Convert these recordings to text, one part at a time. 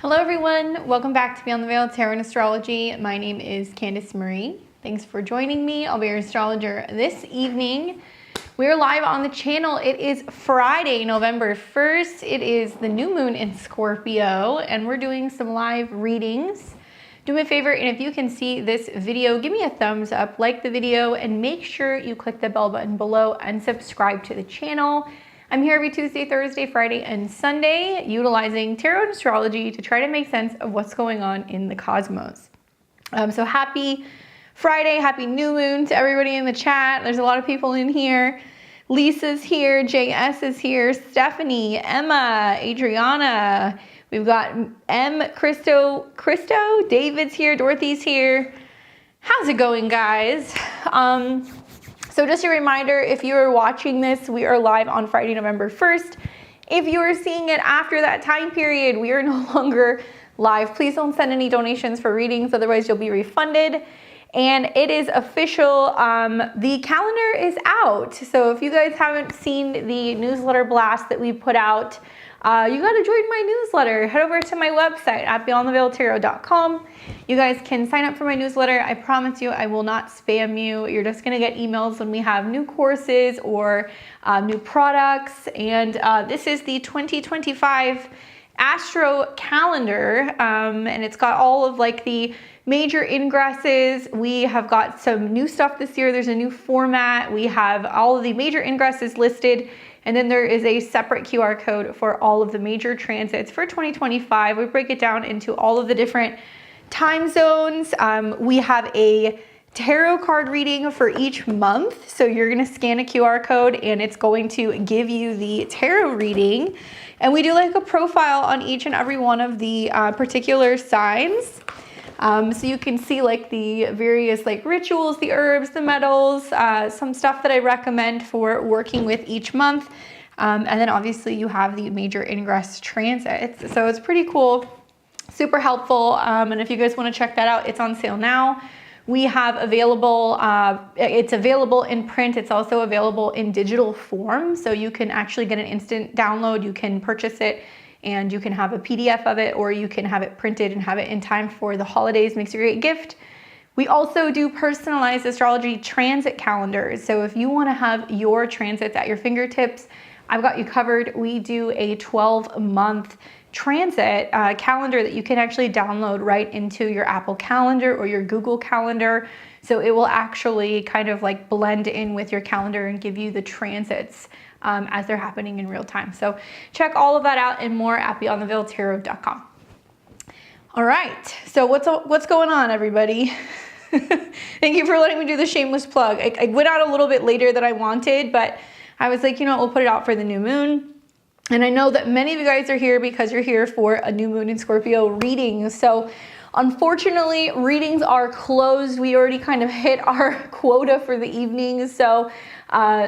Hello everyone, welcome back to Beyond the Veil Tarot and Astrology. My name is Candice Marie. Thanks for joining me. I'll be your astrologer this evening. We're live on the channel. It is Friday, November 1st. It is the new moon in Scorpio and we're doing some live readings. Do me a favor, and if you can see this video, give me a thumbs up, like the video, and make sure you click the bell button below and subscribe to the channel. I'm here every Tuesday, Thursday, Friday, and Sunday, utilizing tarot and astrology to try to make sense of what's going on in the cosmos. So happy Friday, happy new moon to everybody in the chat. There's a lot of people in here. Lisa's here, JS is here, Stephanie, Emma, Adriana. We've got Christo, David's here, Dorothy's here. How's it going, guys? So just a reminder, if you are watching this, we are live on Friday, November 1st. If you are seeing it after that time period, we are no longer live. Please don't send any donations for readings, otherwise you'll be refunded. And it is official, the calendar is out. So if you guys haven't seen the newsletter blast that we put out, you gotta join my newsletter. Head over to my website at beyondtheveiltarot.com. You guys can sign up for my newsletter. I promise you I will not spam you. You're just gonna get emails when we have new courses or new products. And this is the 2025 Astro calendar, and it's got all of like the major ingresses. We have got some new stuff this year. There's a new format. We have all of the major ingresses listed. And then there is a separate QR code for all of the major transits for 2025. We break it down into all of the different time zones. We have a tarot card reading for each month. So you're gonna scan a QR code and it's going to give you the tarot reading. And we do like a profile on each and every one of the particular signs. So you can see like the various like rituals, the herbs, the metals, some stuff that I recommend for working with each month. And then obviously you have the major ingress transits. So it's pretty cool, super helpful. And if you guys want to check that out, it's on sale now. We have available, it's available in print. It's also available in digital form. So you can actually get an instant download. You can purchase it and you can have a PDF of it, or you can have it printed and have it in time for the holidays. Makes a great gift. We also do personalized astrology transit calendars. So if you want to have your transits at your fingertips, I've got you covered. We do a 12-month transit calendar that you can actually download right into your Apple Calendar or your Google Calendar. So it will actually kind of like blend in with your calendar and give you the transits as they're happening in real time. So check all of that out and more at beyondtheveiltarot.com. All right, so what's going on, everybody? Thank you for letting me do the shameless plug. I went out a little bit later than I wanted, but I was like, you know what, we'll put it out for the new moon. And I know that many of you guys are here because you're here for a new moon in Scorpio reading. So unfortunately, readings are closed. We already kind of hit our quota for the evening. So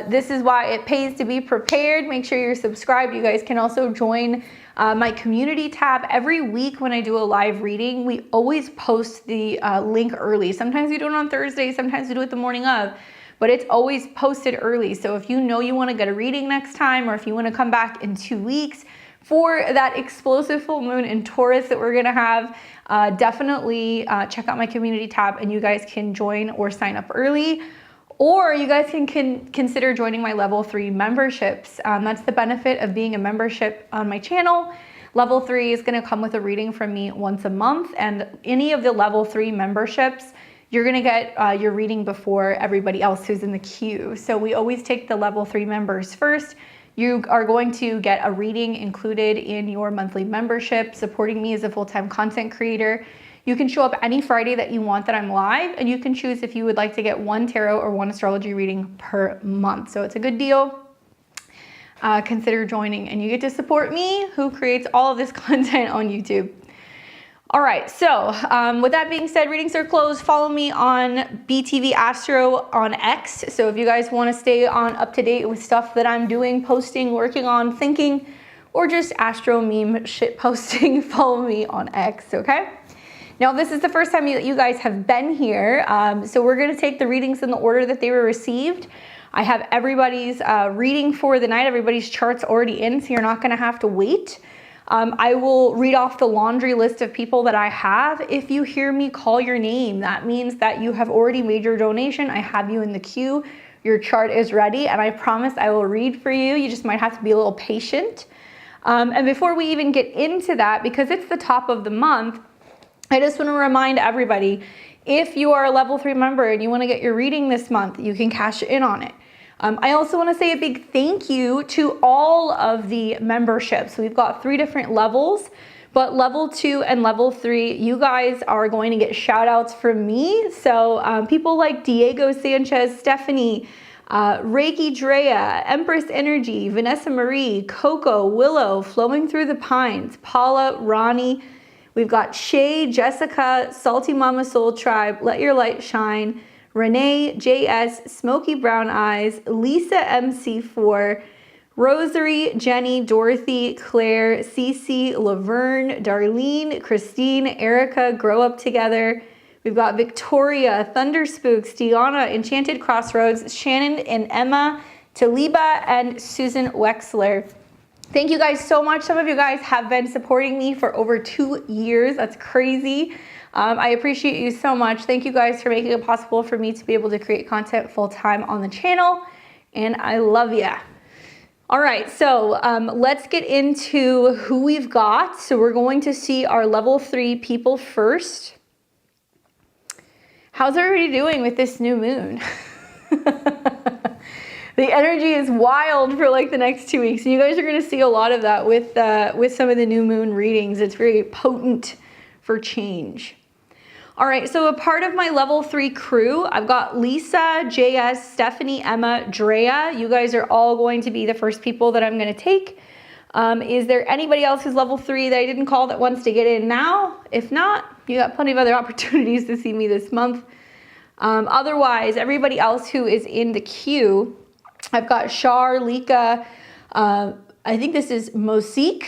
this is why it pays to be prepared. Make sure you're subscribed. You guys can also join my community tab. Every week when I do a live reading, we always post the link early. Sometimes we do it on Thursday, sometimes we do it the morning of, but it's always posted early. So if you know you want to get a reading next time, or if you want to come back in 2 weeks for that explosive full moon in Taurus that we're going to have, definitely check out my community tab and you guys can join or sign up early. Or you guys can consider joining my level 3 memberships. That's the benefit of being a membership on my channel. Level 3 is gonna come with a reading from me once a month, and any of the level 3 memberships, you're gonna get your reading before everybody else who's in the queue. So we always take the level 3 members first. You are going to get a reading included in your monthly membership, supporting me as a full-time content creator. You can show up any Friday that you want that I'm live, and you can choose if you would like to get one tarot or one astrology reading per month. So it's a good deal. Consider joining, and you get to support me, who creates all of this content on YouTube. All right, so with that being said, readings are closed. Follow me on BTV Astro on X. So if you guys want to stay up to date with stuff that I'm doing, posting, working on, thinking, or just Astro meme shit posting, follow me on X, okay? Now, this is the first time you guys have been here, so we're going to take the readings in the order that they were received. I have everybody's reading for the night. Everybody's charts already in, so you're not going to have to wait. I will read off the laundry list of people that I have. If you hear me call your name, that means that you have already made your donation. I have you in the queue. Your chart is ready, and I promise I will read for you. You just might have to be a little patient. And before we even get into that, because it's the top of the month, I just want to remind everybody, if you are a level 3 member and you want to get your reading this month, you can cash in on it. I also want to say a big thank you to all of the memberships. We've got 3 different levels, but level 2 and level 3, you guys are going to get shout outs from me. So people like Diego Sanchez, Stephanie, Reiki Drea, Empress Energy, Vanessa Marie, Coco, Willow, Flowing Through the Pines, Paula, Ronnie. We've got Shay, Jessica, Salty Mama Soul Tribe, Let Your Light Shine, Renee, JS, Smoky Brown Eyes, Lisa MC4, Rosary, Jenny, Dorothy, Claire, Cece, Laverne, Darlene, Christine, Erica, Grow Up Together. We've got Victoria, Thunder Spooks, Deanna, Enchanted Crossroads, Shannon and Emma, Taliba, and Susan Wexler. Thank you guys so much. Some of you guys have been supporting me for over 2 years. That's crazy. I appreciate you so much. Thank you guys for making it possible for me to be able to create content full-time on the channel, and I love ya. All right, so let's get into who we've got. So we're going to see our level 3 people first. How's everybody doing with this new moon? The energy is wild for like the next 2 weeks, and you guys are going to see a lot of that with some of the new moon readings. It's very potent for change. All right, so a part of my level 3 crew, I've got Lisa, JS, Stephanie, Emma, Drea. You guys are all going to be the first people that I'm going to take. Is there anybody else who's level 3 that I didn't call that wants to get in now? If not, you got plenty of other opportunities to see me this month. Otherwise, everybody else who is in the queue, I've got Shar, Lika, I think this is Mosik,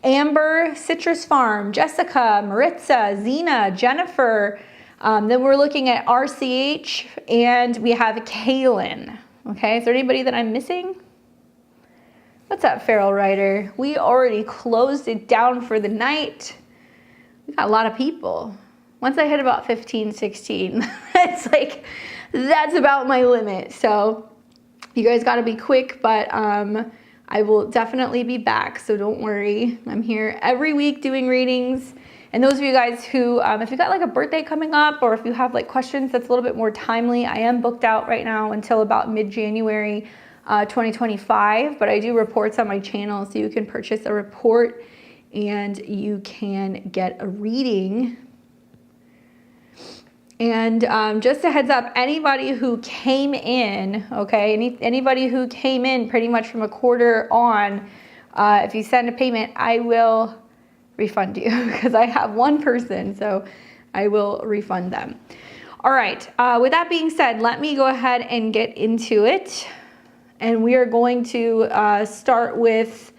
Amber, Citrus Farm, Jessica, Maritza, Zena, Jennifer. Then we're looking at RCH, and we have Kaylin. Okay, is there anybody that I'm missing? What's up, Feral Rider? We already closed it down for the night. We got a lot of people. Once I hit about 15, 16, it's like, that's about my limit. So you guys got to be quick, but I will definitely be back, so don't worry. I'm here every week doing readings. And those of you guys who, if you got like a birthday coming up, or if you have like questions that's a little bit more timely, I am booked out right now until about mid-January 2025, but I do reports on my channel, so you can purchase a report and you can get a reading. And just a heads up, anybody who came in, okay, anybody who came in pretty much from a quarter on, if you send a payment, I will refund you because I have one person, so I will refund them. All right, with that being said, let me go ahead and get into it. And we are going to start with,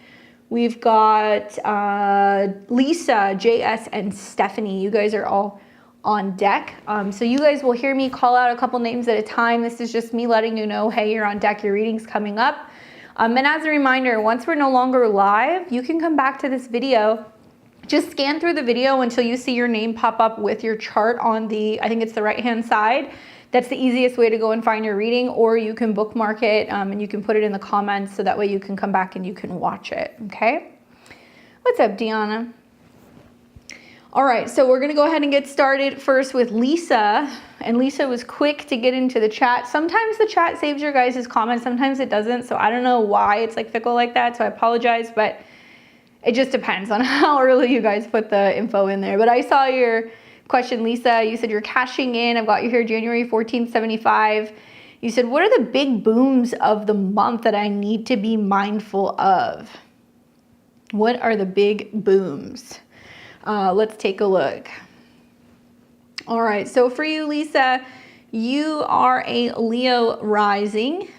we've got Lisa, JS, and Stephanie. You guys are all on deck. So you guys will hear me call out a couple names at a time. This is just me letting you know, hey, you're on deck, your reading's coming up. And as a reminder, once we're no longer live, you can come back to this video. Just scan through the video until you see your name pop up with your chart on the, I think it's the right-hand side. That's the easiest way to go and find your reading, or you can bookmark it and you can put it in the comments so that way you can come back and you can watch it, okay? What's up, Deanna? All right, so we're gonna go ahead and get started first with Lisa. And Lisa was quick to get into the chat. Sometimes the chat saves your guys' comments, sometimes it doesn't. So I don't know why it's like fickle like that, so I apologize, but it just depends on how early you guys put the info in there. But I saw your question, Lisa. You said you're cashing in. I've got you here January 1475. You said, what are the big booms of the month that I need to be mindful of? What are the big booms? Let's take a look. All right, so for you, Lisa, you are a Leo rising,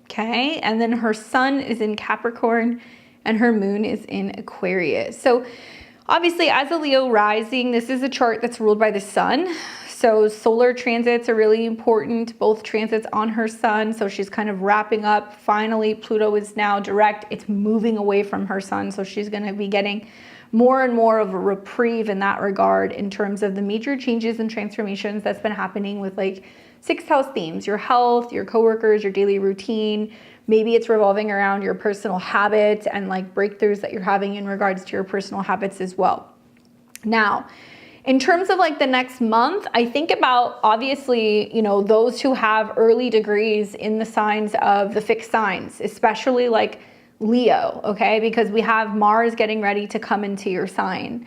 okay? And then her sun is in Capricorn and her moon is in Aquarius. So obviously as a Leo rising, this is a chart that's ruled by the sun. So solar transits are really important, both transits on her sun. So she's kind of wrapping up. Finally, Pluto is now direct. It's moving away from her sun. So she's going to be getting more and more of a reprieve in that regard in terms of the major changes and transformations that's been happening with like sixth house themes, your health, your coworkers, your daily routine. Maybe it's revolving around your personal habits and like breakthroughs that you're having in regards to your personal habits as well. Now, in terms of like the next month, I think about obviously, you know, those who have early degrees in the signs of the fixed signs, especially like Leo, okay? Because we have Mars getting ready to come into your sign.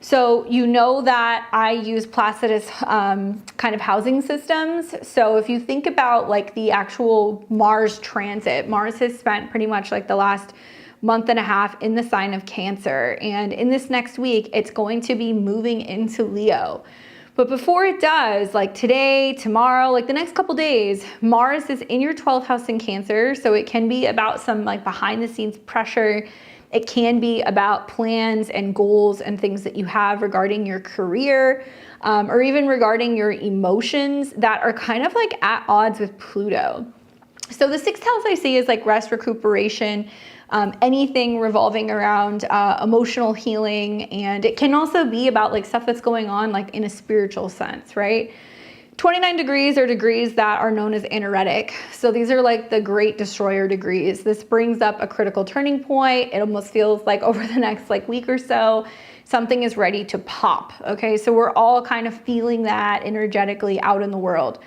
So you know that I use Placidus kind of housing systems. So if you think about like the actual Mars transit, Mars has spent pretty much like the last month and a half in the sign of Cancer. And in this next week, it's going to be moving into Leo. But before it does, like today, tomorrow, like the next couple days, Mars is in your 12th house in Cancer. So it can be about some like behind the scenes pressure. It can be about plans and goals and things that you have regarding your career, or even regarding your emotions that are kind of like at odds with Pluto. So the sixth house I see is like rest, recuperation, anything revolving around emotional healing. And it can also be about like stuff that's going on like in a spiritual sense, right? 29 degrees are degrees that are known as anaretic. So these are like the great destroyer degrees. This brings up a critical turning point. It almost feels like over the next like week or so, something is ready to pop. Okay, so we're all kind of feeling that energetically out in the world.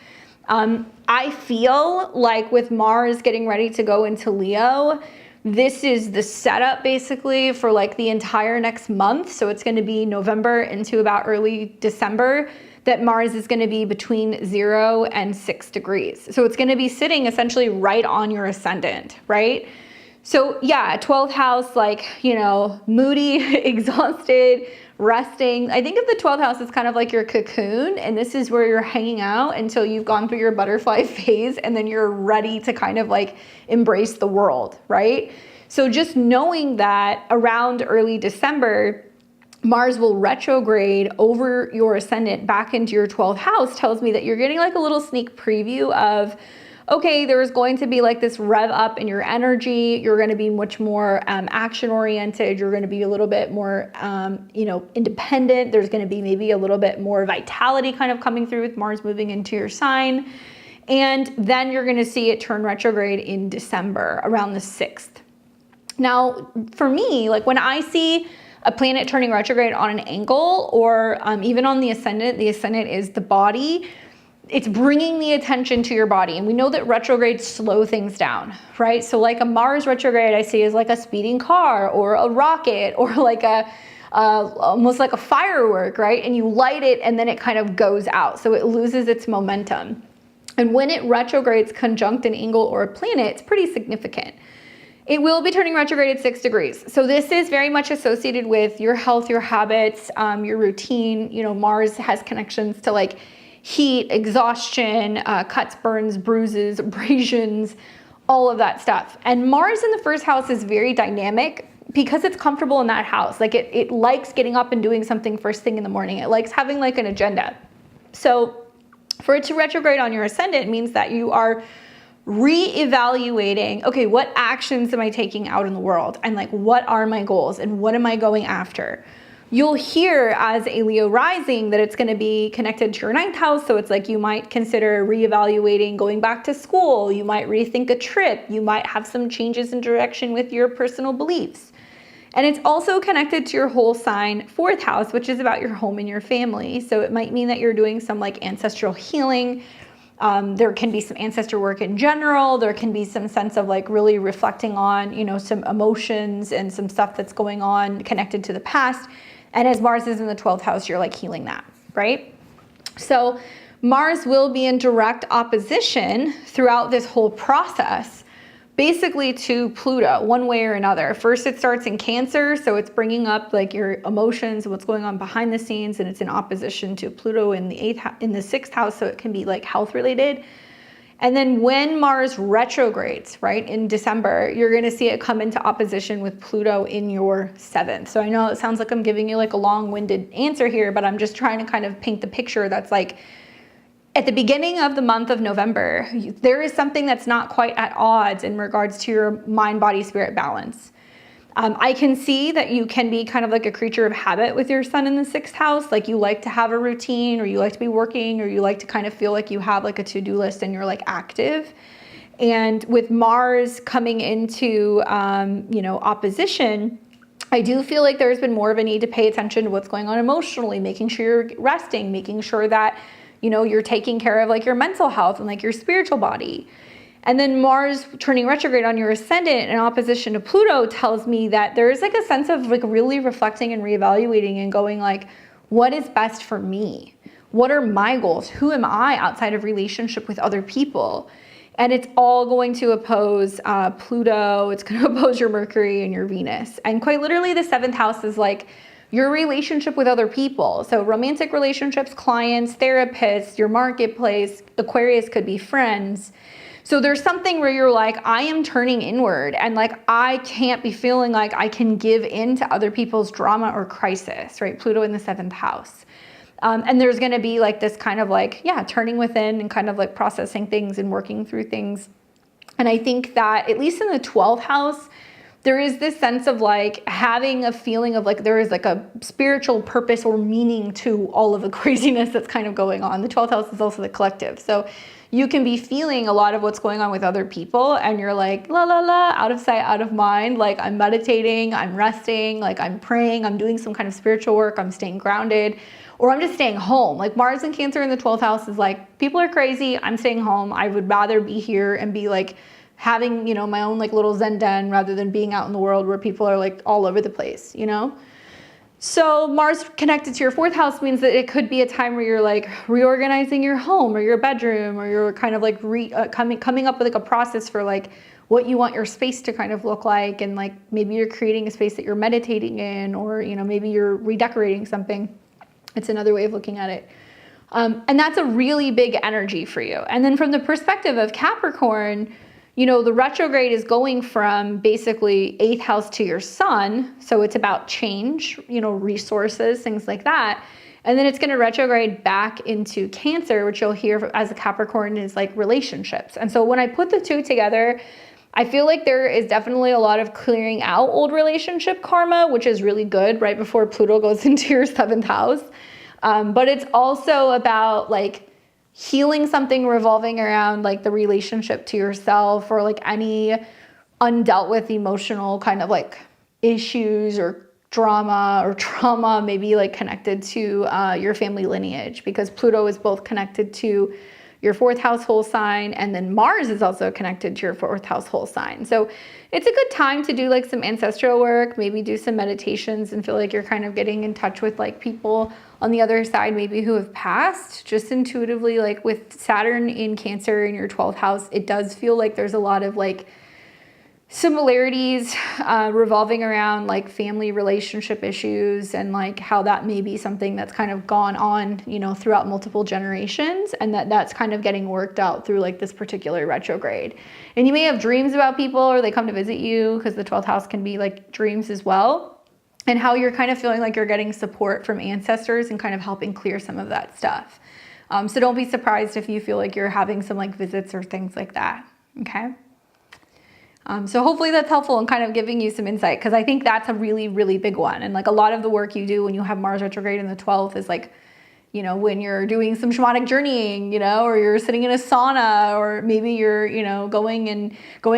I feel like with Mars getting ready to go into Leo, this is the setup basically for like the entire next month. So it's going to be November into about early December that Mars is going to be between 0 and 6 degrees. So it's going to be sitting essentially right on your ascendant, right? So yeah, 12th house, like, you know, moody, exhausted, resting. I think of the 12th house as kind of like your cocoon, and this is where you're hanging out until you've gone through your butterfly phase, and then you're ready to kind of like embrace the world, right? So just knowing that around early December, Mars will retrograde over your ascendant back into your 12th house tells me that you're getting like a little sneak preview of, okay, there's going to be like this rev up in your energy. You're going to be much more action oriented. You're going to be a little bit more, you know, independent. There's going to be maybe a little bit more vitality kind of coming through with Mars moving into your sign. And then you're going to see it turn retrograde in December around the 6th. Now, for me, like when I see a planet turning retrograde on an angle or even on the ascendant is the body. It's bringing the attention to your body. And we know that retrogrades slow things down, right? So like a Mars retrograde I see is like a speeding car or a rocket or like almost like a firework, right? And you light it and then it kind of goes out. So it loses its momentum. And when it retrogrades conjunct an angle or a planet, it's pretty significant. It will be turning retrograde at 6 degrees. So this is very much associated with your health, your habits, your routine. You know, Mars has connections to like heat, exhaustion, cuts, burns, bruises, abrasions, all of that stuff. And Mars in the first house is very dynamic because it's comfortable in that house. Like it likes getting up and doing something first thing in the morning. It likes having like an agenda. So for it to retrograde on your ascendant means that you are re-evaluating, okay, what actions am I taking out in the world? And like, what are my goals and what am I going after? You'll hear as a Leo rising that it's going to be connected to your 9th house. So it's like you might consider re-evaluating going back to school. You might rethink a trip. You might have some changes in direction with your personal beliefs. And it's also connected to your whole sign 4th house, which is about your home and your family. So it might mean that you're doing some like ancestral healing. There can be some ancestor work in general. There can be some sense of like really reflecting on, you know, some emotions and some stuff that's going on connected to the past. And as Mars is in the 12th house, you're like healing that, right? So Mars will be in direct opposition throughout this whole process, basically to Pluto, one way or another. First, it starts in Cancer, so it's bringing up like your emotions and what's going on behind the scenes, and it's in opposition to Pluto in the 6th house, so it can be like health related. And then when Mars retrogrades, right, in December, you're going to see it come into opposition with Pluto in your 7th. So I know it sounds like I'm giving you like a long-winded answer here, but I'm just trying to kind of paint the picture that's like, at the beginning of the month of November, there is something that's not quite at odds in regards to your mind, body, spirit balance. I can see that you can be kind of like a creature of habit with your sun in the 6th house. Like you like to have a routine, or you like to be working, or you like to kind of feel like you have like a to-do list and you're like active. And with Mars coming into, opposition, I do feel like there's been more of a need to pay attention to what's going on emotionally, making sure you're resting, making sure that, you're taking care of like your mental health and like your spiritual body. And then Mars turning retrograde on your ascendant in opposition to Pluto tells me that there is like a sense of like really reflecting and reevaluating and going like, what is best for me? What are my goals? Who am I outside of relationship with other people? And it's all going to oppose Pluto. It's going to oppose your Mercury and your Venus. And quite literally the 7th house is like your relationship with other people. So romantic relationships, clients, therapists, your marketplace. Aquarius could be friends. So there's something where you're like, I am turning inward and like, I can't be feeling like I can give in to other people's drama or crisis, right? Pluto in the 7th house. And there's going to be like this kind of like, turning within and kind of like processing things and working through things. And I think that at least in the 12th house, there is this sense of like having a feeling of like there is like a spiritual purpose or meaning to all of the craziness that's kind of going on. The 12th house is also the collective. So you can be feeling a lot of what's going on with other people and you're like, la, la, la, out of sight, out of mind. Like I'm meditating, I'm resting, like I'm praying, I'm doing some kind of spiritual work, I'm staying grounded, or I'm just staying home. Like Mars and Cancer in the 12th house is like, people are crazy, I'm staying home. I would rather be here and be like having, my own like little Zen den rather than being out in the world where people are like all over the place, So Mars connected to your 4th house means that it could be a time where you're like reorganizing your home or your bedroom, or you're kind of like coming up with like a process for like what you want your space to kind of look like. And like maybe you're creating a space that you're meditating in, or, maybe you're redecorating something. It's another way of looking at it. And that's a really big energy for you. And then from the perspective of Capricorn, the retrograde is going from basically 8th house to your sun. So it's about change, resources, things like that. And then it's going to retrograde back into Cancer, which you'll hear as a Capricorn is like relationships. And so when I put the two together, I feel like there is definitely a lot of clearing out old relationship karma, which is really good right before Pluto goes into your 7th house. But it's also about like healing something revolving around like the relationship to yourself, or like any undealt with emotional kind of like issues or drama or trauma, maybe like connected to your family lineage, because Pluto is both connected to your 4th household sign, and then Mars is also connected to your 4th household sign. So it's a good time to do like some ancestral work, maybe do some meditations and feel like you're kind of getting in touch with like people on the other side, maybe who have passed. Just intuitively, like with Saturn in Cancer in your 12th house, it does feel like there's a lot of like similarities revolving around like family relationship issues, and like how that may be something that's kind of gone on, throughout multiple generations, and that's kind of getting worked out through like this particular retrograde. And you may have dreams about people, or they come to visit you, because the 12th house can be like dreams as well, and how you're kind of feeling like you're getting support from ancestors and kind of helping clear some of that stuff. So don't be surprised if you feel like you're having some like visits or things like that. Okay. So hopefully that's helpful in kind of giving you some insight, because I think that's a really, really big one. And like a lot of the work you do when you have Mars retrograde in the 12th is like, when you're doing some shamanic journeying, or you're sitting in a sauna, or maybe you're, going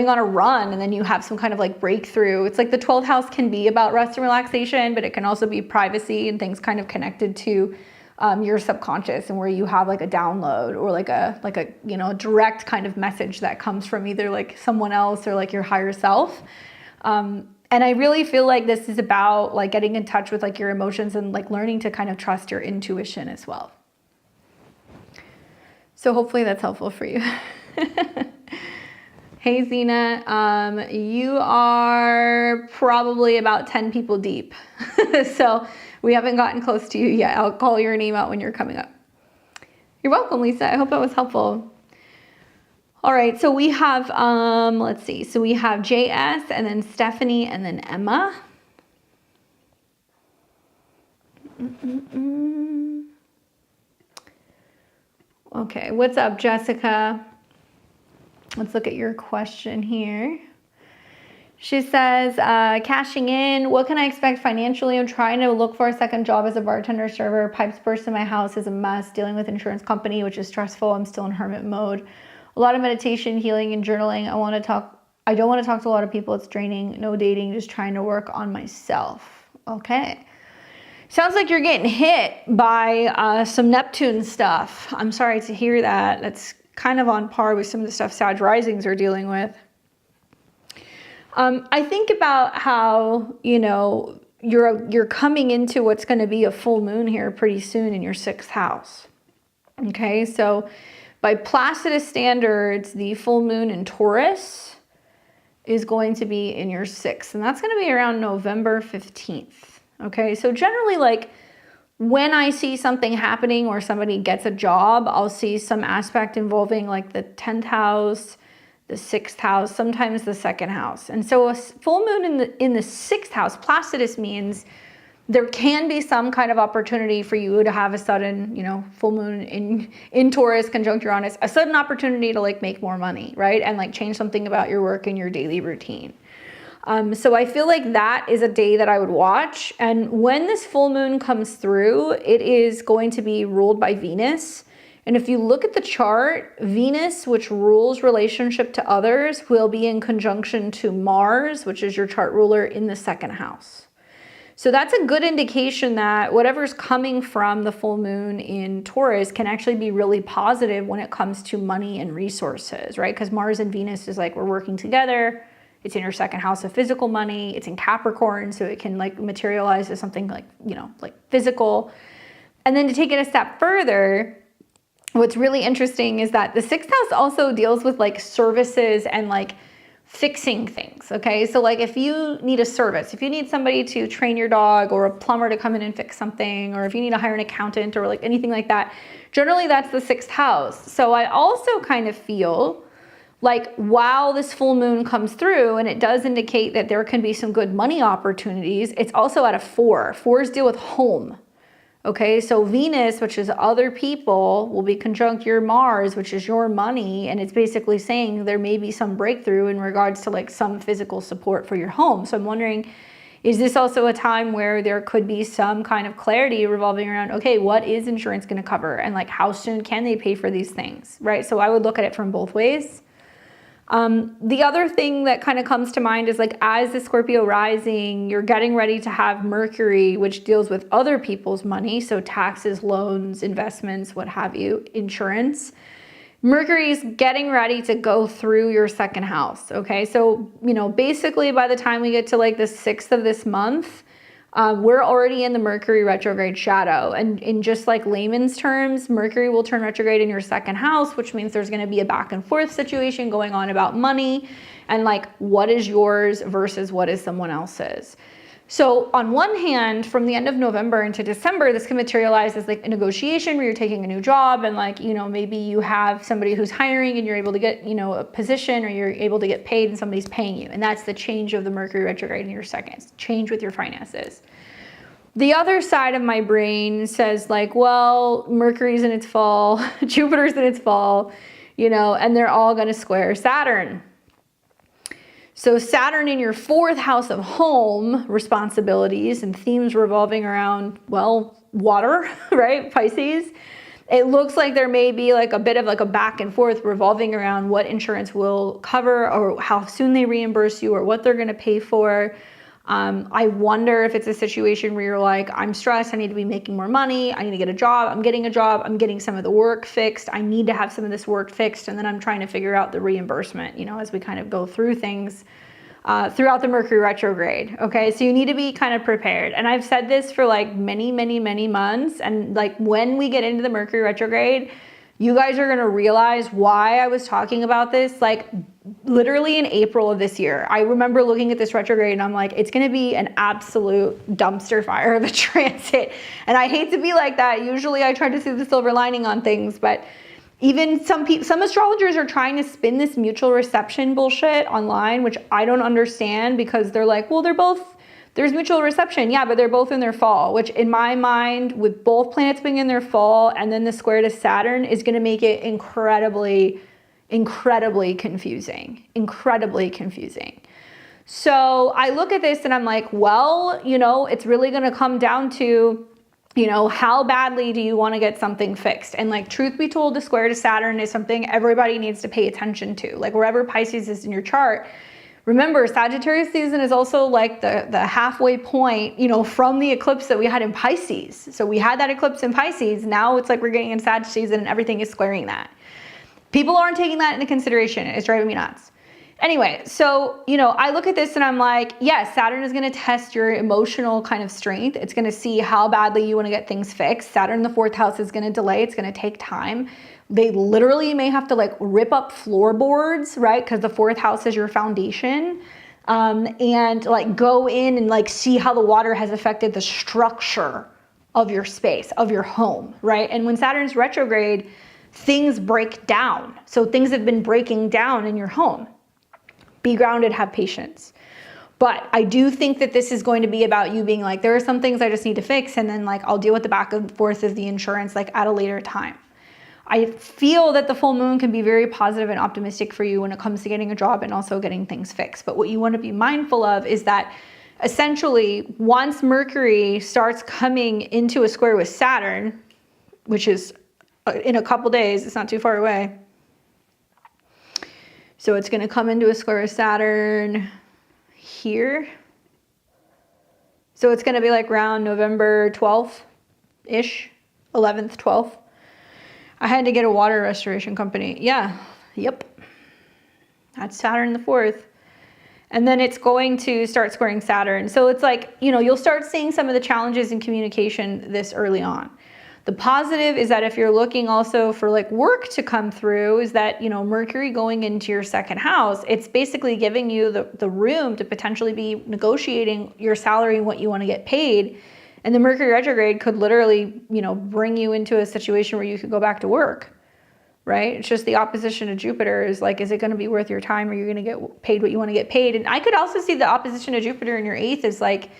on a run, and then you have some kind of like breakthrough. It's like the 12th house can be about rest and relaxation, but it can also be privacy and things kind of connected to your subconscious, and where you have like a download, or like a direct kind of message that comes from either like someone else or like your higher self. And I really feel like this is about like getting in touch with like your emotions and like learning to kind of trust your intuition as well. So hopefully that's helpful for you. Hey Zena, you are probably about 10 people deep. So we haven't gotten close to you yet. I'll call your name out when you're coming up. You're welcome, Lisa. I hope that was helpful. All right, so we have, let's see. So we have JS and then Stephanie and then Emma. Okay, what's up, Jessica? Let's look at your question here. She says, cashing in, what can I expect financially? I'm trying to look for a second job as a bartender server. Pipes burst in my house is a mess. Dealing with insurance company, which is stressful. I'm still in hermit mode. A lot of meditation, healing, and journaling. I don't want to talk to a lot of people. It's draining. No dating, just trying to work on myself. Okay. Sounds like you're getting hit by some Neptune stuff. I'm sorry to hear that. That's kind of on par with some of the stuff Sag risings are dealing with. I think about how, you know, you're coming into what's going to be a full moon here pretty soon in your 6th house. Okay, so by Placidus standards, the full moon in Taurus is going to be in your 6th, and that's going to be around November 15th. Okay, so generally, like, when I see something happening or somebody gets a job, I'll see some aspect involving like the 10th house, the 6th house, sometimes the 2nd house. And so a full moon in the 6th house, Placidus, means there can be some kind of opportunity for you to have a sudden, you know, full moon in Taurus conjunct Uranus, a sudden opportunity to like make more money, right? And like change something about your work and your daily routine. So I feel like that is a day that I would watch. And when this full moon comes through, it is going to be ruled by Venus. And if you look at the chart, Venus, which rules relationship to others, will be in conjunction to Mars, which is your chart ruler, in the 2nd house. So that's a good indication that whatever's coming from the full moon in Taurus can actually be really positive when it comes to money and resources, right? Because Mars and Venus is like, we're working together. It's in your 2nd house of physical money. It's in Capricorn, so it can like materialize as something like, you know, like physical. And then to take it a step further, what's really interesting is that the 6th house also deals with like services and like fixing things, okay? So like if you need a service, if you need somebody to train your dog or a plumber to come in and fix something, or if you need to hire an accountant or like anything like that, generally that's the 6th house. So I also kind of feel like while this full moon comes through and it does indicate that there can be some good money opportunities, it's also at a 4. 4s deal with home. Okay, so Venus, which is other people, will be conjunct your Mars, which is your money. And it's basically saying there may be some breakthrough in regards to like some physical support for your home. So I'm wondering, is this also a time where there could be some kind of clarity revolving around, okay, what is insurance going to cover? And like, how soon can they pay for these things, right? So I would look at it from both ways. The other thing that kind of comes to mind is like, as the Scorpio rising, you're getting ready to have Mercury, which deals with other people's money. So taxes, loans, investments, what have you, insurance. Mercury is getting ready to go through your 2nd house. Okay. So, you know, basically by the time we get to like the 6th of this month, we're already in the Mercury retrograde shadow. And in just like layman's terms, Mercury will turn retrograde in your 2nd house, which means there's going to be a back and forth situation going on about money and like what is yours versus what is someone else's. So on one hand, from the end of November into December, this can materialize as like a negotiation where you're taking a new job and like, you know, maybe you have somebody who's hiring and you're able to get, you know, a position, or you're able to get paid and somebody's paying you. And that's the change of the Mercury retrograde in your 2nd, change with your finances. The other side of my brain says like, well, Mercury's in its fall, Jupiter's in its fall, you know, and they're all going to square Saturn. So Saturn in your 4th house of home responsibilities and themes revolving around, well, water, right? Pisces. It looks like there may be like a bit of like a back and forth revolving around what insurance will cover or how soon they reimburse you or what they're going to pay for. I wonder if it's a situation where you're like, I'm stressed, I need to be making more money, I need to get a job, I'm getting a job, I'm getting some of the work fixed, I need to have some of this work fixed, and then I'm trying to figure out the reimbursement, you know, as we kind of go through things throughout the Mercury retrograde. Okay, so you need to be kind of prepared. And I've said this for like many months, and like when we get into the Mercury retrograde, you guys are going to realize why I was talking about this like literally in April of this year. I remember looking at this retrograde and I'm like, it's going to be an absolute dumpster fire of a transit. And I hate to be like that. Usually I try to see the silver lining on things, but Even some astrologers are trying to spin this mutual reception bullshit online, which I don't understand, because they're like, well, there's mutual reception. Yeah, but they're both in their fall, which in my mind, with both planets being in their fall and then the square to Saturn, is going to make it incredibly confusing. Incredibly confusing. So I look at this and I'm like, well, it's really going to come down to, how badly do you want to get something fixed? And like, truth be told, the square to Saturn is something everybody needs to pay attention to. Like, wherever Pisces is in your chart, remember, Sagittarius season is also like the halfway point, from the eclipse that we had in Pisces. So we had that eclipse in Pisces. Now it's like we're getting in Sag season and everything is squaring that. People aren't taking that into consideration. It's driving me nuts. Anyway, so, I look at this and I'm like, yes, Saturn is going to test your emotional kind of strength. It's going to see how badly you want to get things fixed. Saturn in the 4th house is going to delay. It's going to take time. They literally may have to like rip up floorboards, right? Because the 4th house is your foundation. And like go in and like see how the water has affected the structure of your space, of your home, right? And when Saturn's retrograde, things break down. So things have been breaking down in your home. Be grounded, have patience. But I do think that this is going to be about you being like, there are some things I just need to fix, and then like I'll deal with the back and forth of the insurance like at a later time. I feel that the full moon can be very positive and optimistic for you when it comes to getting a job and also getting things fixed. But what you want to be mindful of is that essentially once Mercury starts coming into a square with Saturn, which is in a couple days, it's not too far away. So it's going to come into a square with Saturn here. So it's going to be like around November 12th-ish, 11th, 12th. I had to get a water restoration company. Yeah, yep. That's Saturn in the 4th. And then it's going to start squaring Saturn. So it's like, you'll start seeing some of the challenges in communication this early on. The positive is that if you're looking also for like work to come through, is that, Mercury going into your 2nd house, it's basically giving you the room to potentially be negotiating your salary and what you want to get paid. And the Mercury retrograde could literally, bring you into a situation where you could go back to work, right? It's just the opposition to Jupiter is like, is it going to be worth your time? Or you're going to get paid what you want to get paid? And I could also see the opposition to Jupiter in your 8th is like,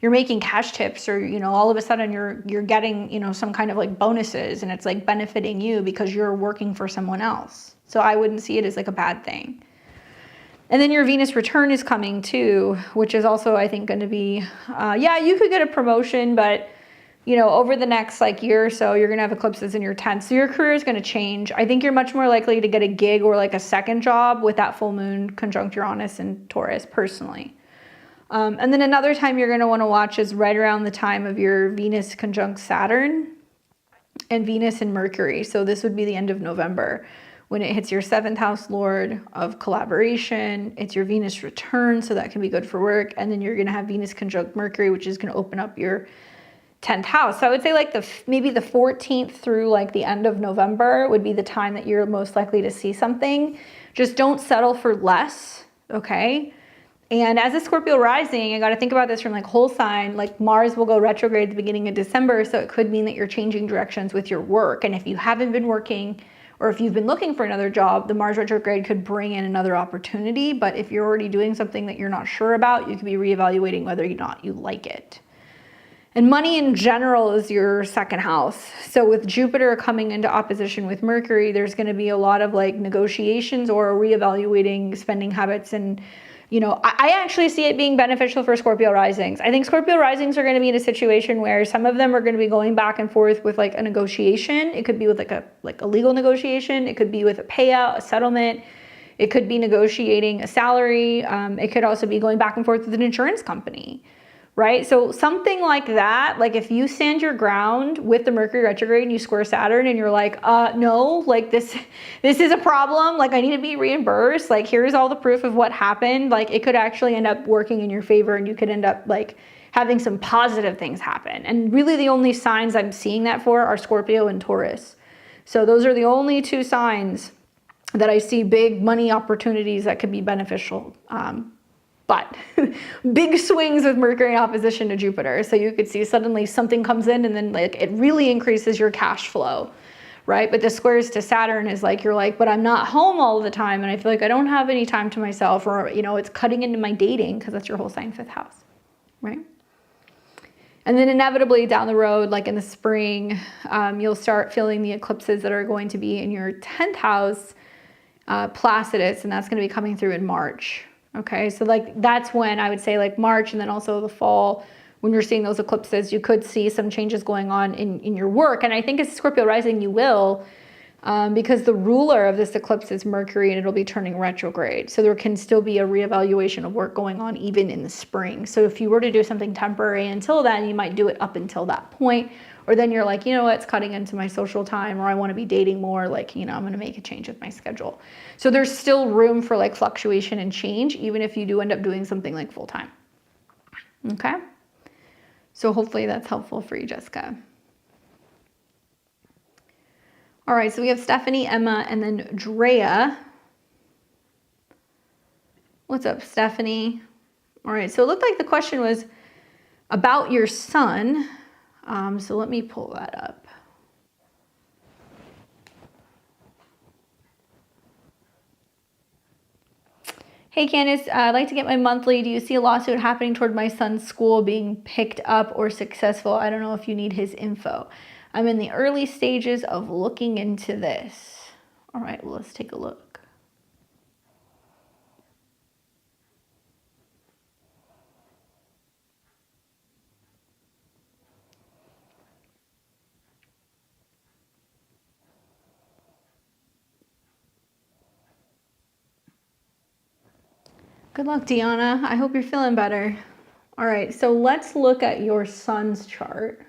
you're making cash tips, or, all of a sudden you're getting, some kind of like bonuses, and it's like benefiting you because you're working for someone else. So I wouldn't see it as like a bad thing. And then your Venus return is coming too, which is also, I think, going to be, you could get a promotion, but, over the next like year or so, you're going to have eclipses in your 10th. So your career is going to change. I think you're much more likely to get a gig or like a second job with that full moon conjunct Uranus and Taurus personally. And then another time you're going to want to watch is right around the time of your Venus conjunct Saturn and Venus and Mercury. So this would be the end of November when it hits your 7th house lord of collaboration. It's your Venus return, so that can be good for work. And then you're going to have Venus conjunct Mercury, which is going to open up your 10th house. So I would say like maybe the 14th through like the end of November would be the time that you're most likely to see something. Just don't settle for less, okay? And as a Scorpio rising, I got to think about this from like whole sign, like Mars will go retrograde at the beginning of December. So it could mean that you're changing directions with your work. And if you haven't been working, or if you've been looking for another job, the Mars retrograde could bring in another opportunity. But if you're already doing something that you're not sure about, you could be reevaluating whether or not you like it. And money in general is your 2nd house. So with Jupiter coming into opposition with Mercury, there's going to be a lot of like negotiations or reevaluating spending habits. And I actually see it being beneficial for Scorpio risings. I think Scorpio risings are going to be in a situation where some of them are going to be going back and forth with like a negotiation. It could be with like a legal negotiation. It could be with a payout, a settlement. It could be negotiating a salary. It could also be going back and forth with an insurance company, right? So something like that, like if you stand your ground with the Mercury retrograde and you square Saturn and you're like, no, like this is a problem. Like I need to be reimbursed. Like here's all the proof of what happened. Like it could actually end up working in your favor, and you could end up like having some positive things happen. And really the only signs I'm seeing that for are Scorpio and Taurus. So those are the only 2 signs that I see big money opportunities that could be beneficial. But big swings with Mercury in opposition to Jupiter. So you could see suddenly something comes in and then like it really increases your cash flow, right? But the squares to Saturn is like, you're like, but I'm not home all the time, and I feel like I don't have any time to myself, or, you know, it's cutting into my dating, because that's your whole sign, 5th house, right? And then inevitably down the road, like in the spring, you'll start feeling the eclipses that are going to be in your 10th house, Placidus, and that's going to be coming through in March. Okay, so like that's when I would say like March, and then also the fall, when you're seeing those eclipses, you could see some changes going on in your work. And I think as Scorpio rising, you will, because the ruler of this eclipse is Mercury, and it'll be turning retrograde. So there can still be a reevaluation of work going on even in the spring. So if you were to do something temporary until then, you might do it up until that point. Or then you're like, you know what, it's cutting into my social time, or I want to be dating more, like, you know, I'm going to make a change with my schedule. So there's still room for like fluctuation and change, even if you do end up doing something like full time. Okay. So hopefully that's helpful for you, Jessica. All right, so we have Stephanie, Emma, and then Drea. What's up, Stephanie? All right, so it looked like the question was about your son. So let me pull that up. Hey Candice, I'd like to get my monthly. Do you see a lawsuit happening toward my son's school being picked up or successful? I don't know if you need his info. I'm in the early stages of looking into this. All right, well, let's take a look. Good luck, Deanna. I hope you're feeling better. All right, so let's look at your son's chart.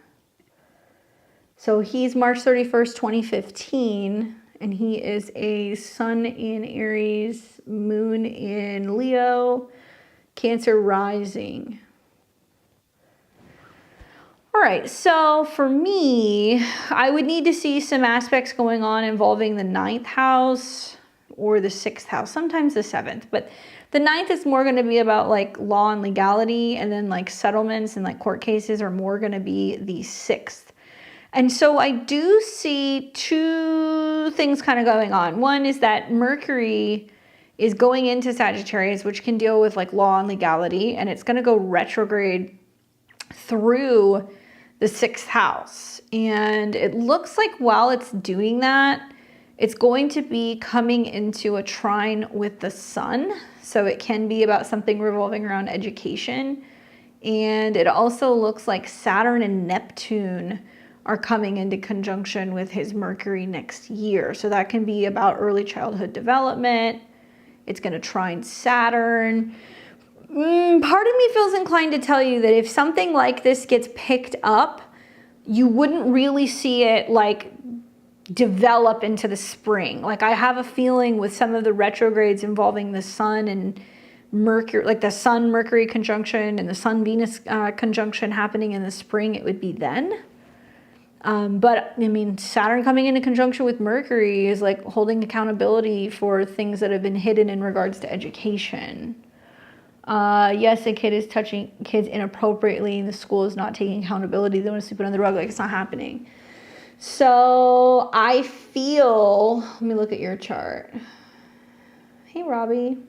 So he's March 31st, 2015, and he is a sun in Aries, moon in Leo, Cancer rising. All right, so for me, I would need to see some aspects going on involving the 9th house or the 6th house, sometimes the 7th, but the 9th is more going to be about like law and legality, and then like settlements and like court cases are more going to be the 6th. And so I do see two things kind of going on. One is that Mercury is going into Sagittarius, which can deal with like law and legality, and it's going to go retrograde through the 6th house. And it looks like while it's doing that, it's going to be coming into a trine with the sun. So it can be about something revolving around education. And it also looks like Saturn and Neptune are coming into conjunction with his Mercury next year. So that can be about early childhood development. It's going to trine Saturn. Part of me feels inclined to tell you that if something like this gets picked up, you wouldn't really see it like develop into the spring. Like I have a feeling with some of the retrogrades involving the sun and Mercury, like the sun Mercury conjunction and the sun Venus conjunction happening in the spring, it would be then. But I mean, Saturn coming into conjunction with Mercury is like holding accountability for things that have been hidden in regards to education. Yes, a kid is touching kids inappropriately. The school is not taking accountability. They want to sweep it under the rug like it's not happening. So I feel, let me look at your chart. Hey, Robbie.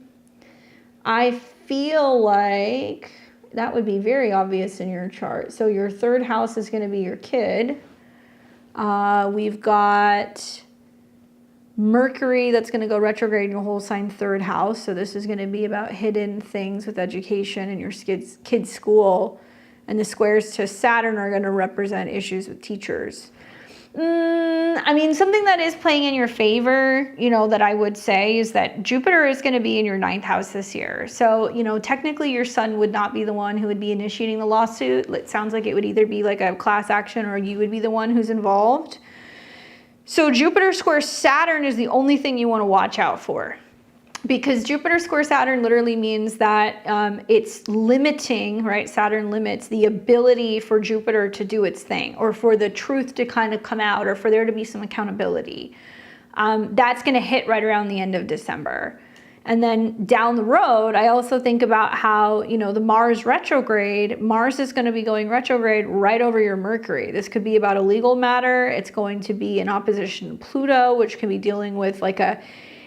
I feel like that would be very obvious in your chart. So your 3rd house is going to be your kid. We've got Mercury that's going to go retrograde in your whole sign 3rd house. So this is going to be about hidden things with education and your kids' school. And the squares to Saturn are going to represent issues with teachers. I mean, something that is playing in your favor, you know, that I would say is that Jupiter is going to be in your 9th house this year. So, you know, technically your son would not be the one who would be initiating the lawsuit. It sounds like it would either be like a class action or you would be the one who's involved. So Jupiter square Saturn is the only thing you want to watch out for. Because Jupiter square Saturn literally means that it's limiting, right? Saturn limits the ability for Jupiter to do its thing, or for the truth to kind of come out, or for there to be some accountability. That's going to hit right around the end of December. And then down the road, I also think about how, you know, the Mars retrograde, Mars is going to be going retrograde right over your Mercury. This could be about a legal matter. It's going to be in opposition to Pluto, which can be dealing with like a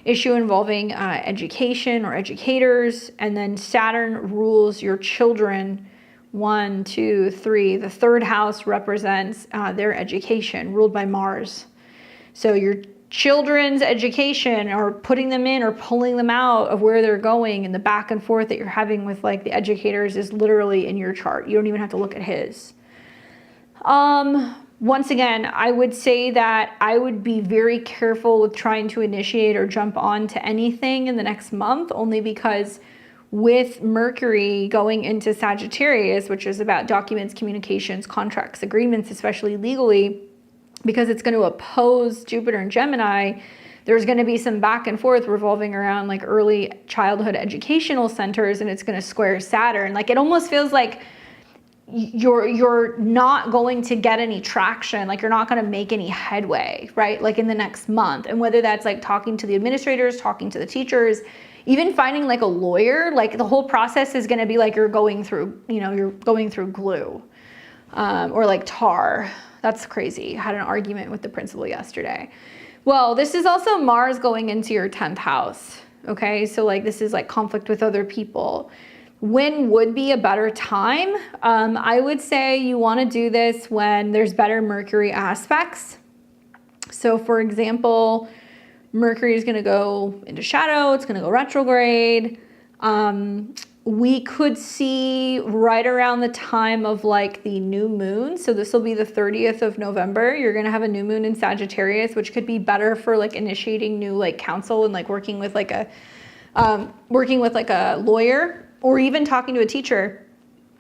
issue involving education or educators. And then Saturn rules your children. 1, 2, 3. The third house represents their education, ruled by Mars. So your children's education, or putting them in or pulling them out of where they're going, and the back and forth that you're having with like the educators is literally in your chart. You don't even have to look at his. Once again, I would say that I would be very careful with trying to initiate or jump on to anything in the next month, only because with Mercury going into Sagittarius, which is about documents, communications, contracts, agreements, especially legally, because it's going to oppose Jupiter and Gemini, there's going to be some back and forth revolving around like early childhood educational centers, and it's going to square Saturn. Like, it almost feels like you're not going to get any traction, like you're not going to make any headway, right? Like in the next month. And whether that's like talking to the administrators, talking to the teachers, even finding like a lawyer, like the whole process is going to be like you're going through, you know, you're going through glue, or like tar. That's crazy. I had an argument with the principal yesterday. Well, this is also Mars going into your 10th house. Okay. So like, this is like conflict with other people. When would be a better time? I would say you want to do this when there's better Mercury aspects. So for example, Mercury is going to go into shadow. It's going to go retrograde. We could see right around the time of like the new moon. So this will be the 30th of November. You're going to have a new moon in Sagittarius, which could be better for like initiating new like counsel and like working with like a lawyer, or even talking to a teacher.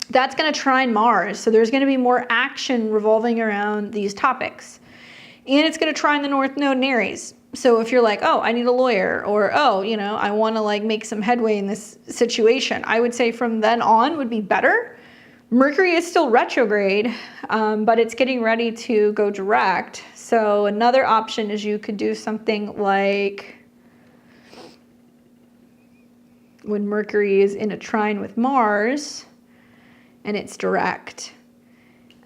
That's going to trine Mars. So there's going to be more action revolving around these topics. And it's going to trine the North Node in Aries. So if you're like, oh, I need a lawyer, or, oh, you know, I want to like make some headway in this situation, I would say from then on would be better. Mercury is still retrograde, but it's getting ready to go direct. So another option is you could do something like when Mercury is in a trine with Mars and it's direct.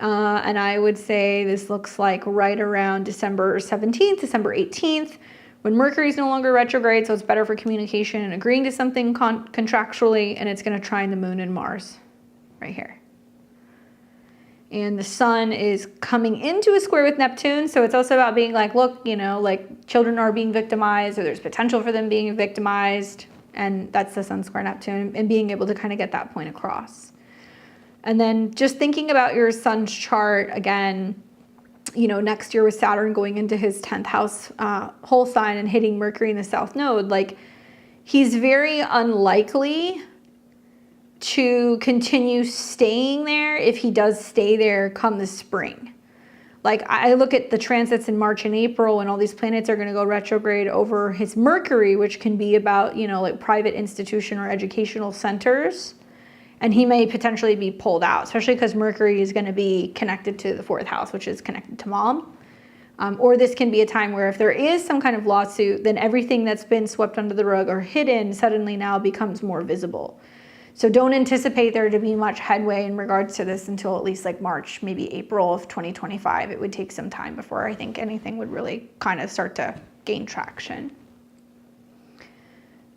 And I would say this looks like right around December 17th, December 18th, when Mercury is no longer retrograde, so it's better for communication and agreeing to something contractually, and it's going to trine the moon and Mars right here. And the sun is coming into a square with Neptune, so it's also about being like, look, you know, like children are being victimized, or there's potential for them being victimized, and that's the sun square Neptune, and being able to kind of get that point across. And then just thinking about your sun's chart again, you know, next year with Saturn going into his 10th house whole sign and hitting Mercury in the south node, like he's very unlikely to continue staying there if he does stay there come the spring. Like I look at the transits in March and April, and all these planets are going to go retrograde over his Mercury, which can be about, you know, like private institution or educational centers. And he may potentially be pulled out, especially because Mercury is going to be connected to the 4th house, which is connected to mom. Or this can be a time where if there is some kind of lawsuit, then everything that's been swept under the rug or hidden suddenly now becomes more visible. So don't anticipate there to be much headway in regards to this until at least like March, maybe April of 2025. It would take some time before I think anything would really kind of start to gain traction.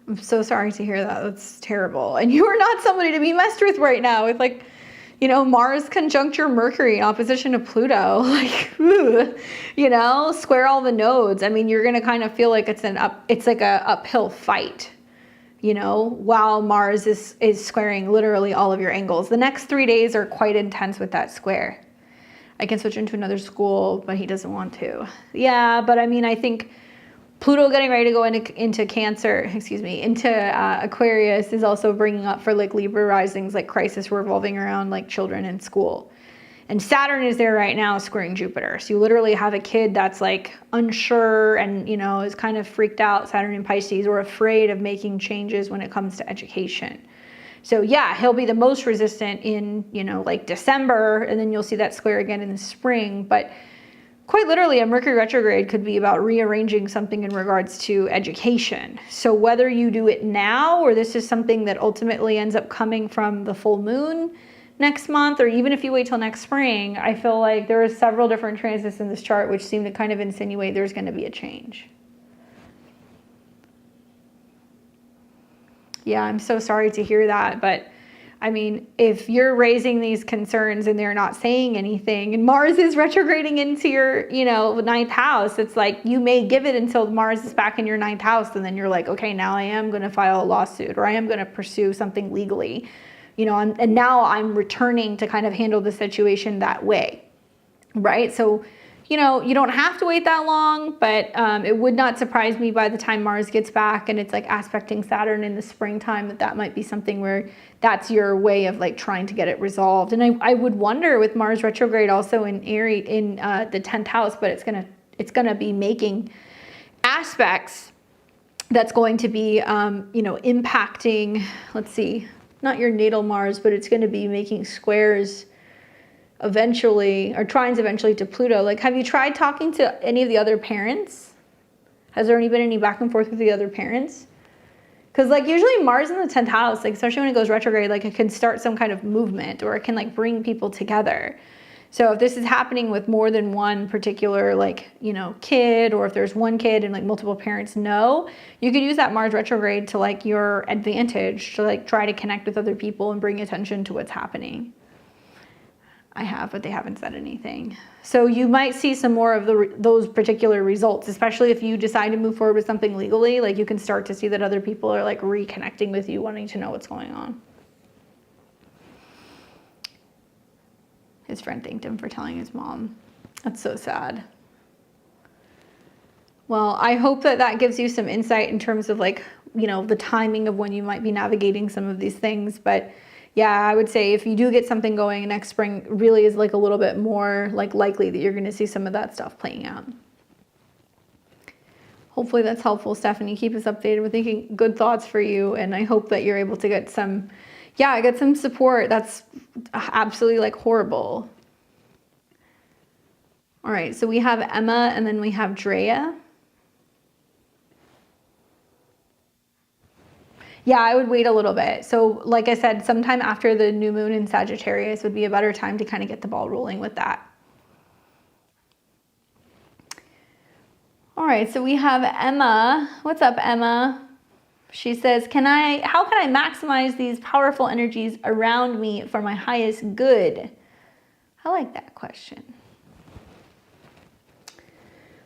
I'm so sorry to hear that. That's terrible. And you are not somebody to be messed with right now with like, you know, Mars conjuncture Mercury in opposition to Pluto. Like, ooh, you know, square all the nodes. I mean, you're going to kind of feel like it's like a uphill fight, you know, while Mars is squaring literally all of your angles. The next 3 days are quite intense with that square. I can switch into another school, but he doesn't want to. Yeah, but I mean, I think Pluto getting ready to go into Aquarius is also bringing up for like Libra risings, like crisis revolving around like children in school. And Saturn is there right now squaring Jupiter. So you literally have a kid that's like unsure and, you know, is kind of freaked out, Saturn in Pisces, or afraid of making changes when it comes to education. So yeah, he'll be the most resistant in, you know, like December, and then you'll see that square again in the spring. But quite literally, a Mercury retrograde could be about rearranging something in regards to education. So whether you do it now, or this is something that ultimately ends up coming from the full moon next month, or even if you wait till next spring, I feel like there are several different transits in this chart which seem to kind of insinuate there's going to be a change. Yeah, I'm so sorry to hear that, but I mean, if you're raising these concerns and they're not saying anything, and Mars is retrograding into your, ninth house, it's like you may give it until Mars is back in your ninth house, and then you're like, okay, now I am going to file a lawsuit, or I am going to pursue something legally, and now I'm returning to kind of handle the situation that way, right? So, you don't have to wait that long, but it would not surprise me by the time Mars gets back and it's like aspecting Saturn in the springtime that might be something where that's your way of like trying to get it resolved. And I would wonder with Mars retrograde also in Aries in the 10th house, but it's gonna be making aspects that's going to be impacting, let's see, not your natal Mars, but it's going to be making squares eventually, or trines eventually to Pluto. Like, have you tried talking to any of the other parents? Has there been any back and forth with the other parents? Because like usually Mars in the 10th house, like especially when it goes retrograde, like it can start some kind of movement, or it can like bring people together. So if this is happening with more than one particular kid, or if there's one kid and like multiple parents know, you could use that Mars retrograde to like your advantage to like try to connect with other people and bring attention to what's happening. I have, but they haven't said anything. So you might see some more of those particular results, especially if you decide to move forward with something legally. Like you can start to see that other people are like reconnecting with you, wanting to know what's going on. His friend thanked him for telling his mom. That's so sad. Well, I hope that gives you some insight in terms of like, the timing of when you might be navigating some of these things. But yeah, I would say if you do get something going next spring, really is like a little bit more like likely that you're going to see some of that stuff playing out. Hopefully that's helpful, Stephanie. Keep us updated. We're thinking good thoughts for you, and I hope that you're able to get some support. That's absolutely like horrible. All right, so we have Emma and then we have Drea. Yeah, I would wait a little bit. So like I said, sometime after the new moon in Sagittarius would be a better time to kind of get the ball rolling with that. All right, so we have Emma. What's up, Emma? She says, how can I maximize these powerful energies around me for my highest good? I like that question.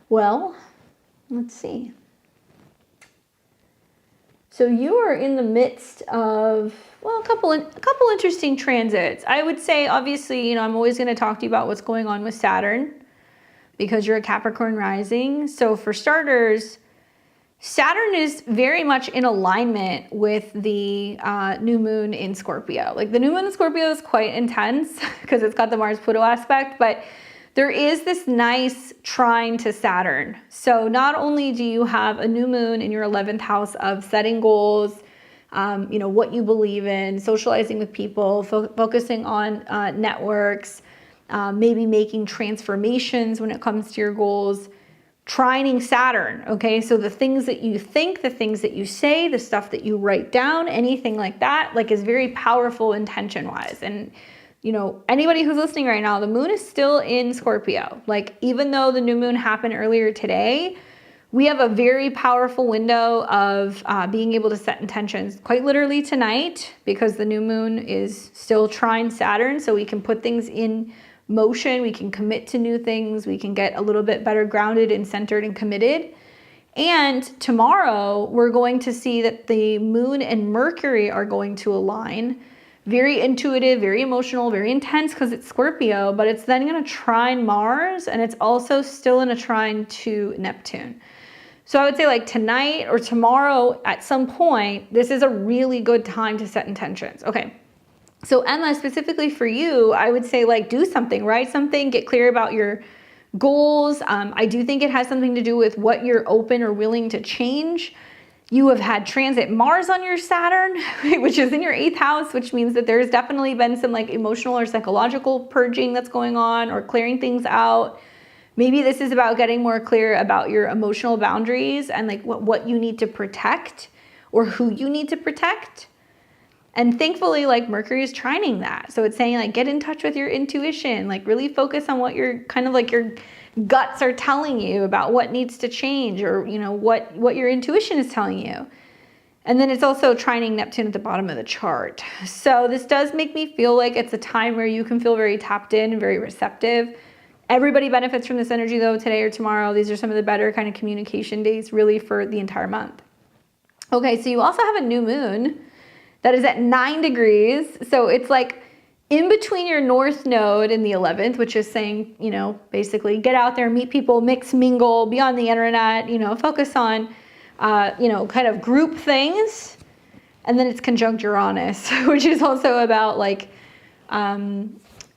Well, let's see. So you are in the midst of, a couple interesting transits. I would say, obviously, I'm always going to talk to you about what's going on with Saturn because you're a Capricorn rising. So for starters, Saturn is very much in alignment with the new moon in Scorpio. Like the new moon in Scorpio is quite intense because it's got the Mars-Pluto aspect, but there is this nice trine to Saturn. So not only do you have a new moon in your 11th house of setting goals, what you believe in, socializing with people, focusing on networks, maybe making transformations when it comes to your goals, trining Saturn, okay? So the things that you think, the things that you say, the stuff that you write down, anything like that, like is very powerful intention-wise. And anybody who's listening right now, the moon is still in Scorpio. Like, even though the new moon happened earlier today, we have a very powerful window of being able to set intentions quite literally tonight, because the new moon is still trine Saturn. So we can put things in motion. We can commit to new things. We can get a little bit better grounded and centered and committed. And tomorrow we're going to see that the moon and Mercury are going to align. Very intuitive, very emotional, very intense because it's Scorpio, but it's then going to trine Mars, and it's also still in a trine to Neptune. So I would say like tonight or tomorrow at some point, this is a really good time to set intentions. Okay. So Emma, specifically for you, I would say like do something, write something, get clear about your goals. I do think it has something to do with what you're open or willing to change. You have had transit Mars on your Saturn, which is in your 8th house, which means that there's definitely been some like emotional or psychological purging that's going on, or clearing things out. Maybe this is about getting more clear about your emotional boundaries and like what you need to protect or who you need to protect. And thankfully, like Mercury is trining that. So it's saying like, get in touch with your intuition, like really focus on what your kind of like your guts are telling you about what needs to change, or, you know, what your intuition is telling you. And then it's also trining Neptune at the bottom of the chart. So this does make me feel like it's a time where you can feel very tapped in and very receptive. Everybody benefits from this energy though, today or tomorrow. These are some of the better kind of communication days really for the entire month. Okay, so you also have a new moon that is at 9 degrees. So it's like in between your north node in the 11th, which is saying, you know, basically get out there, meet people, mix, mingle, be on the internet, you know, focus on, you know, kind of group things. And then it's conjunct Uranus, which is also about like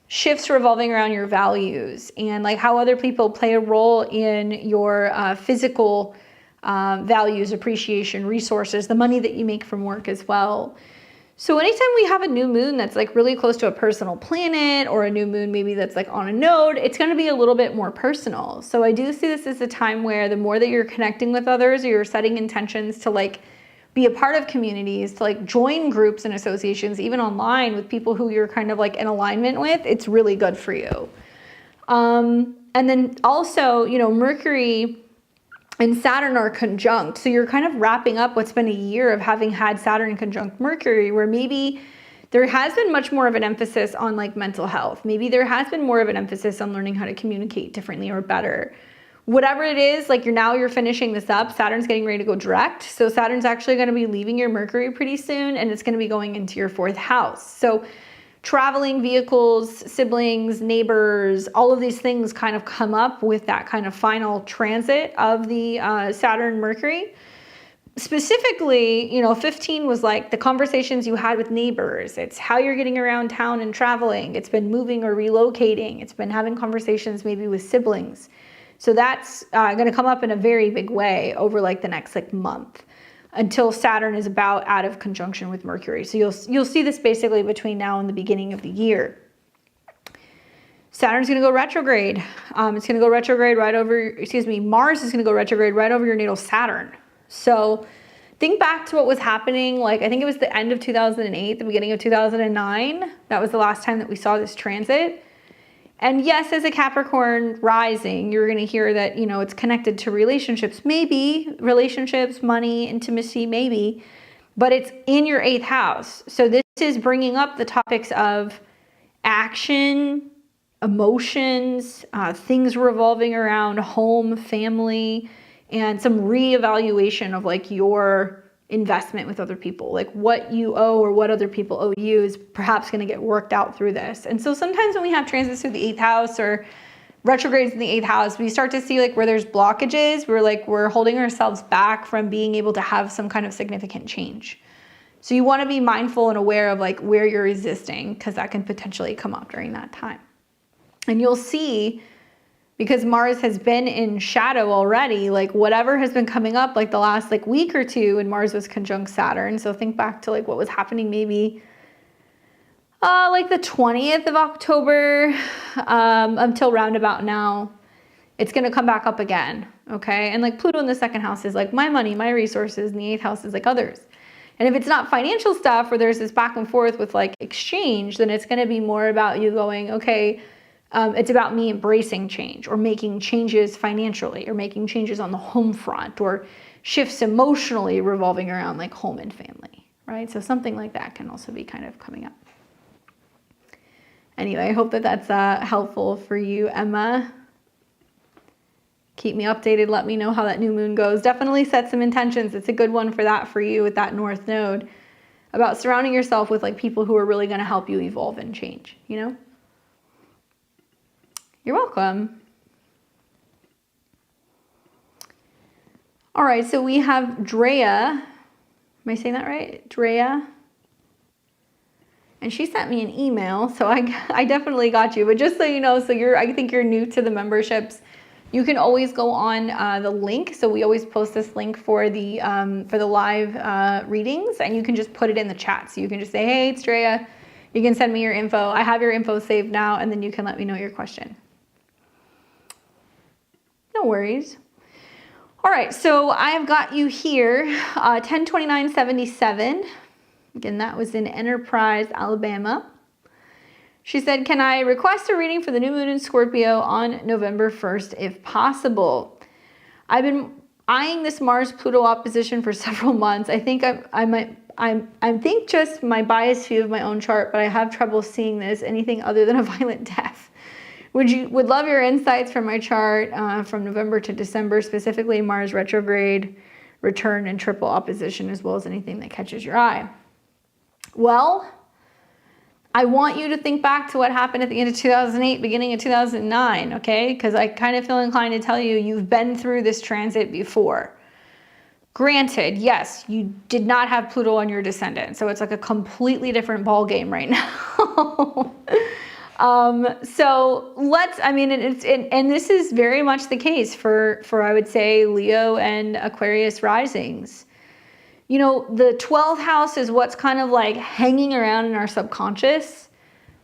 shifts revolving around your values and like how other people play a role in your physical values, appreciation, resources, the money that you make from work as well. So anytime we have a new moon that's like really close to a personal planet, or a new moon maybe that's like on a node, it's going to be a little bit more personal. So I do see this as a time where the more that you're connecting with others, or you're setting intentions to like be a part of communities, to like join groups and associations, even online with people who you're kind of like in alignment with, it's really good for you. And then also, you know, Mercury and Saturn are conjunct. So you're kind of wrapping up what's been a year of having had Saturn conjunct Mercury, where maybe there has been much more of an emphasis on like mental health. Maybe there has been more of an emphasis on learning how to communicate differently or better. Whatever it is, like you're finishing this up. Saturn's getting ready to go direct. So Saturn's actually going to be leaving your Mercury pretty soon, and it's going to be going into your 4th house. So traveling, vehicles, siblings, neighbors, all of these things kind of come up with that kind of final transit of the Saturn Mercury. Specifically, you know, 15 was like the conversations you had with neighbors. It's how you're getting around town and traveling. It's been moving or relocating. It's been having conversations maybe with siblings. So that's going to come up in a very big way over like the next like month, until Saturn is about out of conjunction with Mercury. So you'll see this basically between now and the beginning of the year. Saturn's going to go retrograde. It's going to go retrograde right over, Mars is going to go retrograde right over your natal Saturn. So think back to what was happening. Like, I think it was the end of 2008, the beginning of 2009. That was the last time that we saw this transit. And yes, as a Capricorn rising, you're going to hear that, you know, it's connected to relationships, maybe relationships, money, intimacy, maybe, but it's in your 8th house. So this is bringing up the topics of action, emotions, things revolving around home, family, and some reevaluation of like your investment with other people, like what you owe or what other people owe you is perhaps going to get worked out through this. And so sometimes when we have transits through the 8th house or retrogrades in the 8th house, we start to see like where there's blockages, we're holding ourselves back from being able to have some kind of significant change. So you want to be mindful and aware of like where you're resisting, because that can potentially come up during that time. And you'll see, because Mars has been in shadow already, like whatever has been coming up like the last like week or two when Mars was conjunct Saturn. So think back to like what was happening maybe like the 20th of October until roundabout now. It's going to come back up again, okay? And like Pluto in the 2nd house is like my money, my resources, and the 8th house is like others. And if it's not financial stuff where there's this back and forth with like exchange, then it's going to be more about you going, okay, it's about me embracing change, or making changes financially, or making changes on the home front, or shifts emotionally revolving around like home and family, right? So something like that can also be kind of coming up. Anyway, I hope that that's helpful for you, Emma. Keep me updated. Let me know how that new moon goes. Definitely set some intentions. It's a good one for that for you with that North Node, about surrounding yourself with like people who are really going to help you evolve and change, you know? You're welcome. All right, so we have Drea. Am I saying that right? Drea. And she sent me an email, so I definitely got you. But just so you know, so I think you're new to the memberships. You can always go on the link. So we always post this link for the live readings, and you can just put it in the chat. So you can just say, hey, it's Drea. You can send me your info. I have your info saved now, and then you can let me know your question. No worries. All right, so I have got you here, 10/29/77. Again, that was in Enterprise, Alabama. She said, can I request a reading for the new moon in Scorpio on November 1st, if possible? I've been eyeing this Mars-Pluto opposition for several months. I think I think just my biased view of my own chart, but I have trouble seeing this anything other than a violent death. Would love your insights from my chart from November to December, specifically Mars retrograde, return, and triple opposition, as well as anything that catches your eye. Well, I want you to think back to what happened at the end of 2008, beginning of 2009, okay? Because I kind of feel inclined to tell you, you've been through this transit before. Granted, yes, you did not have Pluto on your descendant, so it's like a completely different ball game right now. So and this is very much the case for I would say Leo and Aquarius risings. You know, the 12th house is what's kind of like hanging around in our subconscious.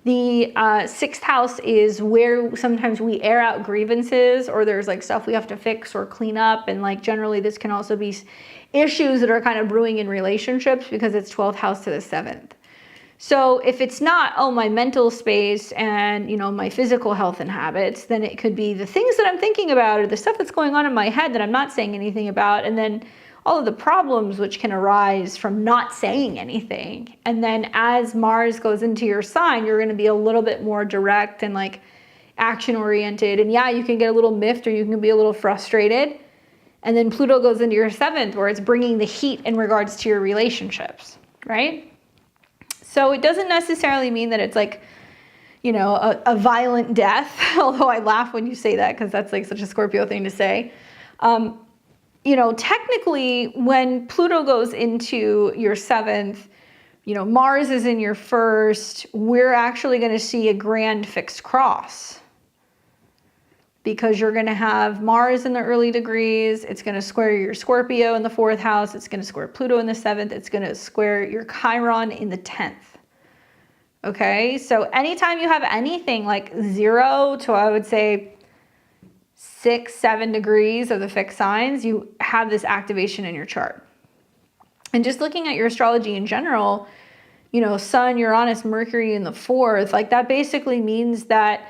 The 6th house is where sometimes we air out grievances, or there's like stuff we have to fix or clean up. And like generally this can also be issues that are kind of brewing in relationships because it's 12th house to the 7th. So if it's not, oh, my mental space and, you know, my physical health and habits, then it could be the things that I'm thinking about or the stuff that's going on in my head that I'm not saying anything about. And then all of the problems which can arise from not saying anything. And then as Mars goes into your sign, you're going to be a little bit more direct and like action oriented. And yeah, you can get a little miffed or you can be a little frustrated. And then Pluto goes into your 7th where it's bringing the heat in regards to your relationships, right? So it doesn't necessarily mean that it's like, you know, a violent death, although I laugh when you say that because that's like such a Scorpio thing to say. You know, technically when Pluto goes into your 7th, you know, Mars is in your 1st, we're actually going to see a grand fixed cross. Because you're going to have Mars in the early degrees, it's going to square your Scorpio in the 4th house, it's going to square Pluto in the 7th, it's going to square your Chiron in the 10th. Okay, so anytime you have anything like 0 to, I would say, 6, 7 degrees of the fixed signs, you have this activation in your chart. And just looking at your astrology in general, you know, Sun, Uranus, Mercury in the 4th, like that basically means that,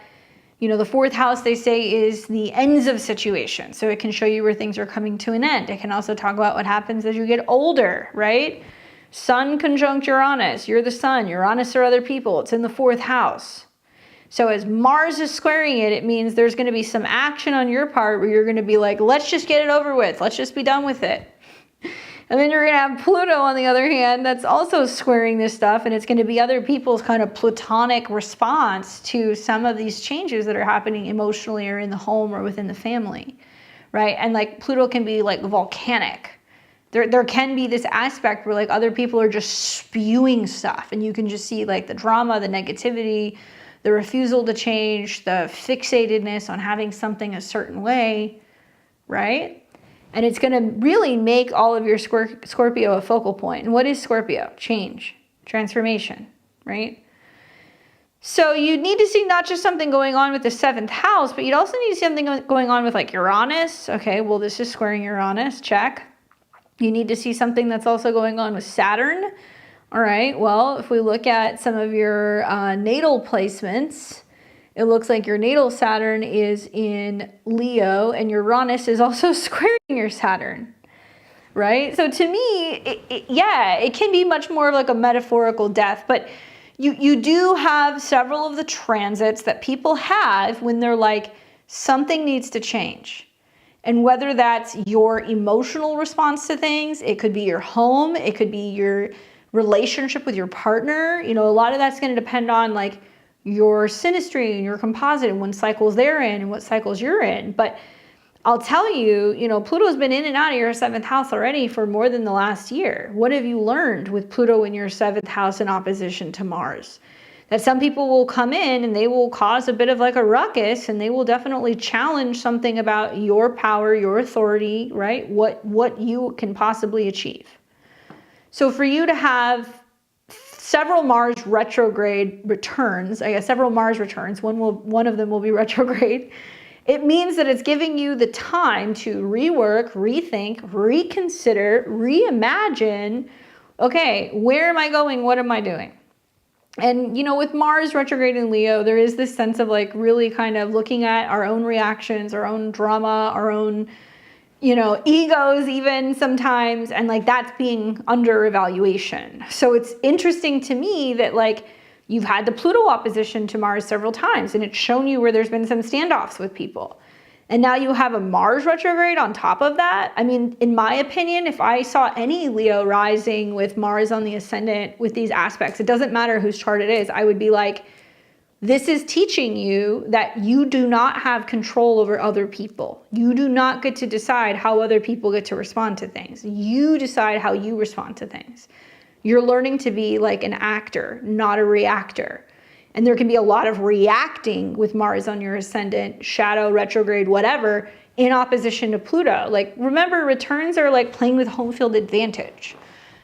you know, the 4th house, they say, is the ends of situations. So it can show you where things are coming to an end. It can also talk about what happens as you get older, right? Sun conjunct Uranus. You're the sun. Uranus are other people. It's in the 4th house. So as Mars is squaring it, it means there's going to be some action on your part where you're going to be like, let's just get it over with. Let's just be done with it. And then you're going to have Pluto, on the other hand, that's also squaring this stuff. And it's going to be other people's kind of platonic response to some of these changes that are happening emotionally or in the home or within the family, right? And like Pluto can be like volcanic. There can be this aspect where like other people are just spewing stuff. And you can just see like the drama, the negativity, the refusal to change, the fixatedness on having something a certain way, right? And it's going to really make all of your Scorpio a focal point. And what is Scorpio? Change, transformation, right? So you need to see not just something going on with the 7th house, but you'd also need to see something going on with like Uranus. Okay, well, this is squaring Uranus, check. You need to see something that's also going on with Saturn. All right, well, if we look at some of your natal placements, it looks like your natal Saturn is in Leo and Uranus is also squaring your Saturn, right? So to me, it can be much more of like a metaphorical death, but you do have several of the transits that people have when they're like, something needs to change. And whether that's your emotional response to things, it could be your home, it could be your relationship with your partner. You know, a lot of that's going to depend on like your synastry and your composite and what cycles they're in and what cycles you're in. But I'll tell you, you know, Pluto's been in and out of your 7th house already for more than the last year. What have you learned with Pluto in your 7th house in opposition to Mars? That some people will come in and they will cause a bit of like a ruckus and they will definitely challenge something about your power, your authority, right? What you can possibly achieve. So for you to have several Mars retrograde returns, I guess several Mars returns, one of them will be retrograde, It means that it's giving you the time to rework, rethink, reconsider, reimagine, okay, where am I going? What am I doing? And, you know, with Mars retrograde in Leo, there is this sense of like really kind of looking at our own reactions, our own drama, our own, you know, egos even sometimes, and like that's being under evaluation. So it's interesting to me that like you've had the Pluto opposition to Mars several times, and it's shown you where there's been some standoffs with people. And now you have a Mars retrograde on top of that. I mean, in my opinion, if I saw any Leo rising with Mars on the ascendant with these aspects, it doesn't matter whose chart it is, I would be like, this is teaching you that you do not have control over other people. You do not get to decide how other people get to respond to things. You decide how you respond to things. You're learning to be like an actor, not a reactor. And there can be a lot of reacting with Mars on your ascendant, shadow, retrograde, whatever, in opposition to Pluto. Like, remember, returns are like playing with home field advantage.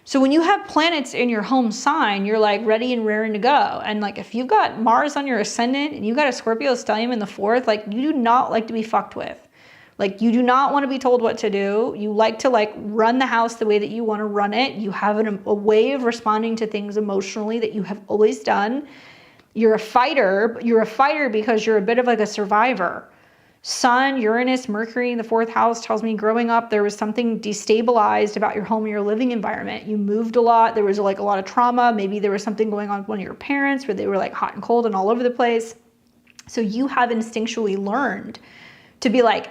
So when you have planets in your home sign, you're like ready and raring to go. And like if you've got Mars on your ascendant and you've got a Scorpio stellium in the fourth, like you do not like to be fucked with. Like you do not want to be told what to do. You like to like run the house the way that you want to run it. You have a way of responding to things emotionally that you have always done. You're a fighter, but you're a fighter because you're a bit of like a survivor. Sun, Uranus, Mercury in the fourth house tells me growing up, there was something destabilized about your home or your living environment. You moved a lot. There was like a lot of trauma. Maybe there was something going on with one of your parents where they were like hot and cold and all over the place. So you have instinctually learned to be like,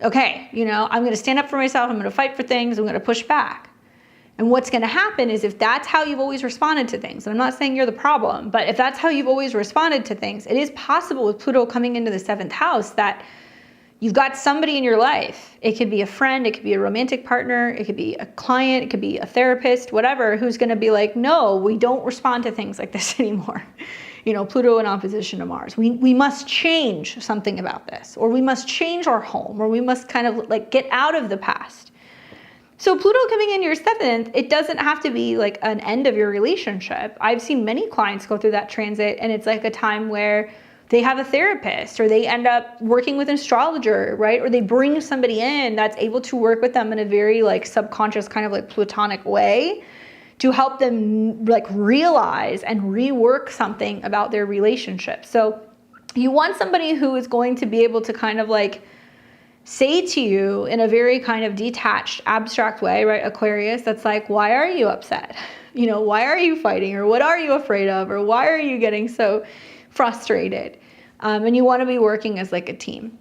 okay, you know, I'm going to stand up for myself. I'm going to fight for things. I'm going to push back. And what's going to happen is if that's how you've always responded to things, and I'm not saying you're the problem, but if that's how you've always responded to things, it is possible with Pluto coming into the seventh house that you've got somebody in your life. It could be a friend, it could be a romantic partner, it could be a client, it could be a therapist, whatever, who's going to be like, no, we don't respond to things like this anymore. You know, Pluto in opposition to Mars. We must change something about this, or we must change our home, or we must kind of like get out of the past. So Pluto coming in your seventh, it doesn't have to be like an end of your relationship. I've seen many clients go through that transit, and it's like a time where they have a therapist, or they end up working with an astrologer, right? Or they bring somebody in that's able to work with them in a very like subconscious kind of like platonic way to help them like realize and rework something about their relationship. So you want somebody who is going to be able to kind of like say to you in a very kind of detached, abstract way, right? Aquarius, that's like, why are you upset? You know, why are you fighting? Or what are you afraid of? Or why are you getting so frustrated? And you want to be working as like a team.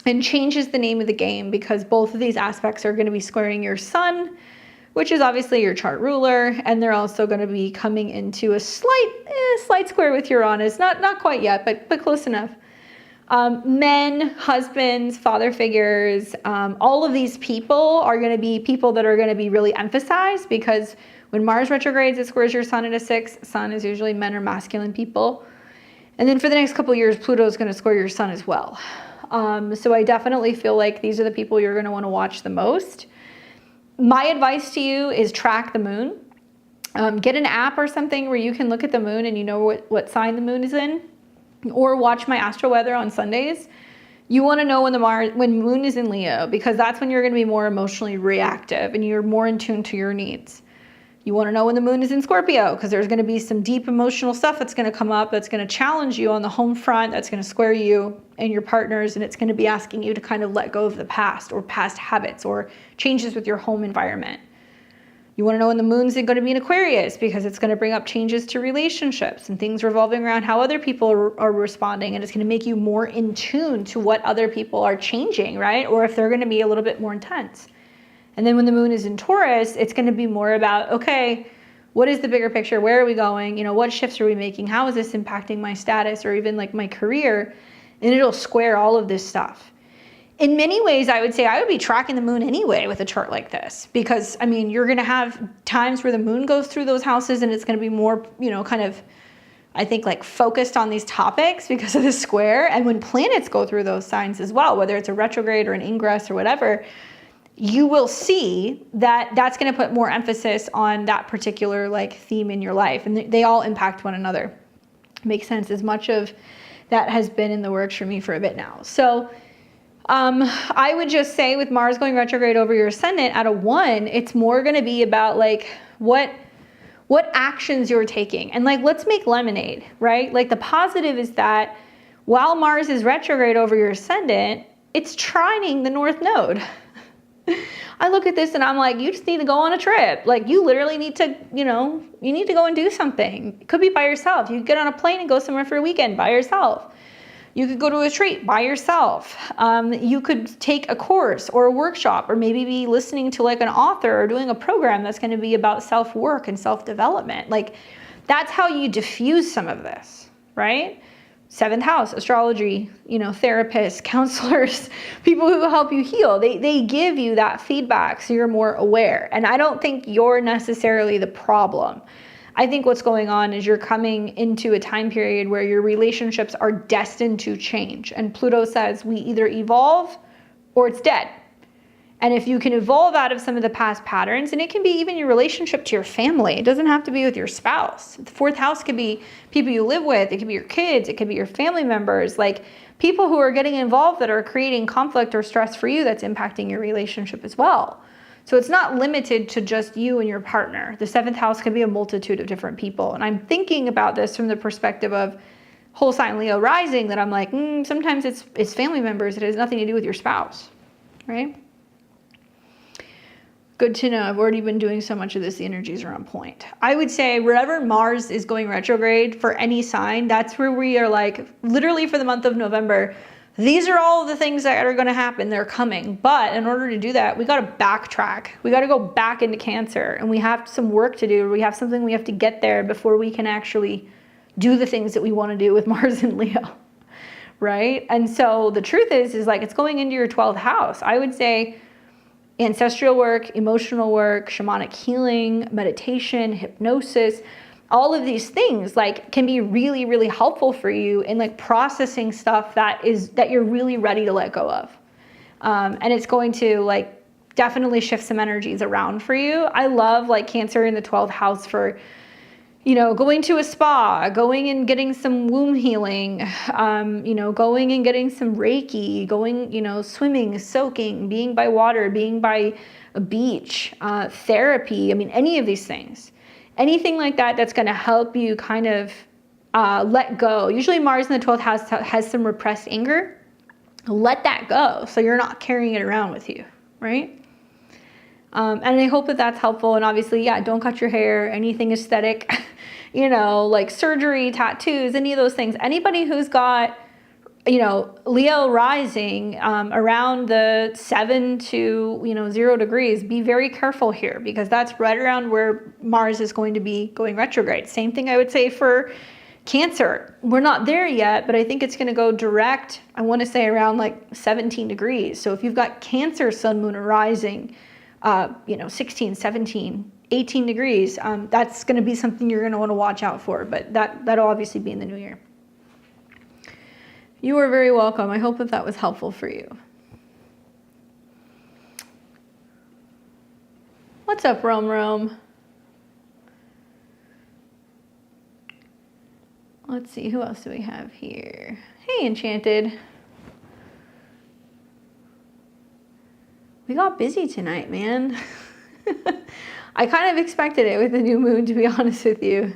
And change is the name of the game because both of these aspects are going to be squaring your sun, which is obviously your chart ruler. And they're also going to be coming into a slight square with Uranus. Not quite yet, but close enough. Men, husbands, father figures, all of these people are going to be people that are going to be really emphasized because when Mars retrogrades, it squares your sun at a 6. Sun is usually men or masculine people. And then for the next couple of years, Pluto is going to square your sun as well. So I definitely feel like these are the people you're going to want to watch the most. My advice to you is track the moon. Get an app or something where you can look at the moon and you know what sign the moon is in. Or watch my astro weather on Sundays. You want to know when moon is in Leo because that's when you're going to be more emotionally reactive and you're more in tune to your needs. You want to know when the moon is in Scorpio because there's going to be some deep emotional stuff that's going to come up that's going to challenge you on the home front, that's going to square you and your partners, and it's going to be asking you to kind of let go of the past or past habits or changes with your home environment. You want to know when the moon's going to be in Aquarius because it's going to bring up changes to relationships and things revolving around how other people are responding, and it's going to make you more in tune to what other people are changing, right? Or if they're going to be a little bit more intense. And then when the moon is in Taurus, it's going to be more about, okay, what is the bigger picture? Where are we going? You know, what shifts are we making? How is this impacting my status or even like my career? And it'll square all of this stuff. In many ways, I would say I would be tracking the moon anyway with a chart like this because, I mean, you're going to have times where the moon goes through those houses and it's going to be more, you know, kind of, I think, like focused on these topics because of the square. And when planets go through those signs as well, whether it's a retrograde or an ingress or whatever, you will see that that's going to put more emphasis on that particular like theme in your life. And they all impact one another. Makes sense. As much of that has been in the works for me for a bit now. So I would just say with Mars going retrograde over your ascendant at a 1, it's more going to be about like what actions you're taking. And like, let's make lemonade, right? Like the positive is that while Mars is retrograde over your ascendant, it's trining the North Node. I look at this and I'm like, you just need to go on a trip. Like you literally need to, you need to go and do something. It could be by yourself. You could get on a plane and go somewhere for a weekend by yourself. You could go to a retreat by yourself. You could take a course or a workshop, or maybe be listening to like an author or doing a program that's going to be about self-work and self-development. Like that's how you diffuse some of this, right? 7th house, astrology, therapists, counselors, people who help you heal, they give you that feedback so you're more aware. And I don't think you're necessarily the problem. I think what's going on is you're coming into a time period where your relationships are destined to change. And Pluto says we either evolve or it's dead. And if you can evolve out of some of the past patterns, and it can be even your relationship to your family. It doesn't have to be with your spouse. The 4th house could be people you live with. It could be your kids. It could be your family members. Like people who are getting involved that are creating conflict or stress for you that's impacting your relationship as well. So it's not limited to just you and your partner. The 7th house can be a multitude of different people. And I'm thinking about this from the perspective of whole sign Leo rising, that I'm like, sometimes it's family members. It has nothing to do with your spouse, right? Good to know. I've already been doing so much of this. The energies are on point. I would say wherever Mars is going retrograde for any sign, that's where we are like, literally for the month of November, these are all the things that are going to happen. They're coming. But in order to do that, we got to backtrack. We got to go back into Cancer, and we have some work to do. We have something we have to get there before we can actually do the things that we want to do with Mars and Leo, right? And so the truth is like, it's going into your 12th house. I would say ancestral work, emotional work, shamanic healing, meditation, hypnosis, all of these things like can be really, really helpful for you in like processing stuff that you're really ready to let go of. And it's going to like definitely shift some energies around for you. I love like Cancer in the 12th house for, going to a spa, going and getting some womb healing, going and getting some Reiki, going, swimming, soaking, being by water, being by a beach, therapy. I mean, any of these things, anything like that, that's going to help you kind of let go. Usually Mars in the 12th house has some repressed anger. Let that go so you're not carrying it around with you, right? And I hope that that's helpful. And obviously, yeah, don't cut your hair, anything aesthetic, like surgery, tattoos, any of those things. Anybody who's got, Leo rising around the 7 to, 0 degrees, be very careful here, because that's right around where Mars is going to be going retrograde. Same thing I would say for Cancer. We're not there yet, but I think it's going to go direct, I want to say around like 17 degrees. So if you've got Cancer, sun, moon, or rising, 16, 17, 18 degrees, that's going to be something you're going to want to watch out for, but that'll obviously be in the new year. You are very welcome. I hope that was helpful for you. What's up, Rome? Let's see, who else do we have here? Hey, Enchanted. We got busy tonight, man. I kind of expected it with the new moon, to be honest with you.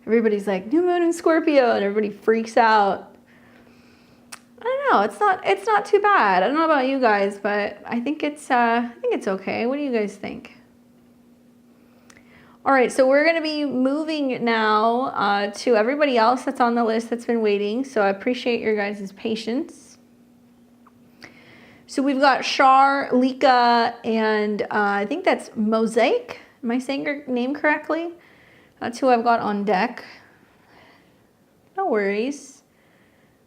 Everybody's like, new moon in Scorpio, and everybody freaks out. I don't know, it's not too bad. I don't know about you guys, but I think it's okay. What do you guys think? All right, so we're going to be moving now to everybody else that's on the list that's been waiting. So I appreciate your guys' patience. So we've got Shar, Lika, and I think that's Mosaic. Am I saying your name correctly? That's who I've got on deck. No worries.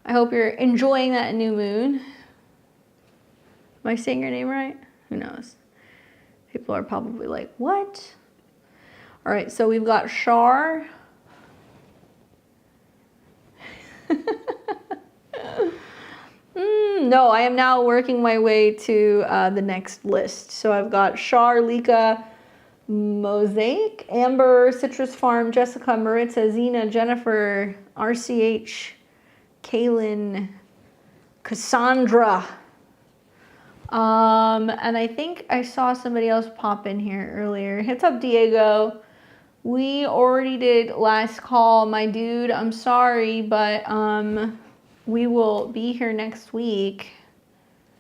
I hope you're enjoying that new moon. Am I saying your name right? Who knows? People are probably like, what? All right, so we've got Shar. No, I am now working my way to the next list. So I've got Shar, Lika, Mosaic, Amber, Citrus Farm, Jessica, Maritza, Zena, Jennifer, RCH, Kaylin, Cassandra, And I think I saw somebody else pop in here earlier. What's up, Diego? We already did last call, my dude. I'm sorry, but we will be here next week.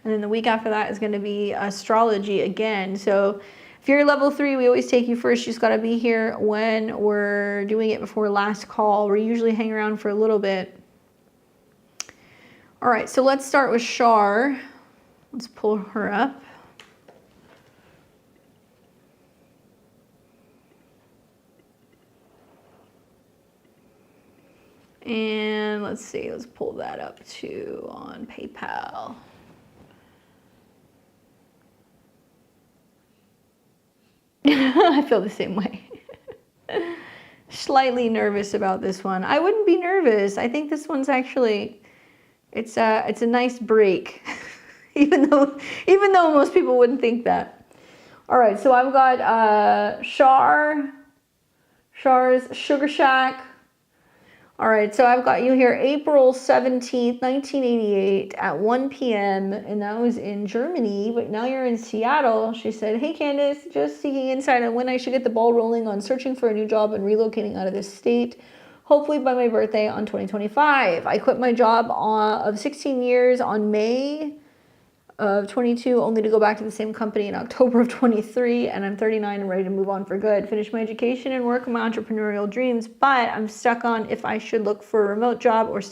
And then the week after that is going to be astrology again. So if you're level 3, we always take you first. You just got to be here when we're doing it before last call. We usually hang around for a little bit. All right, so let's start with Shar. Let's pull her up. And let's see, let's pull that up too on PayPal. I feel the same way. Slightly nervous about this one. I wouldn't be nervous. I think this one's actually, it's a nice break, even though most people wouldn't think that. All right, so I've got Char's Sugar Shack. All right, so I've got you here April 17th, 1988 at 1 p.m. and that was in Germany, but now you're in Seattle. She said, hey Candace, just seeking insight on when I should get the ball rolling on searching for a new job and relocating out of this state, hopefully by my birthday on 2025. I quit my job of 16 years on May of 22, only to go back to the same company in October of 23, and I'm 39 and ready to move on for good. Finish my education and work on my entrepreneurial dreams, but I'm stuck on if I should look for a remote job or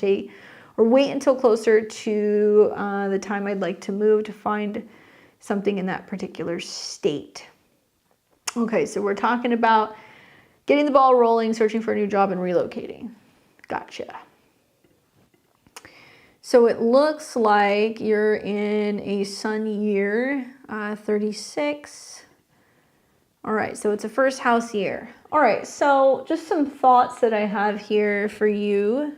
wait until closer to the time I'd like to move to find something in that particular state. Okay, so we're talking about getting the ball rolling, searching for a new job, and relocating. Gotcha. So it looks like you're in a sun year, 36. All right, so it's a first house year. All right, so just some thoughts that I have here for you.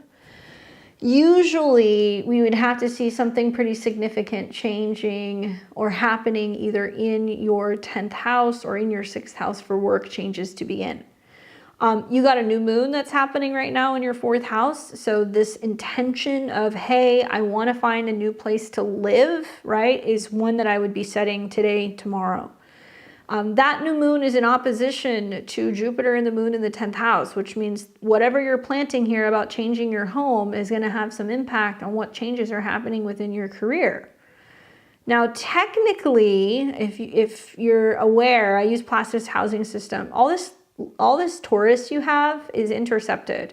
Usually we would have to see something pretty significant changing or happening either in your 10th house or in your 6th house for work changes to begin. You got a new moon that's happening right now in your 4th house. So this intention of, hey, I want to find a new place to live, right, is one that I would be setting today, tomorrow. That new moon is in opposition to Jupiter and the moon in the 10th house, which means whatever you're planting here about changing your home is going to have some impact on what changes are happening within your career. Now, technically, if you're aware, I use Placidus housing system. All this Taurus you have is intercepted,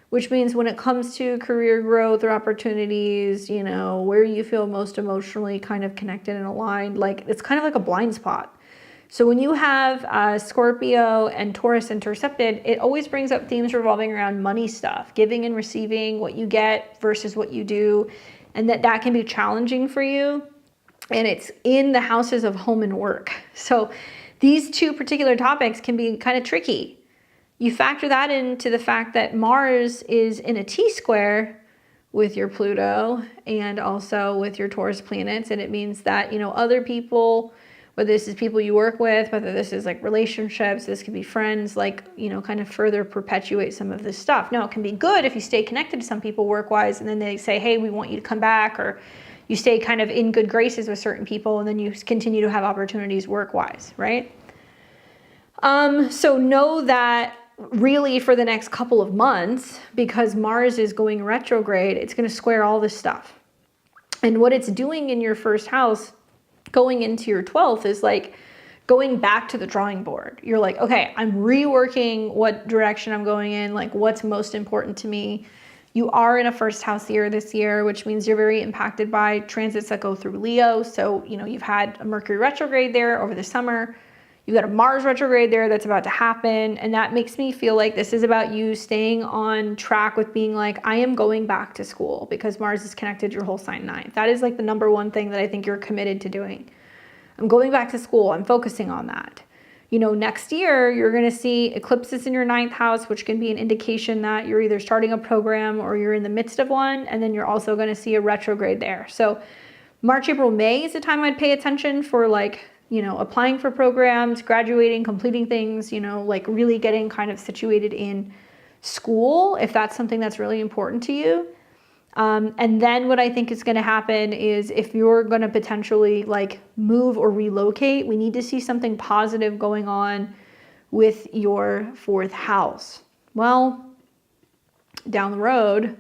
which means when it comes to career growth or opportunities, you know, where you feel most emotionally kind of connected and aligned, like it's kind of like a blind spot. So when you have Scorpio and Taurus intercepted, it always brings up themes revolving around money stuff, giving and receiving, what you get versus what you do, and that can be challenging for you. And it's in the houses of home and work. So these two particular topics can be kind of tricky. You factor that into the fact that Mars is in a T-square with your Pluto and also with your Taurus planets. And it means that, you know, other people, whether this is people you work with, whether this is like relationships, this could be friends, like, you know, kind of further perpetuate some of this stuff. Now, it can be good if you stay connected to some people work-wise and then they say, hey, we want you to come back, or you stay kind of in good graces with certain people and then you continue to have opportunities work-wise, right? So know that really for the next couple of months, because Mars is going retrograde, it's going to square all this stuff. And what it's doing in your 1st house going into your 12th is like going back to the drawing board. You're like, okay, I'm reworking what direction I'm going in, like what's most important to me. You are in a 1st house year this year, which means you're very impacted by transits that go through Leo. So, you know, you've had a Mercury retrograde there over the summer. You got a Mars retrograde there that's about to happen. And that makes me feel like this is about you staying on track with being like, I am going back to school, because Mars is connected to your whole sign 9. That is like the number one thing that I think you're committed to doing. I'm going back to school. I'm focusing on that. You know, next year, you're going to see eclipses in your 9th house, which can be an indication that you're either starting a program or you're in the midst of one. And then you're also going to see a retrograde there. So March, April, May is the time I'd pay attention for, like, you know, applying for programs, graduating, completing things, you know, like really getting kind of situated in school, if that's something that's really important to you. And then what I think is going to happen is if you're going to potentially like move or relocate, we need to see something positive going on with your fourth house. Well, down the road,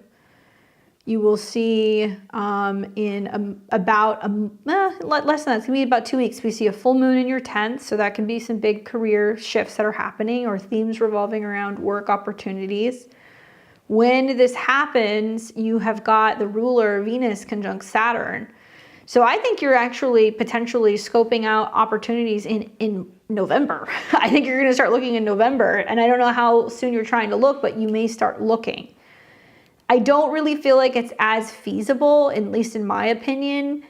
you will see in about less than that, it's gonna be about 2 weeks, we see a full moon in your 10th. So that can be some big career shifts that are happening or themes revolving around work opportunities. When this happens, you have got the ruler Venus conjunct Saturn. So I think you're actually potentially scoping out opportunities in November. I think you're gonna start looking in November, and I don't know how soon you're trying to look, but you may start looking. I don't really feel like it's as feasible, at least in my opinion,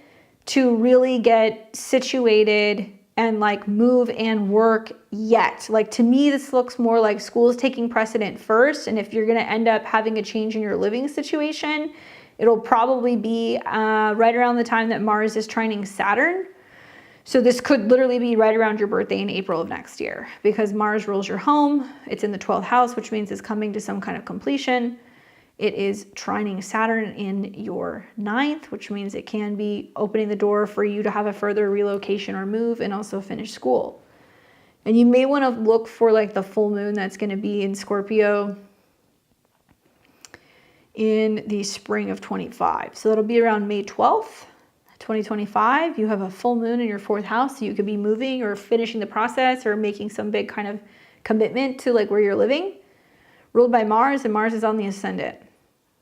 to really get situated and like move and work yet. Like to me, this looks more like school is taking precedent first. And if you're gonna end up having a change in your living situation, it'll probably be right around the time that Mars is trining Saturn. So this could literally be right around your birthday in April of next year, because Mars rules your home. It's in the 12th house, which means it's coming to some kind of completion. It is trining Saturn in your 9th, which means it can be opening the door for you to have a further relocation or move and also finish school. And you may want to look for like the full moon that's going to be in Scorpio in the spring of 25. So that'll be around May 12th, 2025. You have a full moon in your 4th house. So you could be moving or finishing the process or making some big kind of commitment to like where you're living, ruled by Mars, and Mars is on the ascendant.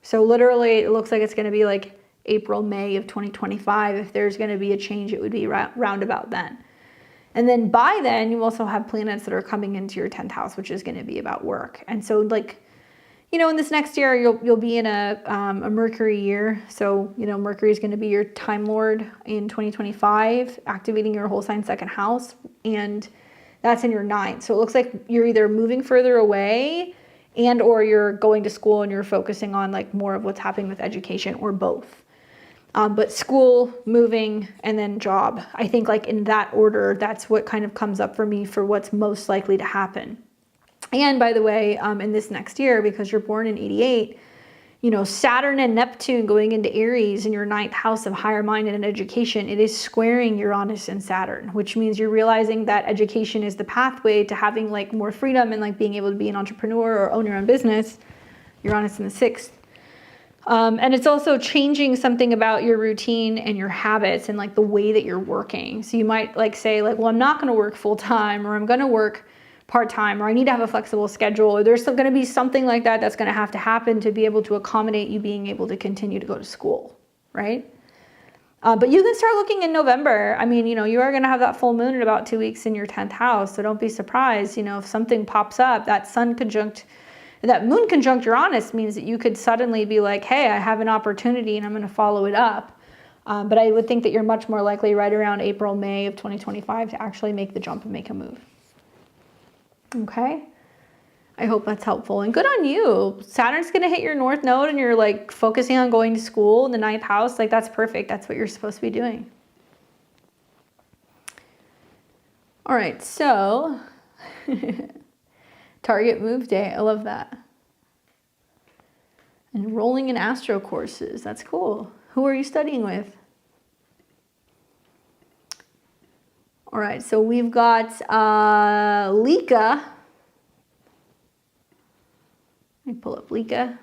So literally it looks like it's going to be like April, May of 2025. If there's going to be a change, it would be round about then. And then by then you also have planets that are coming into your 10th house, which is going to be about work. And so like, you know, in this next year, you'll be in a Mercury year. So, you know, Mercury is going to be your time lord in 2025, activating your whole sign 2nd house. And that's in your 9th. So it looks like you're either moving further away and or you're going to school and you're focusing on like more of what's happening with education, or both. But school, moving, and then job. I think like in that order, that's what kind of comes up for me for what's most likely to happen. And by the way, in this next year, because you're born in 88, you know, Saturn and Neptune going into Aries in your 9th house of higher mind and education, it is squaring Uranus and Saturn, which means you're realizing that education is the pathway to having like more freedom and like being able to be an entrepreneur or own your own business. Uranus in the 6th. And it's also changing something about your routine and your habits and like the way that you're working. So you might like say like, well, I'm not going to work full time, or I'm going to work part-time, or I need to have a flexible schedule, or there's going to be something like that that's going to have to happen to be able to accommodate you being able to continue to go to school, right? But you can start looking in November. I mean, you know, you are going to have that full moon in about 2 weeks in your 10th house. So don't be surprised, you know, if something pops up, that moon conjunct Uranus means that you could suddenly be like, hey, I have an opportunity and I'm going to follow it up. But I would think that you're much more likely right around April, May of 2025 to actually make the jump and make a move. Okay, I hope that's helpful and good on you. Saturn's going to hit your north node and you're like focusing on going to school in the 9th house. Like that's perfect. That's what you're supposed to be doing. All right, so target move day. I love that. Enrolling in astro courses. That's cool. Who are you studying with? All right, so we've got Lika. Let me pull up Lika.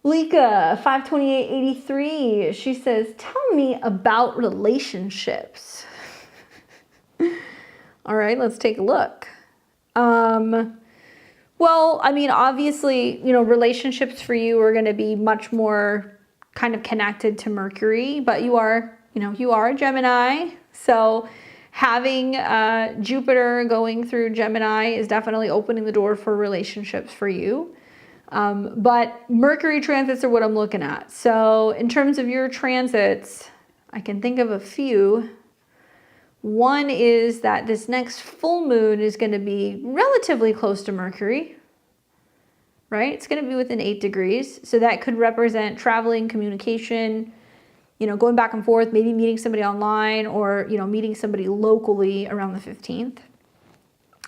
Lika, 52883. She says, tell me about relationships. All right, let's take a look. Well, I mean, obviously, you know, relationships for you are going to be much more kind of connected to Mercury, but you are a Gemini. So having Jupiter going through Gemini is definitely opening the door for relationships for you. But Mercury transits are what I'm looking at. So in terms of your transits, I can think of a few. One is that this next full moon is going to be relatively close to Mercury, right? It's going to be within 8 degrees. So that could represent traveling, communication, going back and forth, maybe meeting somebody online or, meeting somebody locally around the 15th.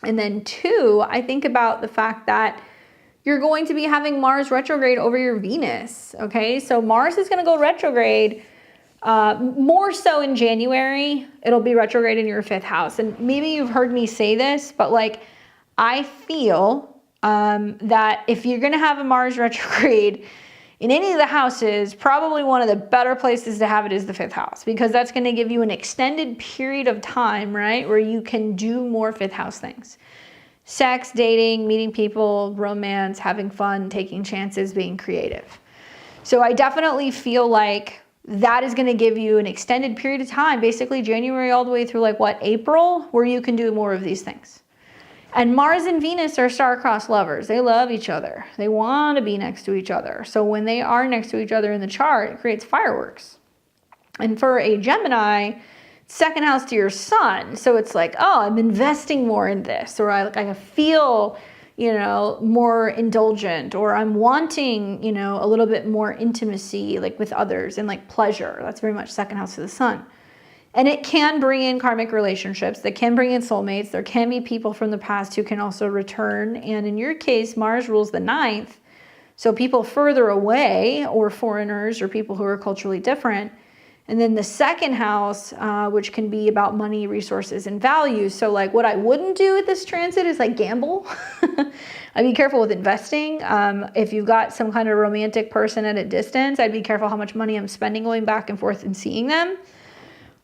And then 2, I think about the fact that you're going to be having Mars retrograde over your Venus, okay? So Mars is going to go retrograde more so in January. It'll be retrograde in your 5th house. And maybe you've heard me say this, but like, I feel that if you're going to have a Mars retrograde in any of the houses, probably one of the better places to have it is the 5th house, because that's going to give you an extended period of time, right, where you can do more 5th house things. Sex, dating, meeting people, romance, having fun, taking chances, being creative. So I definitely feel like that is going to give you an extended period of time, basically January all the way through April, where you can do more of these things. And Mars and Venus are star-crossed lovers. They love each other. They want to be next to each other. So when they are next to each other in the chart, it creates fireworks. And for a Gemini, 2nd house to your sun. So it's like, oh, I'm investing more in this, or I feel, more indulgent, or I'm wanting, a little bit more intimacy, with others and pleasure. That's very much 2nd house to the sun. And it can bring in karmic relationships. That can bring in soulmates. There can be people from the past who can also return. And in your case, Mars rules the 9th. So people further away, or foreigners, or people who are culturally different. And then the 2nd house, which can be about money, resources, and values. So what I wouldn't do with this transit is gamble. I'd be careful with investing. If you've got some kind of romantic person at a distance, I'd be careful how much money I'm spending going back and forth and seeing them.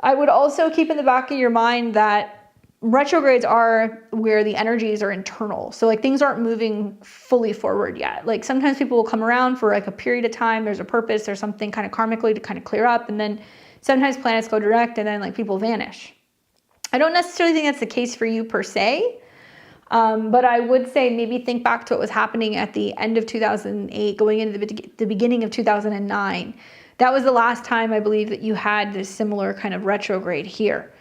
I would also keep in the back of your mind that retrogrades are where the energies are internal. So things aren't moving fully forward yet. Sometimes people will come around for a period of time. There's a purpose or something kind of karmically to kind of clear up. And then sometimes planets go direct and then people vanish. I don't necessarily think that's the case for you per se. But I would say maybe think back to what was happening at the end of 2008, going into the beginning of 2009. That was the last time I believe that you had this similar kind of retrograde here.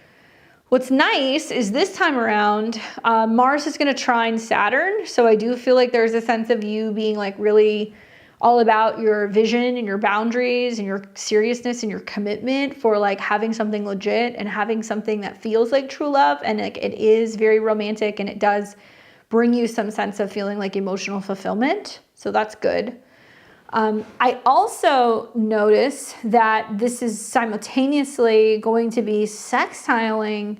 What's nice is this time around, Mars is going to trine Saturn. So I do feel like there's a sense of you being really all about your vision and your boundaries and your seriousness and your commitment for having something legit and having something that feels like true love. And it is very romantic, and it does bring you some sense of feeling emotional fulfillment. So that's good. I also notice that this is simultaneously going to be sextiling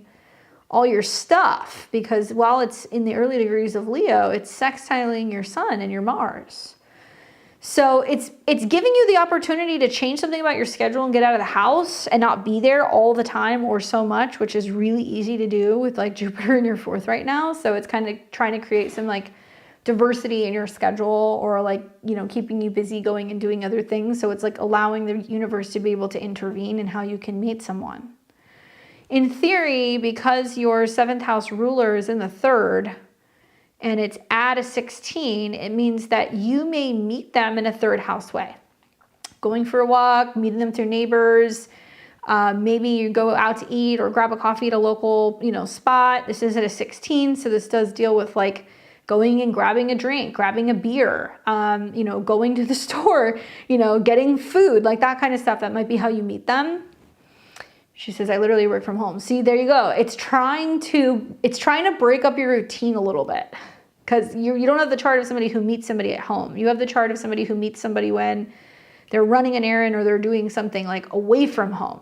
all your stuff, because while it's in the early degrees of Leo, it's sextiling your sun and your Mars. So it's giving you the opportunity to change something about your schedule and get out of the house and not be there all the time or so much, which is really easy to do with Jupiter in your 4th right now. So it's kind of trying to create some diversity in your schedule, or keeping you busy going and doing other things. So it's allowing the universe to be able to intervene in how you can meet someone. In theory, because your 7th house ruler is in the 3rd and it's at a 16, it means that you may meet them in a 3rd house way. Going for a walk, meeting them through neighbors, maybe you go out to eat or grab a coffee at a local, spot. This is at a 16, so this does deal with going and grabbing a drink, grabbing a beer, going to the store, getting food, that kind of stuff. That might be how you meet them. She says, I literally work from home. See, there you go. It's trying to break up your routine a little bit, because you don't have the chart of somebody who meets somebody at home. You have the chart of somebody who meets somebody when they're running an errand or they're doing something away from home.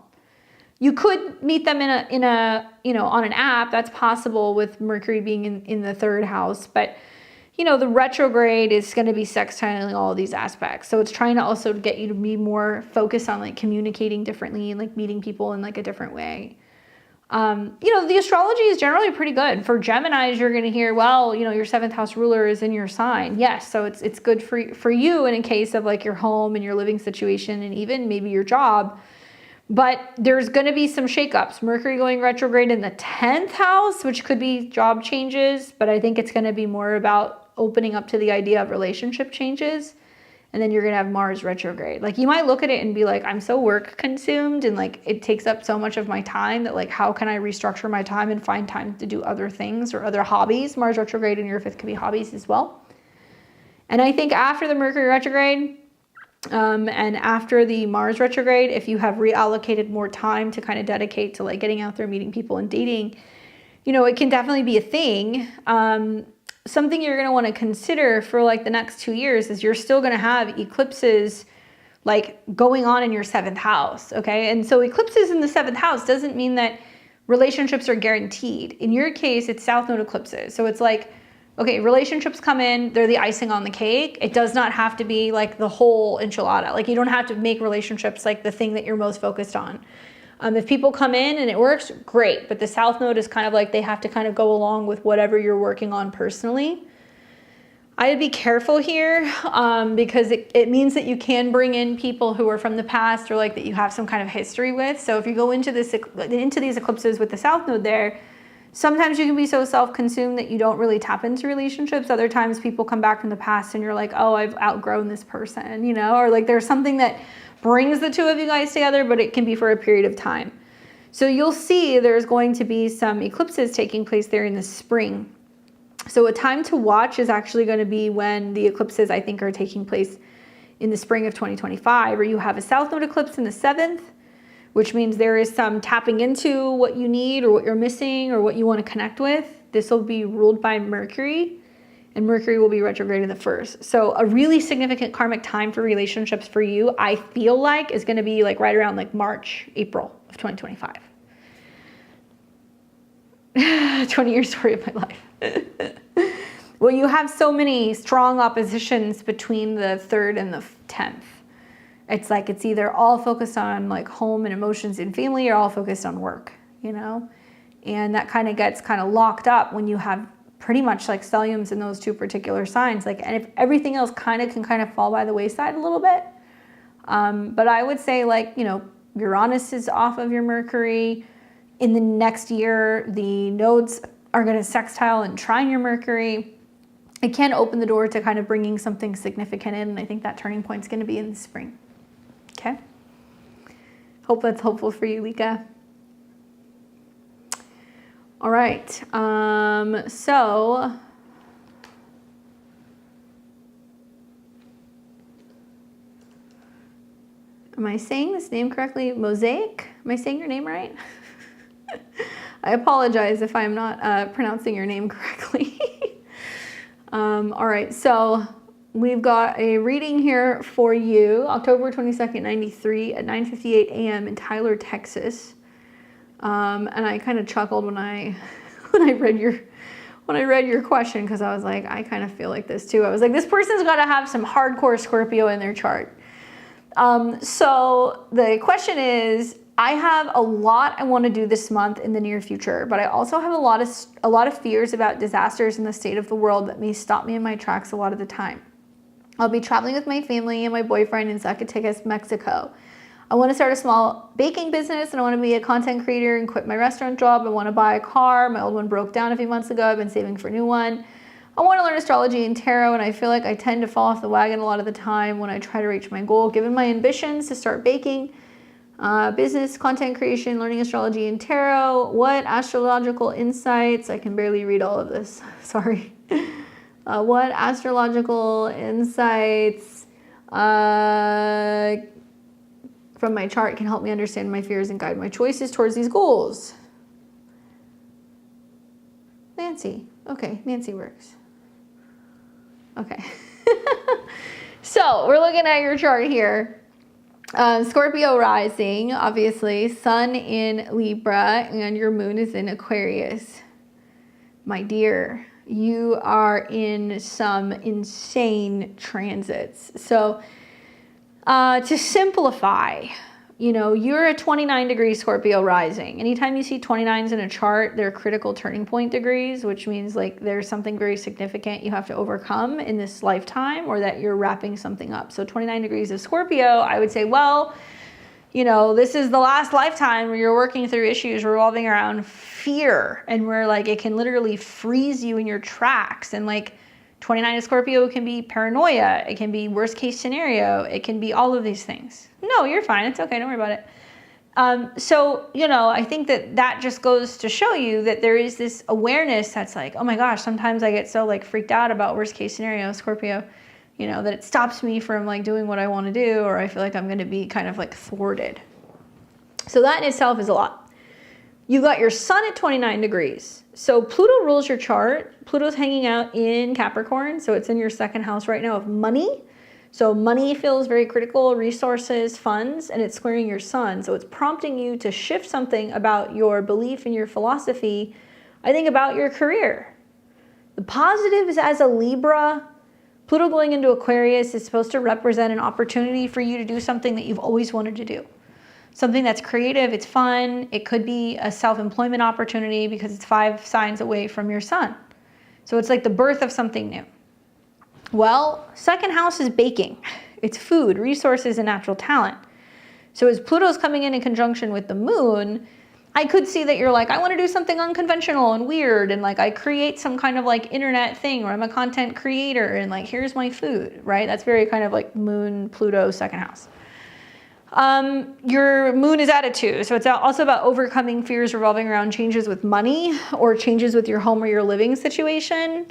You could meet them in a on an app. That's possible with Mercury being in the 3rd house. But, the retrograde is going to be sextiling all of these aspects. So it's trying to also get you to be more focused on communicating differently and meeting people in a different way. The astrology is generally pretty good. For Geminis, you're going to hear, well, your 7th house ruler is in your sign. Yes, so it's good for you in a case of your home and your living situation and even maybe your job. But there's going to be some shakeups. Mercury going retrograde in the 10th house, which could be job changes, but I think it's going to be more about opening up to the idea of relationship changes. And then you're going to have Mars retrograde. You might look at it and be I'm so work consumed and it takes up so much of my time that how can I restructure my time and find time to do other things or other hobbies? Mars retrograde in your 5th could be hobbies as well. And I think after the Mercury retrograde, And after the Mars retrograde, if you have reallocated more time to kind of dedicate to like getting out there, meeting people and dating, you know, it can definitely be a thing. Something you're going to want to consider for like the next 2 years is you're still going to have eclipses like going on in your 7th house. Okay. And so eclipses in the 7th house doesn't mean that relationships are guaranteed. In your case, it's South Node eclipses. So it's like, okay, relationships come in, they're the icing on the cake. It does not have to be like the whole enchilada. Like you don't have to make relationships like the thing that you're most focused on. If people come in and it works, great. But the South Node is kind of like they have to kind of go along with whatever you're working on personally. I'd be careful here because it means that you can bring in people who are from the past or like that you have some kind of history with. So if you go into these eclipses with the South Node there, sometimes you can be so self-consumed that you don't really tap into relationships. Other times people come back from the past and you're like, oh, I've outgrown this person, you know, or like there's something that brings the two of you guys together, but it can be for a period of time. So you'll see there's going to be some eclipses taking place there in the spring. So a time to watch is actually going to be when the eclipses, I think, are taking place in the spring of 2025, where you have a South Node eclipse in the 7th, which means there is some tapping into what you need or what you're missing or what you want to connect with. This will be ruled by Mercury, and Mercury will be retrograde in the 1st. So a really significant karmic time for relationships for you, I feel like, is going to be like right around like March, April of 2025. 20-year story of my life. Well, you have so many strong oppositions between the 3rd and the 10th. It's like it's either all focused on like home and emotions and family or all focused on work, you know? And that kind of gets kind of locked up when you have pretty much like stelliums in those two particular signs. Like, and if everything else can kind of fall by the wayside a little bit. But I would say like, you know, Uranus is off of your Mercury. In the next year, the nodes are going to sextile and trine your Mercury. It can open the door to kind of bringing something significant in. And I think that turning point is going to be in the spring. Okay. Hope that's helpful for you, Lika. All right. So am I saying this name correctly? Mosaic? Am I saying your name right? I apologize if I'm not pronouncing your name correctly. All right, so we've got a reading here for you, October 22nd, 93 at 9:58 a.m. in Tyler, Texas. And I kind of chuckled when I read your question, because I was like, I kind of feel like this too. I was like, this person's got to have some hardcore Scorpio in their chart. So the question is, I have a lot I want to do this month in the near future, but I also have a lot of fears about disasters in the state of the world that may stop me in my tracks a lot of the time. I'll be traveling with my family and my boyfriend in Zacatecas, Mexico. I want to start a small baking business, and I want to be a content creator and quit my restaurant job. I want to buy a car. My old one broke down a few months ago. I've been saving for a new one. I want to learn astrology and tarot, and I feel like I tend to fall off the wagon a lot of the time when I try to reach my goal. Given my ambitions to start baking, business, content creation, learning astrology and tarot, what astrological insights, I can barely read all of this, sorry. What astrological insights from my chart can help me understand my fears and guide my choices towards these goals? Nancy. Okay, Nancy works. Okay. So we're looking at your chart here. Scorpio rising, obviously, sun in Libra, and your moon is in Aquarius. My dear, you are in some insane transits. So to simplify, you know, you're a 29-degree Scorpio rising. Anytime you see 29s in a chart, they're critical turning point degrees, which means like there's something very significant you have to overcome in this lifetime, or that you're wrapping something up. So 29 degrees of Scorpio, I would say, well, you know, this is the last lifetime where you're working through issues revolving around fear, and where like it can literally freeze you in your tracks. And like 29 of Scorpio can be paranoia. It can be worst case scenario. It can be all of these things. No, you're fine. It's okay. Don't worry about it. So, you know, I think that just goes to show you that there is this awareness that's like, oh my gosh, sometimes I get so like freaked out about worst case scenario, Scorpio. that it stops me from like doing what I want to do, or I feel like I'm going to be kind of like thwarted. So that in itself is a lot. You got your sun at 29 degrees. So Pluto rules your chart. Pluto's hanging out in Capricorn. So it's in your second house right now of money. So money feels very critical, resources, funds, and it's squaring your sun. So it's prompting you to shift something about your belief and your philosophy, I think, about your career. The positives as a Libra, Pluto going into Aquarius is supposed to represent an opportunity for you to do something that you've always wanted to do. Something that's creative, it's fun. It could be a self-employment opportunity because it's 5 signs away from your sun. So it's like the birth of something new. Well, second house is baking. It's food, resources, and natural talent. So as Pluto's coming in conjunction with the moon, I could see that you're like, I want to do something unconventional and weird, and like I create some kind of like internet thing, or I'm a content creator, and like here's my food, right? That's very kind of like moon, Pluto, second house. Your moon is at a 2, so it's also about overcoming fears revolving around changes with money or changes with your home or your living situation.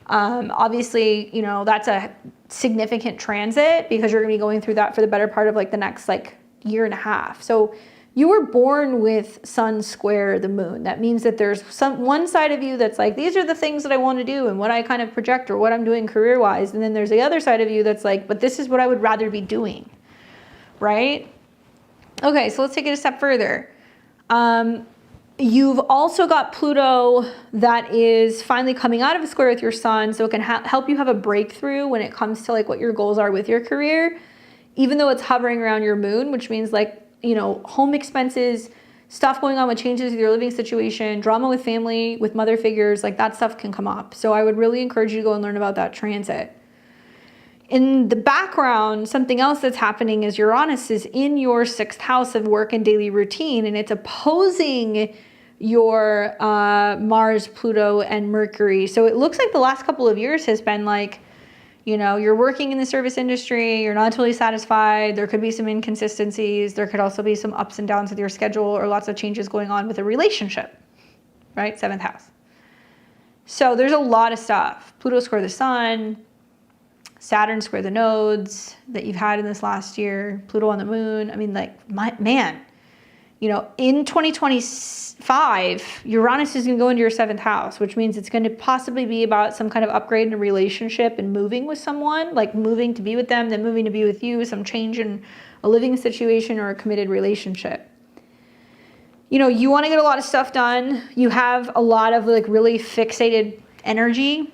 Obviously, that's a significant transit because you're going to be going through that for the better part of like the next like year and a half. So you were born with sun square the moon. That means that there's one side of you that's like, these are the things that I want to do and what I kind of project or what I'm doing career wise. And then there's the other side of you that's like, but this is what I would rather be doing. Right? Okay, so let's take it a step further. You've also got Pluto that is finally coming out of a square with your sun, so it can help you have a breakthrough when it comes to like what your goals are with your career, even though it's hovering around your moon, which means like, home expenses, stuff going on with changes with your living situation, drama with family, with mother figures, like that stuff can come up. So I would really encourage you to go and learn about that transit. In the background, something else that's happening is Uranus is in your 6th house of work and daily routine, and it's opposing your Mars, Pluto, and Mercury. So it looks like the last couple of years has been like, you're working in the service industry, you're not totally satisfied, there could be some inconsistencies, there could also be some ups and downs with your schedule or lots of changes going on with a relationship, right? 7th house. So there's a lot of stuff. Pluto square the sun, Saturn square the nodes that you've had in this last year, Pluto on the moon. I mean, like, in 2025, Uranus is going to go into your 7th house, which means it's going to possibly be about some kind of upgrade in a relationship and moving with someone, like moving to be with them, then moving to be with you, some change in a living situation or a committed relationship. You want to get a lot of stuff done. You have a lot of like really fixated energy,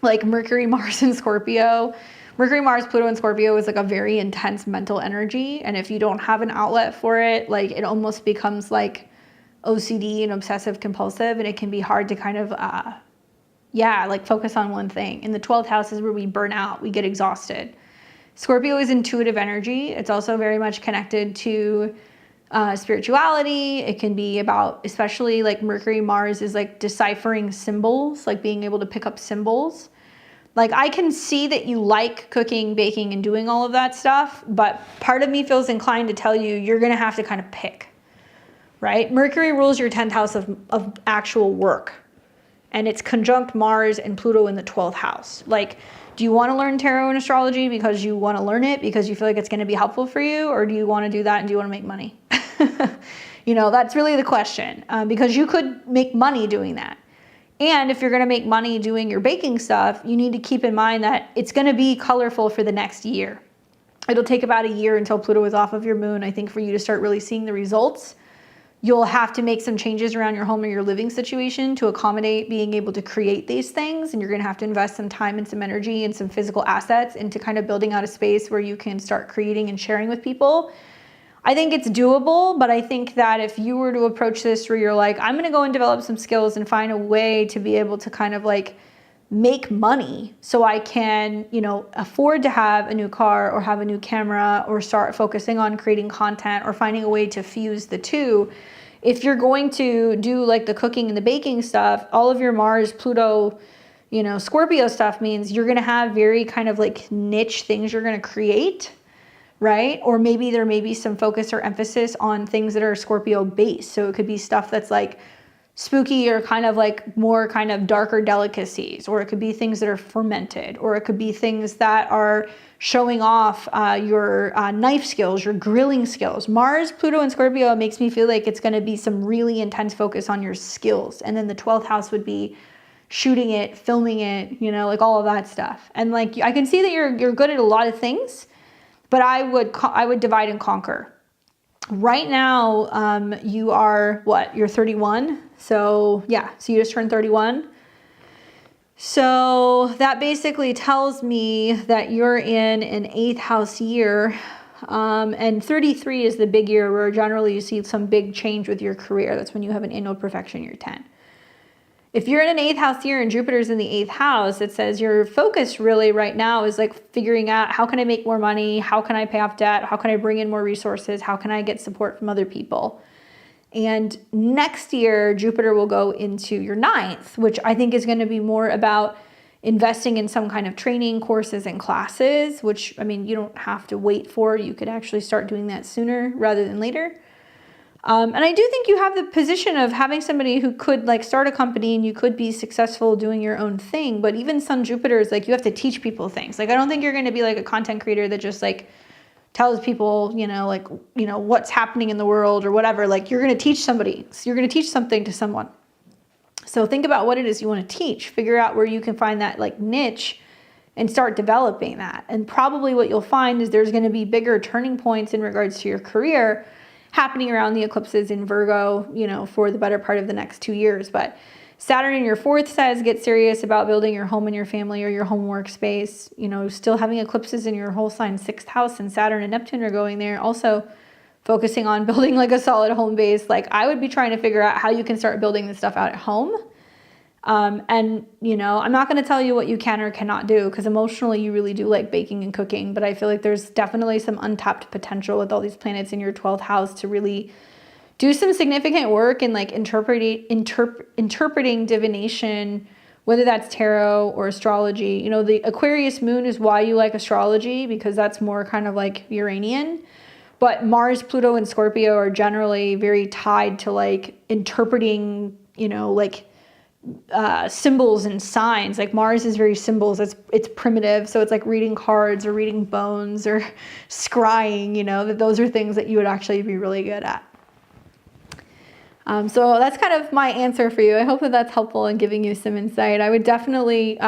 like Mercury, Mars, and Scorpio. Mercury, Mars, Pluto, and Scorpio is like a very intense mental energy. And if you don't have an outlet for it, like it almost becomes like OCD and obsessive compulsive. And it can be hard to kind of, focus on one thing. And the 12th house is where we burn out, we get exhausted. Scorpio is intuitive energy. It's also very much connected to spirituality. It can be about, especially like Mercury, Mars is like deciphering symbols, like being able to pick up symbols. Like I can see that you like cooking, baking, and doing all of that stuff, but part of me feels inclined to tell you, you're going to have to kind of pick, right? Mercury rules your 10th house of actual work, and it's conjunct Mars and Pluto in the 12th house. Like, do you want to learn tarot and astrology because you want to learn it because you feel like it's going to be helpful for you, or do you want to do that and do you want to make money? That's really the question, because you could make money doing that. And if you're going to make money doing your baking stuff, you need to keep in mind that it's going to be colorful for the next year. It'll take about a year until Pluto is off of your moon, I think, for you to start really seeing the results. You'll have to make some changes around your home or your living situation to accommodate being able to create these things. And you're going to have to invest some time and some energy and some physical assets into kind of building out a space where you can start creating and sharing with people. I think it's doable, but I think that if you were to approach this where you're like, I'm going to go and develop some skills and find a way to be able to kind of like make money so I can, afford to have a new car or have a new camera or start focusing on creating content or finding a way to fuse the two. If you're going to do like the cooking and the baking stuff, all of your Mars, Pluto, Scorpio stuff means you're going to have very kind of like niche things you're going to create. Right? Or maybe there may be some focus or emphasis on things that are Scorpio based. So it could be stuff that's like spooky or kind of like more kind of darker delicacies, or it could be things that are fermented, or it could be things that are showing off your knife skills, your grilling skills. Mars, Pluto, and Scorpio makes me feel like it's going to be some really intense focus on your skills. And then the 12th house would be shooting it, filming it, you know, like all of that stuff. And like, I can see that you're good at a lot of things, but I would divide and conquer. Right now, you are what? You're 31. So yeah, so you just turned 31. So that basically tells me that you're in an 8th house year. And 33 is the big year where generally you see some big change with your career. That's when you have an annual perfection year 10. If you're in an 8th house year and Jupiter's in the 8th house, it says your focus really right now is like figuring out, how can I make more money? How can I pay off debt? How can I bring in more resources? How can I get support from other people? And next year, Jupiter will go into your 9th, which I think is going to be more about investing in some kind of training, courses, and classes, which, I mean, you don't have to wait for. You could actually start doing that sooner rather than later. And I do think you have the position of having somebody who could like start a company, and you could be successful doing your own thing. But even Sun Jupiter is like, you have to teach people things. Like, I don't think you're going to be like a content creator that just like tells people, you know, like, you know, what's happening in the world or whatever. Like, you're going to teach somebody. So you're going to teach something to someone. So think about what it is you want to teach. Figure out where you can find that like niche and start developing that. And probably what you'll find is there's going to be bigger turning points in regards to your career happening around the eclipses in Virgo, you know, for the better part of the next 2 years. But Saturn in your 4th says get serious about building your home and your family or your home workspace. You know, still having eclipses in your whole sign 6th house, and Saturn and Neptune are going there. Also focusing on building like a solid home base. Like, I would be trying to figure out how you can start building this stuff out at home. And, you know, I'm not going to tell you what you can or cannot do, because emotionally you really do like baking and cooking, but I feel like there's definitely some untapped potential with all these planets in your 12th house to really do some significant work in like interpreting divination, whether that's tarot or astrology. You know, the Aquarius moon is why you like astrology, because that's more kind of like Uranian. But Mars, Pluto, and Scorpio are generally very tied to like interpreting, you know, like symbols and signs. Like Mars is very symbols. It's primitive. So it's like reading cards or reading bones or scrying, you know, that those are things that you would actually be really good at. So that's kind of my answer for you. I hope that that's helpful in giving you some insight. I would definitely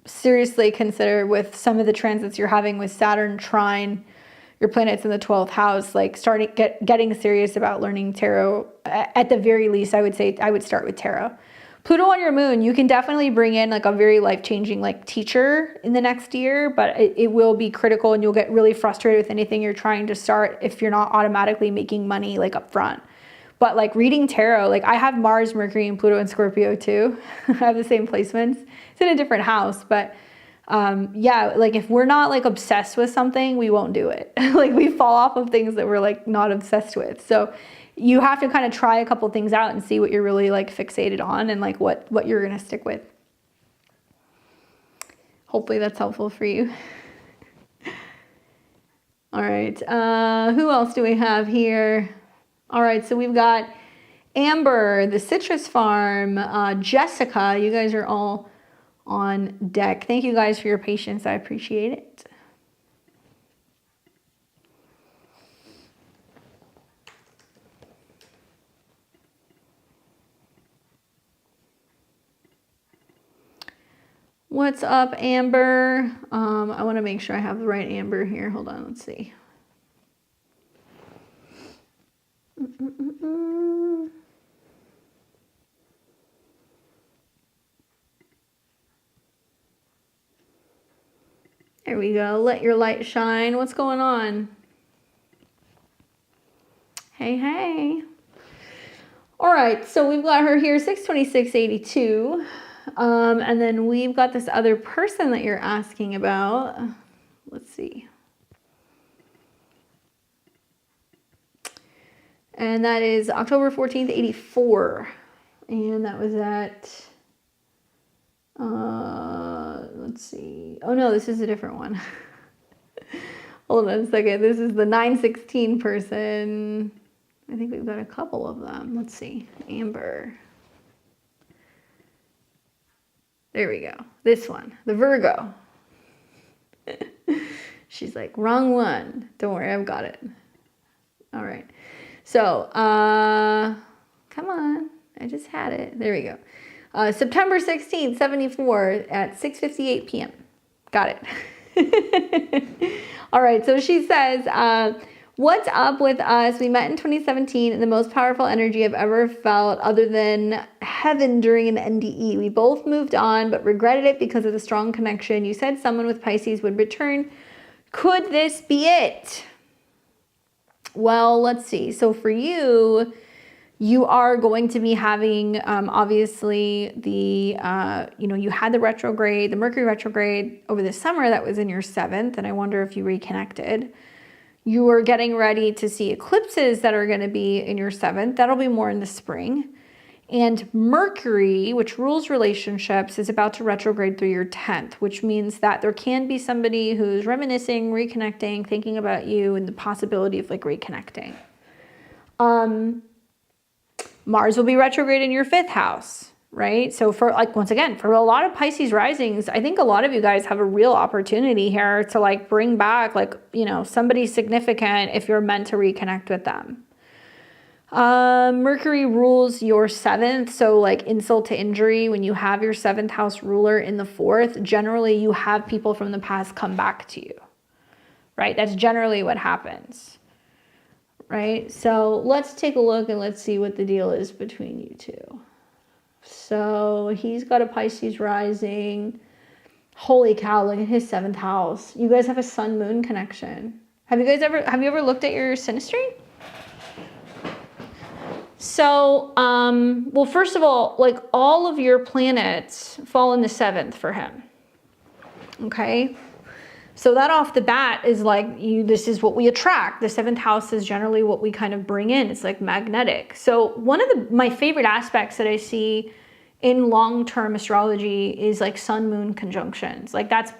seriously consider, with some of the transits you're having with Saturn trine your planets in the 12th house, like getting serious about learning tarot. At the very least, I would say I would start with tarot. Pluto on your moon, you can definitely bring in like a very life-changing like teacher in the next year, but it will be critical, and you'll get really frustrated with anything you're trying to start if you're not automatically making money like up front. But like reading tarot, like I have Mars, Mercury, and Pluto and Scorpio too. I have the same placements. It's in a different house, but yeah, like if we're not like obsessed with something, we won't do it. Like we fall off of things that we're like not obsessed with. So you have to kind of try a couple things out and see what you're really like fixated on, and like what you're going to stick with. Hopefully that's helpful for you. All right. Who else do we have here? All right. So we've got Amber, the Citrus Farm, Jessica. You guys are all on deck. Thank you guys for your patience. I appreciate it. What's up, Amber? I want to make sure I have the right Amber here. Hold on, let's see. There we go. Let your light shine. What's going on? Hey, hey. All right, so we've got her here, 62682. And then we've got this other person that you're asking about. Let's see. And that is October 14th, 84. And that was at, let's see. Oh no, this is a different one. Hold on a second. This is the 916 person. I think we've got a couple of them. Let's see. Amber. There we go. This one, the Virgo. She's like, wrong one. Don't worry, I've got it. All right. So, come on. I just had it. There we go. September 16th, 74 at 6:58 p.m. Got it. All right. So she says, what's up with us? We met in 2017 and the most powerful energy I've ever felt other than heaven during an NDE. We both moved on, but regretted it because of the strong connection. You said someone with Pisces would return. Could this be it? Well, let's see. So for you, you are going to be having, obviously, the, you had the retrograde, the Mercury retrograde over the summer that was in your 7th, and I wonder if you reconnected. You are getting ready to see eclipses that are going to be in your 7th. That'll be more in the spring. And Mercury, which rules relationships, is about to retrograde through your 10th, which means that there can be somebody who's reminiscing, reconnecting, thinking about you, and the possibility of like reconnecting. Mars will be retrograde in your 5th house, right? So for like, once again, for a lot of Pisces risings, I think a lot of you guys have a real opportunity here to like bring back like, somebody significant if you're meant to reconnect with them. Mercury rules your 7th. So like insult to injury, when you have your 7th house ruler in the 4th, generally you have people from the past come back to you, right? That's generally what happens, right? So let's take a look and let's see what the deal is between you two. So he's got a Pisces rising. Holy cow, look at his 7th house. You guys have a sun moon connection. Have you ever looked at your synastry? So, well, first of all, like all of your planets fall in the 7th for him. Okay. So that off the bat is like this is what we attract. The 7th house is generally what we kind of bring in. It's like magnetic. So one of my favorite aspects that I see in long-term astrology is like sun moon conjunctions. Like that's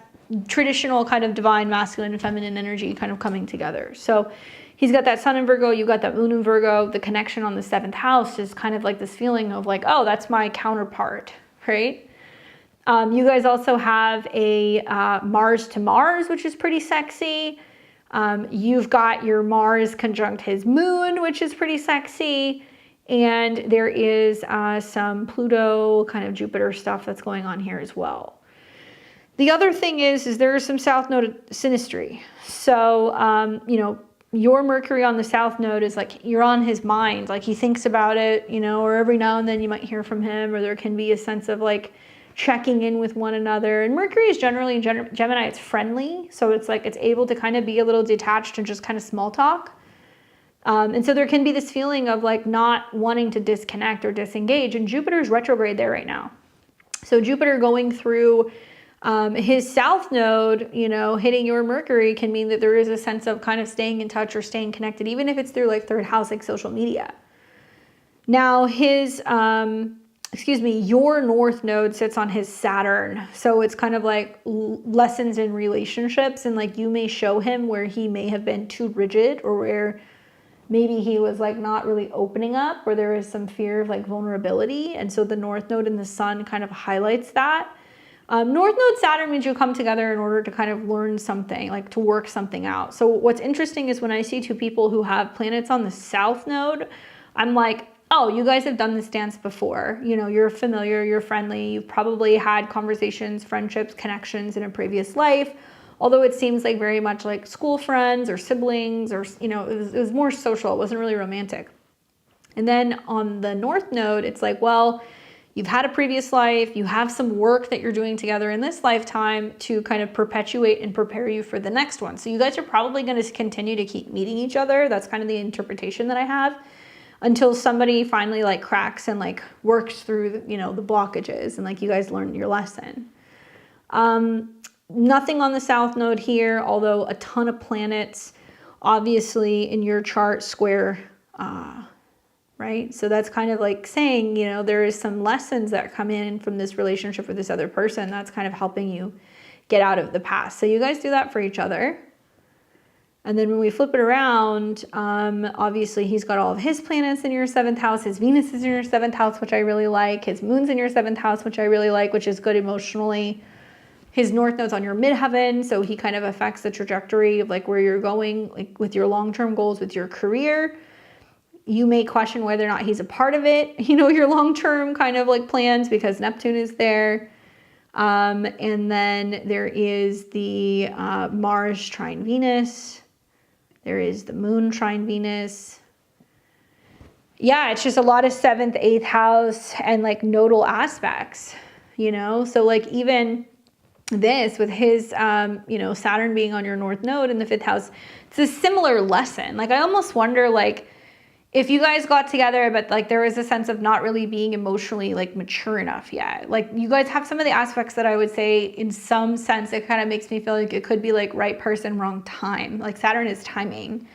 traditional kind of divine masculine and feminine energy kind of coming together. So he's got that sun in Virgo, you got that moon in Virgo. The connection on the 7th house is kind of like this feeling of like, oh, that's my counterpart, right? You guys also have a Mars to Mars, which is pretty sexy. You've got your Mars conjunct his moon, which is pretty sexy. And there is some Pluto, kind of Jupiter stuff that's going on here as well. The other thing is there is some South Node synastry. So, your Mercury on the South Node is like, you're on his mind. Like he thinks about it, or every now and then you might hear from him, or there can be a sense of like checking in with one another. And Mercury is generally in Gemini, it's friendly. So it's like, it's able to kind of be a little detached and just kind of small talk. And so there can be this feeling of like not wanting to disconnect or disengage. And Jupiter's retrograde there right now. So Jupiter going through his South Node, hitting your Mercury can mean that there is a sense of kind of staying in touch or staying connected, even if it's through like 3rd house, like social media. Now his, your North Node sits on his Saturn. So it's kind of like lessons in relationships, and like you may show him where he may have been too rigid, or where maybe he was like not really opening up, or there is some fear of like vulnerability. And so the North Node in the Sun kind of highlights that. North Node Saturn means you come together in order to kind of learn something, like to work something out. So what's interesting is when I see two people who have planets on the South Node, I'm like, oh, you guys have done this dance before. You're familiar, you're friendly, you've probably had conversations, friendships, connections in a previous life. Although it seems like very much like school friends or siblings, or, it was more social. It wasn't really romantic. And then on the North Node, it's like, well, you've had a previous life, you have some work that you're doing together in this lifetime to kind of perpetuate and prepare you for the next one. So you guys are probably going to continue to keep meeting each other. That's kind of the interpretation that I have, until somebody finally like cracks and like works through, the blockages, and like you guys learn your lesson. Nothing on the South Node here, although a ton of planets obviously in your chart square, right? So that's kind of like saying, there is some lessons that come in from this relationship with this other person that's kind of helping you get out of the past. So you guys do that for each other. And then when we flip it around, obviously he's got all of his planets in your 7th house. His Venus is in your 7th house, which I really like. His moon's in your 7th house, which I really like, which is good emotionally. His north node's on your midheaven, so he kind of affects the trajectory of like where you're going, like with your long-term goals, with your career. You may question whether or not he's a part of it, you know, your long-term kind of like plans, because Neptune is there. And then there is the Mars trine Venus. There is the moon trine Venus. Yeah, it's just a lot of 7th, 8th house and like nodal aspects, you know? So like even this with his, you know, Saturn being on your north node in the 5th house, it's a similar lesson. Like I almost wonder like if you guys got together, but like there was a sense of not really being emotionally like mature enough yet. Like you guys have some of the aspects that I would say in some sense, it kind of makes me feel like it could be like right person, wrong time. Like Saturn is timing.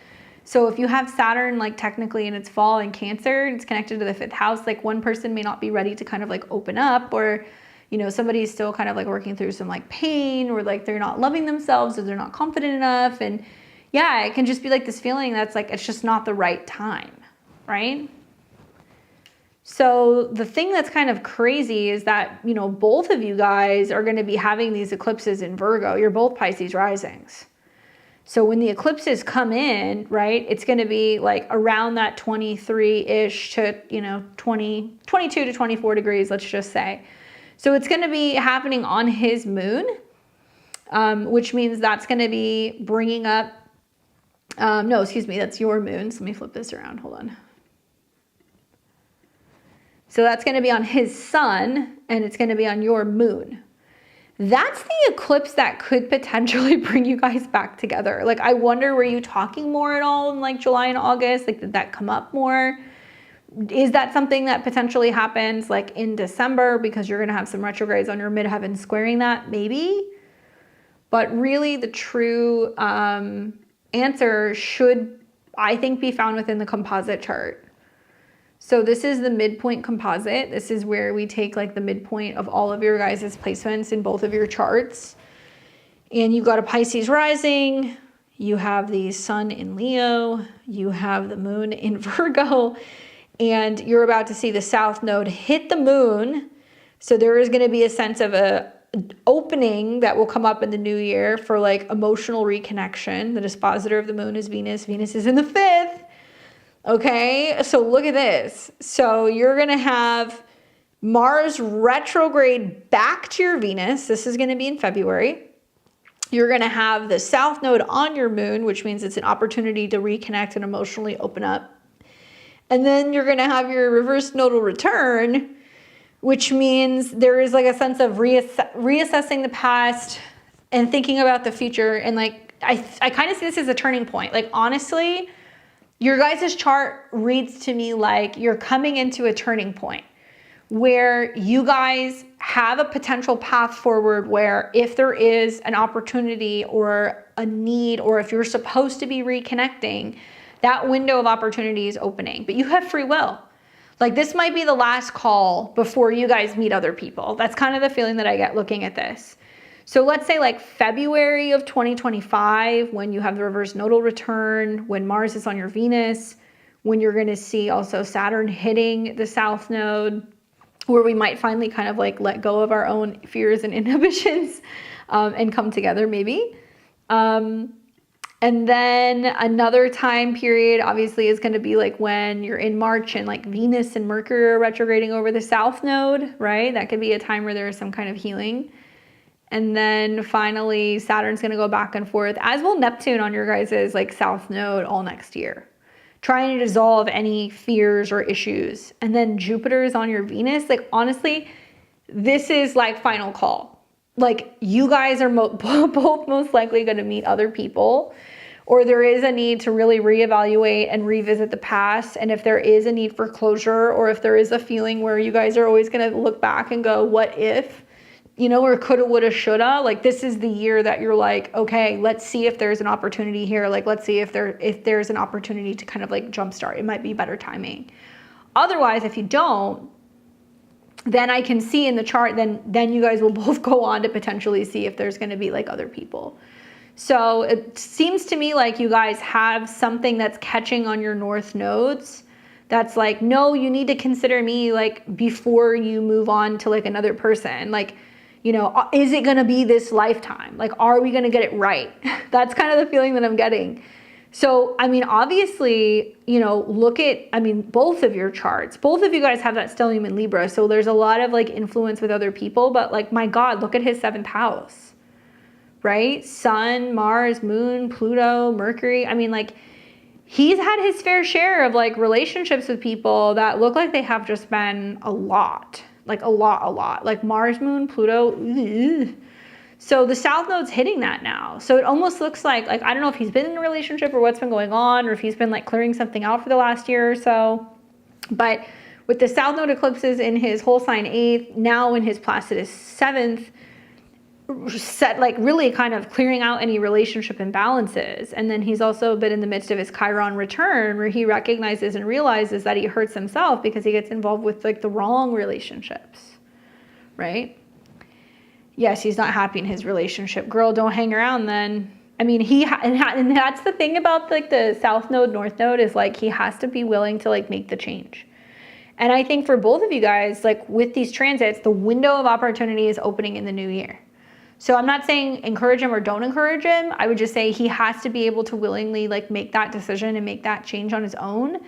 So if you have Saturn like technically in its fall in Cancer, it's connected to the 5th house, like one person may not be ready to kind of like open up, or you know, somebody's still kind of like working through some like pain, or like they're not loving themselves, or they're not confident enough. And yeah, it can just be like this feeling that's like, it's just not the right time, right? So the thing that's kind of crazy is that, you know, both of you guys are going to be having these eclipses in Virgo. You're both Pisces risings. So when the eclipses come in, right, it's going to be like around that 23-ish to, you know, 22 to 24 degrees, let's just say. So it's going to be happening on his moon, which means that's going to be bringing up, no, excuse me, that's your moon. So let me flip this around. Hold on. So that's going to be on his sun, and it's going to be on your moon. That's the eclipse that could potentially bring you guys back together. Like, I wonder, were you talking more at all in like July and August? Like, did that come up more? Is that something that potentially happens like in December because you're going to have some retrogrades on your midheaven squaring that? Maybe. But really the true answer should, I think, be found within the composite chart. So this is the midpoint composite. This is where we take like the midpoint of all of your guys' placements in both of your charts. And you've got a Pisces rising, you have the sun in Leo, you have the moon in Virgo, and you're about to see the south node hit the moon. So there is going to be a sense of a opening that will come up in the new year for like emotional reconnection. The dispositor of the moon is Venus. Venus is in the 5th. Okay, so look at this. So you're going to have Mars retrograde back to your Venus. This is going to be in February. You're going to have the south node on your moon, which means it's an opportunity to reconnect and emotionally open up. And then you're going to have your reverse nodal return, which means there is like a sense of reassessing the past and thinking about the future. And like, I kind of see this as a turning point. Like, honestly, your guys' chart reads to me like you're coming into a turning point where you guys have a potential path forward where if there is an opportunity or a need, or if you're supposed to be reconnecting, that window of opportunity is opening, but you have free will. Like, this might be the last call before you guys meet other people. That's kind of the feeling that I get looking at this. So let's say like February of 2025, when you have the reverse nodal return, when Mars is on your Venus, when you're going to see also Saturn hitting the south node, where we might finally kind of like let go of our own fears and inhibitions and come together maybe. And then another time period obviously is going to be like when you're in March and like Venus and Mercury are retrograding over the south node, right? That could be a time where there is some kind of healing. And then finally, Saturn's going to go back and forth, as will Neptune on your guys' like south node all next year, trying to dissolve any fears or issues. And then Jupiter is on your Venus. Like, honestly, this is like final call. Like, you guys are both most likely going to meet other people, or there is a need to really reevaluate and revisit the past. And if there is a need for closure, or if there is a feeling where you guys are always going to look back and go, what if, you know, or coulda, woulda, shoulda, like this is the year that you're like, okay, let's see if there's an opportunity here. Like, let's see if there's an opportunity to kind of like jumpstart. It might be better timing. Otherwise, if you don't, then I can see in the chart, then you guys will both go on to potentially see if there's going to be like other people. So it seems to me like you guys have something that's catching on your north nodes that's like, no, you need to consider me like before you move on to like another person. Like, you know, is it going to be this lifetime? Like, are we going to get it right? That's kind of the feeling that I'm getting. So, I mean, obviously, you know, look at, I mean, both of your charts. Both of you guys have that stellium in Libra. So there's a lot of like influence with other people, but like, my God, look at his 7th house, right? Sun, Mars, Moon, Pluto, Mercury. I mean, like, he's had his fair share of like relationships with people that look like they have just been a lot, like a lot, like Mars, Moon, Pluto. Ugh. So the South Node's hitting that now. So it almost looks like I don't know if he's been in a relationship or what's been going on, or if he's been like clearing something out for the last year or so. But with the South Node eclipses in his whole sign 8th, now in his Placidus 7th, set like really kind of clearing out any relationship imbalances. And then he's also been in the midst of his Chiron return, where he recognizes and realizes that he hurts himself because he gets involved with like the wrong relationships, right? Yes, he's not happy in his relationship. Girl, don't hang around then. I mean, and that's the thing about like the South Node, North Node is like he has to be willing to like make the change. And I think for both of you guys, like with these transits, the window of opportunity is opening in the new year. So I'm not saying encourage him or don't encourage him. I would just say he has to be able to willingly like make that decision and make that change on his own.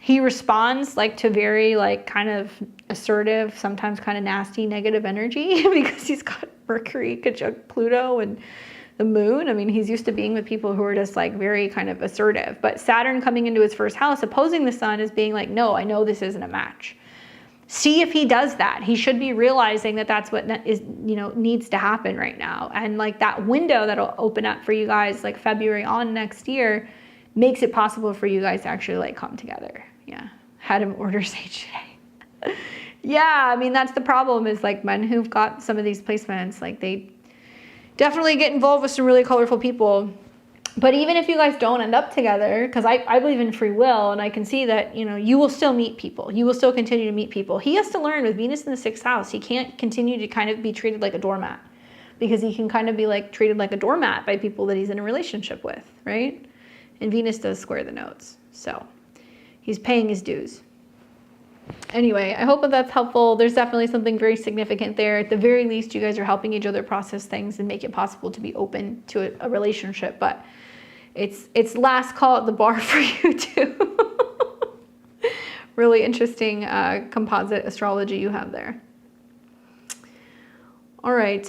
He responds like to very like kind of assertive, sometimes kind of nasty, negative energy because he's got Mercury conjunct Pluto and the moon. I mean, he's used to being with people who are just like very kind of assertive. But Saturn coming into his 1st house, opposing the sun, is being like, no, I know this isn't a match. See if he does that. He should be realizing that that's what is, you know, needs to happen right now. And like that window that'll open up for you guys like February on next year makes it possible for you guys to actually like come together. Yeah. Had him order sage today. Yeah. I mean, that's the problem is like men who've got some of these placements, like they definitely get involved with some really colorful people. But even if you guys don't end up together, because I believe in free will, and I can see that, you know, you will still meet people. You will still continue to meet people. He has to learn with Venus in the 6th house. He can't continue to kind of be treated like a doormat, because he can kind of be like treated like a doormat by people that he's in a relationship with, right? And Venus does square the nodes. So he's paying his dues. Anyway, I hope that that's helpful. There's definitely something very significant there. At the very least, you guys are helping each other process things and make it possible to be open to a relationship. But it's last call at the bar for you too. Really interesting composite astrology you have there. All right,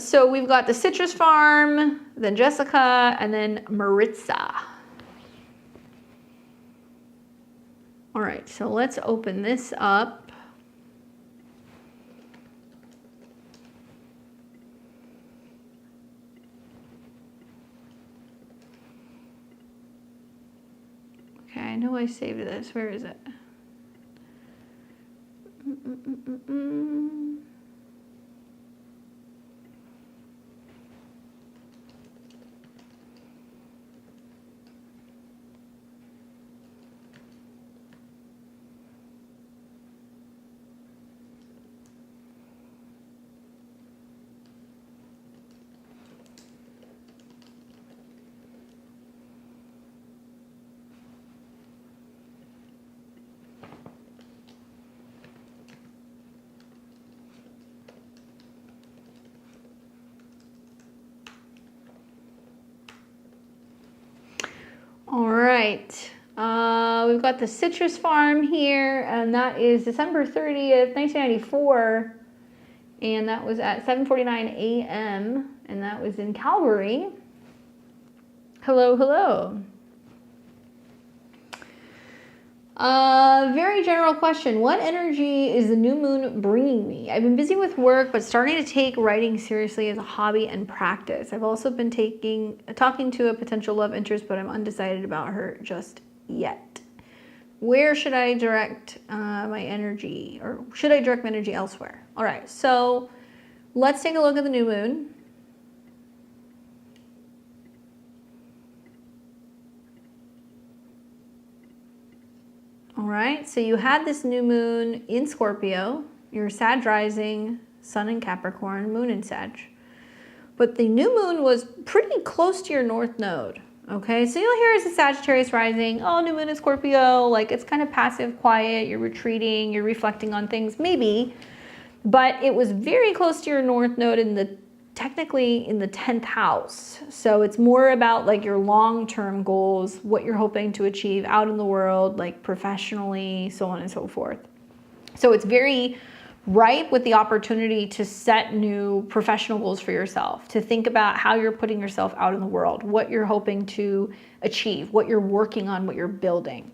so we've got the Citrus Farm, then Jessica, and then Maritza. All right, so let's open this up. Okay, I know I saved this. Where is it? All right, we've got the Citrus Farm here, and that is December 30th, 1994, and that was at 7:49 a.m., and that was in Calgary. Hello, hello. Very general question. What energy is the new moon bringing me? I've been busy with work, but starting to take writing seriously as a hobby and practice. I've also been talking to a potential love interest, but I'm undecided about her just yet. Where should I direct my energy, or should I direct my energy elsewhere? All right, so let's take a look at the new moon. All right, so you had this new moon in Scorpio, your Sag rising, sun in Capricorn, moon in Sag. but the new moon was pretty close to your north node. Okay, so you'll hear as a Sagittarius rising, oh, new moon in Scorpio, like it's kind of passive, quiet, you're retreating, you're reflecting on things, maybe, but it was very close to your north node technically in the 10th house. So it's more about like your long-term goals, what you're hoping to achieve out in the world, like professionally, so on and so forth. So it's very ripe with the opportunity to set new professional goals for yourself, to think about how you're putting yourself out in the world, what you're hoping to achieve, what you're working on, what you're building.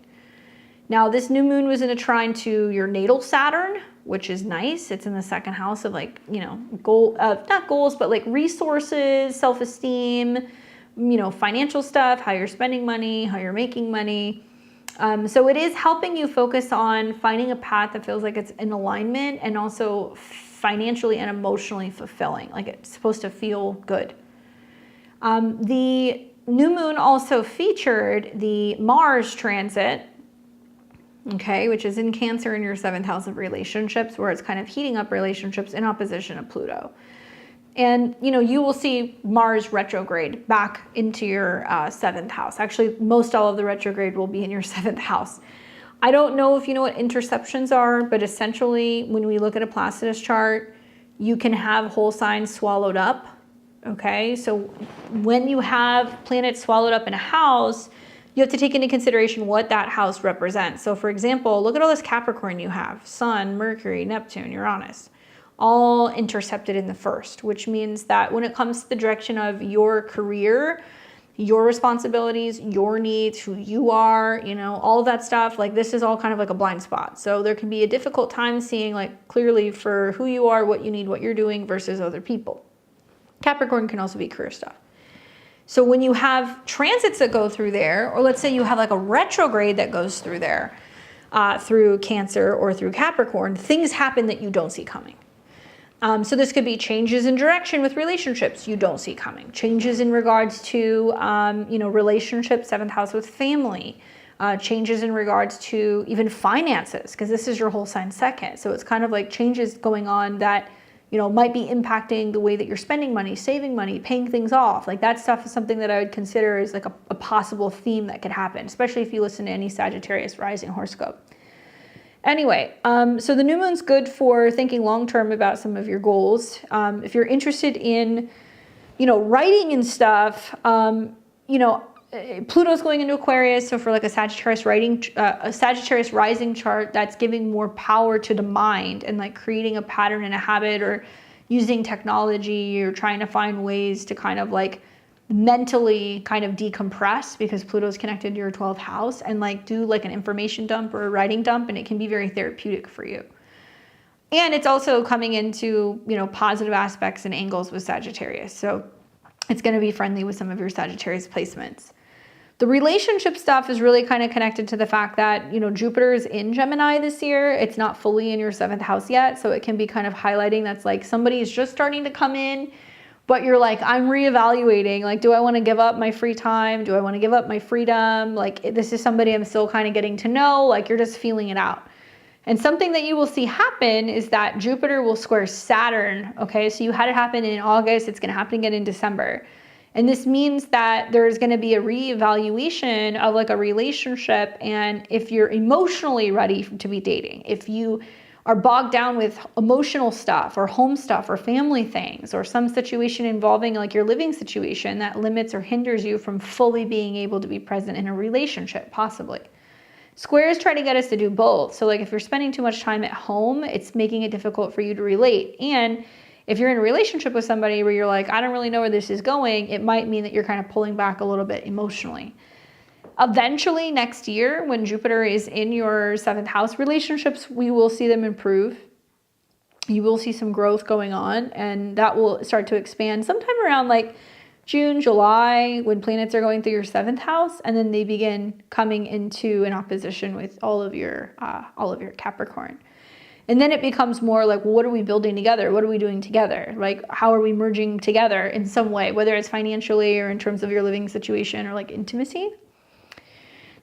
Now, this new moon was in a trine to your natal Saturn, which is nice. It's in the second house of like, you know, not goals, but like resources, self-esteem, you know, financial stuff, how you're spending money, how you're making money. So it is helping you focus on finding a path that feels like it's in alignment and also financially and emotionally fulfilling. Like it's supposed to feel good. The new moon also featured the Mars transit, okay, which is in Cancer in your 7th house of relationships, where it's kind of heating up relationships in opposition to Pluto. And, you know, you will see Mars retrograde back into your 7th house. Actually, most all of the retrograde will be in your 7th house. I don't know if you know what interceptions are, but essentially when we look at a Placidus chart, you can have whole signs swallowed up, okay? So when you have planets swallowed up in a house, you have to take into consideration what that house represents. So for example, look at all this Capricorn you have, Sun, Mercury, Neptune, Uranus, all intercepted in the first, which means that when it comes to the direction of your career, your responsibilities, your needs, who you are, you know, all of that stuff, like this is all kind of like a blind spot. So there can be a difficult time seeing like clearly for who you are, what you need, what you're doing versus other people. Capricorn can also be career stuff. So when you have transits that go through there, or let's say you have like a retrograde that goes through there, through Cancer or through Capricorn, things happen that you don't see coming. So this could be changes in direction with relationships you don't see coming. Changes in regards to, you know, relationships, 7th house with family. Changes in regards to even finances, because this is your whole sign second. So it's kind of like changes going on that, you know, might be impacting the way that you're spending money, saving money, paying things off. Like that stuff is something that I would consider as like a possible theme that could happen, especially if you listen to any Sagittarius rising horoscope. Anyway, so the new moon's good for thinking long-term about some of your goals. If you're interested in, you know, writing and stuff, you know, Pluto's going into Aquarius. So for like a Sagittarius rising chart, that's giving more power to the mind and like creating a pattern and a habit, or using technology, or trying to find ways to kind of like mentally kind of decompress, because Pluto's connected to your 12th house, and like do like an information dump or a writing dump, and it can be very therapeutic for you. And it's also coming into, you know, positive aspects and angles with Sagittarius. So it's going to be friendly with some of your Sagittarius placements. The relationship stuff is really kind of connected to the fact that, you know, Jupiter is in Gemini this year. It's not fully in your 7th house yet. So it can be kind of highlighting that's like somebody is just starting to come in, but you're like, I'm reevaluating, like, do I want to give up my free time? Do I want to give up my freedom? Like, this is somebody I'm still kind of getting to know, like you're just feeling it out. And something that you will see happen is that Jupiter will square Saturn, okay? So you had it happen in August, it's going to happen again in December. And this means that there's going to be a reevaluation of like a relationship, and if you're emotionally ready to be dating, if you are bogged down with emotional stuff or home stuff or family things, or some situation involving like your living situation that limits or hinders you from fully being able to be present in a relationship, possibly. Squares try to get us to do both. So like if you're spending too much time at home, it's making it difficult for you to relate. And if you're in a relationship with somebody where you're like, I don't really know where this is going, it might mean that you're kind of pulling back a little bit emotionally. Eventually next year, when Jupiter is in your 7th house, relationships, we will see them improve. You will see some growth going on, and that will start to expand sometime around like June, July, when planets are going through your 7th house, and then they begin coming into an opposition with all of your Capricorn. And then it becomes more like, well, what are we building together? What are we doing together? Like, how are we merging together in some way, whether it's financially or in terms of your living situation or like intimacy?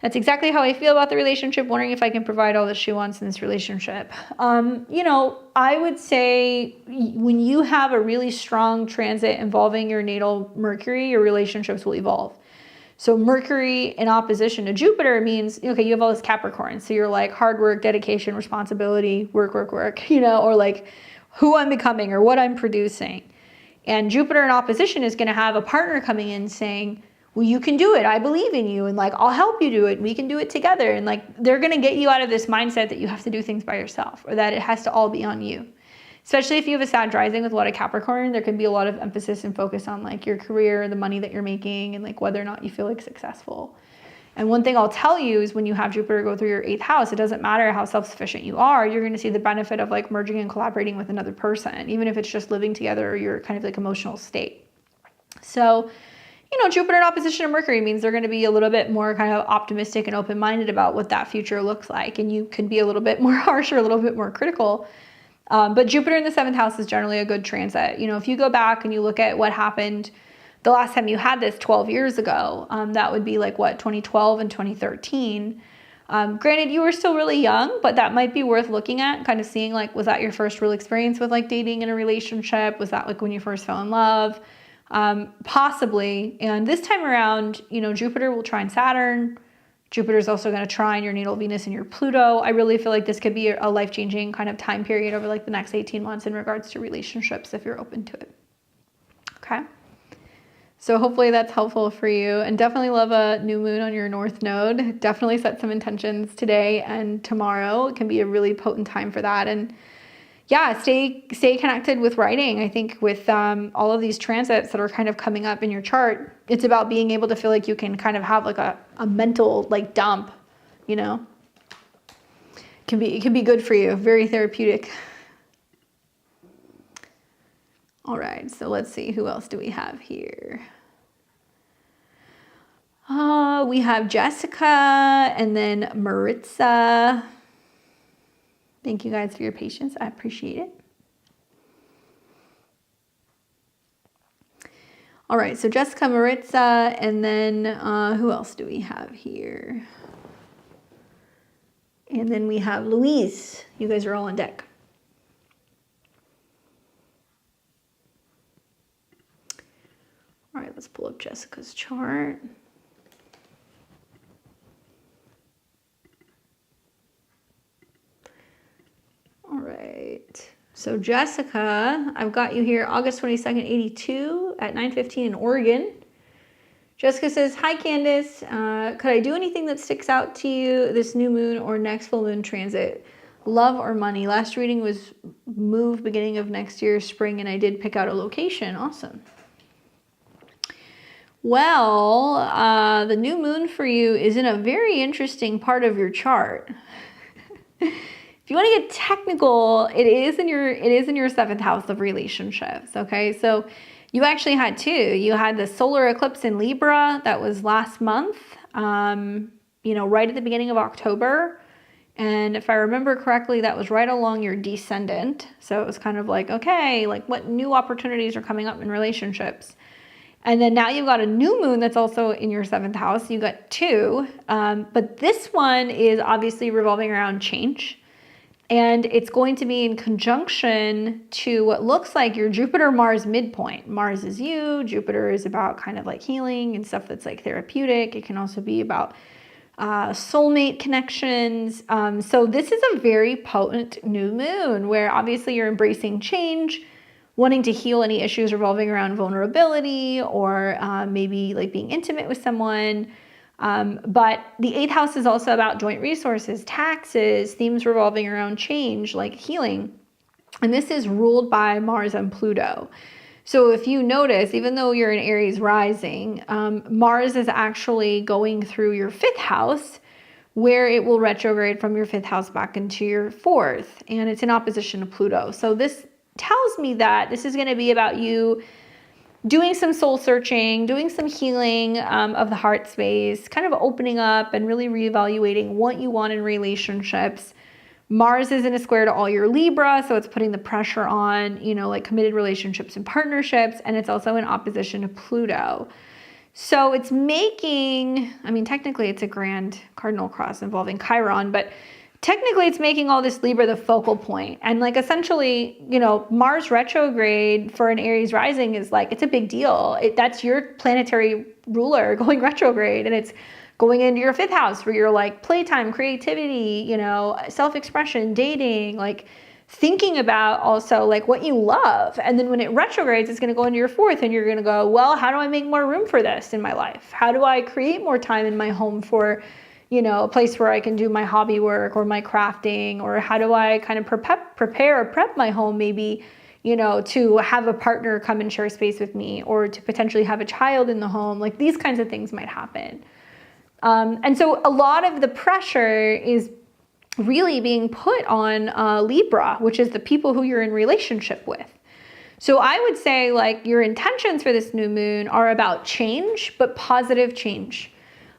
That's exactly how I feel about the relationship, wondering if I can provide all that she wants in this relationship. You know, I would say when you have a really strong transit involving your natal Mercury, your relationships will evolve. So Mercury in opposition to Jupiter means, okay, you have all this Capricorn. So you're like hard work, dedication, responsibility, work, you know, or like who I'm becoming or what I'm producing. And Jupiter in opposition is going to have a partner coming in saying, well, you can do it. I believe in you. And like, I'll help you do it. We can do it together. And like, they're going to get you out of this mindset that you have to do things by yourself or that it has to all be on you. Especially if you have a Sag rising with a lot of Capricorn, there can be a lot of emphasis and focus on like your career, the money that you're making, and like whether or not you feel like successful. And one thing I'll tell you is when you have Jupiter go through your 8th house, it doesn't matter how self-sufficient you are, you're going to see the benefit of like merging and collaborating with another person, even if it's just living together or your kind of like emotional state. So, you know, Jupiter in opposition to Mercury means they're going to be a little bit more kind of optimistic and open-minded about what that future looks like. And you can be a little bit more harsh or a little bit more critical. But Jupiter in the 7th house is generally a good transit. You know, if you go back and you look at what happened the last time you had this 12 years ago, that would be like what, 2012 and 2013. Granted, you were still really young, but that might be worth looking at, kind of seeing like, was that your first real experience with like dating in a relationship? Was that like when you first fell in love? Possibly. And this time around, you know, Jupiter will trine Saturn. Jupiter is also going to trine your natal Venus and your Pluto. I really feel like this could be a life-changing kind of time period over like the next 18 months in regards to relationships if you're open to it. Okay. So hopefully that's helpful for you, and definitely love a new moon on your North Node. Definitely set some intentions today and tomorrow. It can be a really potent time for that. And yeah, stay connected with writing. I think with all of these transits that are kind of coming up in your chart, it's about being able to feel like you can kind of have like a mental like dump, you know. It can be good for you, very therapeutic. All right, so let's see, who else do we have here? We have Jessica and then Maritza. Thank you guys for your patience. I appreciate it. All right, so Jessica, Maritza, and then who else do we have here? And then we have Louise. You guys are all on deck. All right, let's pull up Jessica's chart. All right, so Jessica, I've got you here August 22nd, 82 at 9:15 in Oregon. Jessica says, hi Candace, could I do anything that sticks out to you this new moon or next full moon transit? Love or money? Last reading was move beginning of next year, spring, and I did pick out a location. Awesome. Well, the new moon for you is in a very interesting part of your chart. If you want to get technical, it is in your 7th house of relationships. Okay, so you actually had two. You had the solar eclipse in Libra that was last month, you know, right at the beginning of October. And if I remember correctly, that was right along your descendant. So it was kind of like, okay, like what new opportunities are coming up in relationships? And then now you've got a new moon that's also in your 7th house. You got two, but this one is obviously revolving around change. And it's going to be in conjunction to what looks like your Jupiter-Mars midpoint. Mars is you, Jupiter is about kind of like healing and stuff that's like therapeutic. It can also be about soulmate connections. So this is a very potent new moon where obviously you're embracing change, wanting to heal any issues revolving around vulnerability or maybe like being intimate with someone. But the 8th house is also about joint resources, taxes, themes revolving around change, like healing. And this is ruled by Mars and Pluto. So if you notice, even though you're in Aries rising, Mars is actually going through your 5th house, where it will retrograde from your 5th house back into your 4th. And it's in opposition to Pluto. So this tells me that this is going to be about you doing some soul searching, doing some healing of the heart space, kind of opening up and really reevaluating what you want in relationships. Mars is in a square to all your Libra, so it's putting the pressure on, you know, like committed relationships and partnerships, and it's also in opposition to Pluto. So it's making, I mean, technically it's a grand cardinal cross involving Chiron, but technically it's making all this Libra the focal point. And like essentially, you know, Mars retrograde for an Aries rising is like, it's a big deal. That's your planetary ruler going retrograde, and it's going into your 5th house where you're like playtime, creativity, you know, self-expression, dating, like thinking about also like what you love. And then when it retrogrades, it's going to go into your 4th, and you're going to go, well, how do I make more room for this in my life? How do I create more time in my home for, you know, a place where I can do my hobby work or my crafting? Or how do I kind of prep my home maybe, you know, to have a partner come and share space with me, or to potentially have a child in the home? Like these kinds of things might happen. And so a lot of the pressure is really being put on Libra, which is the people who you're in relationship with. So I would say like your intentions for this new moon are about change, but positive change.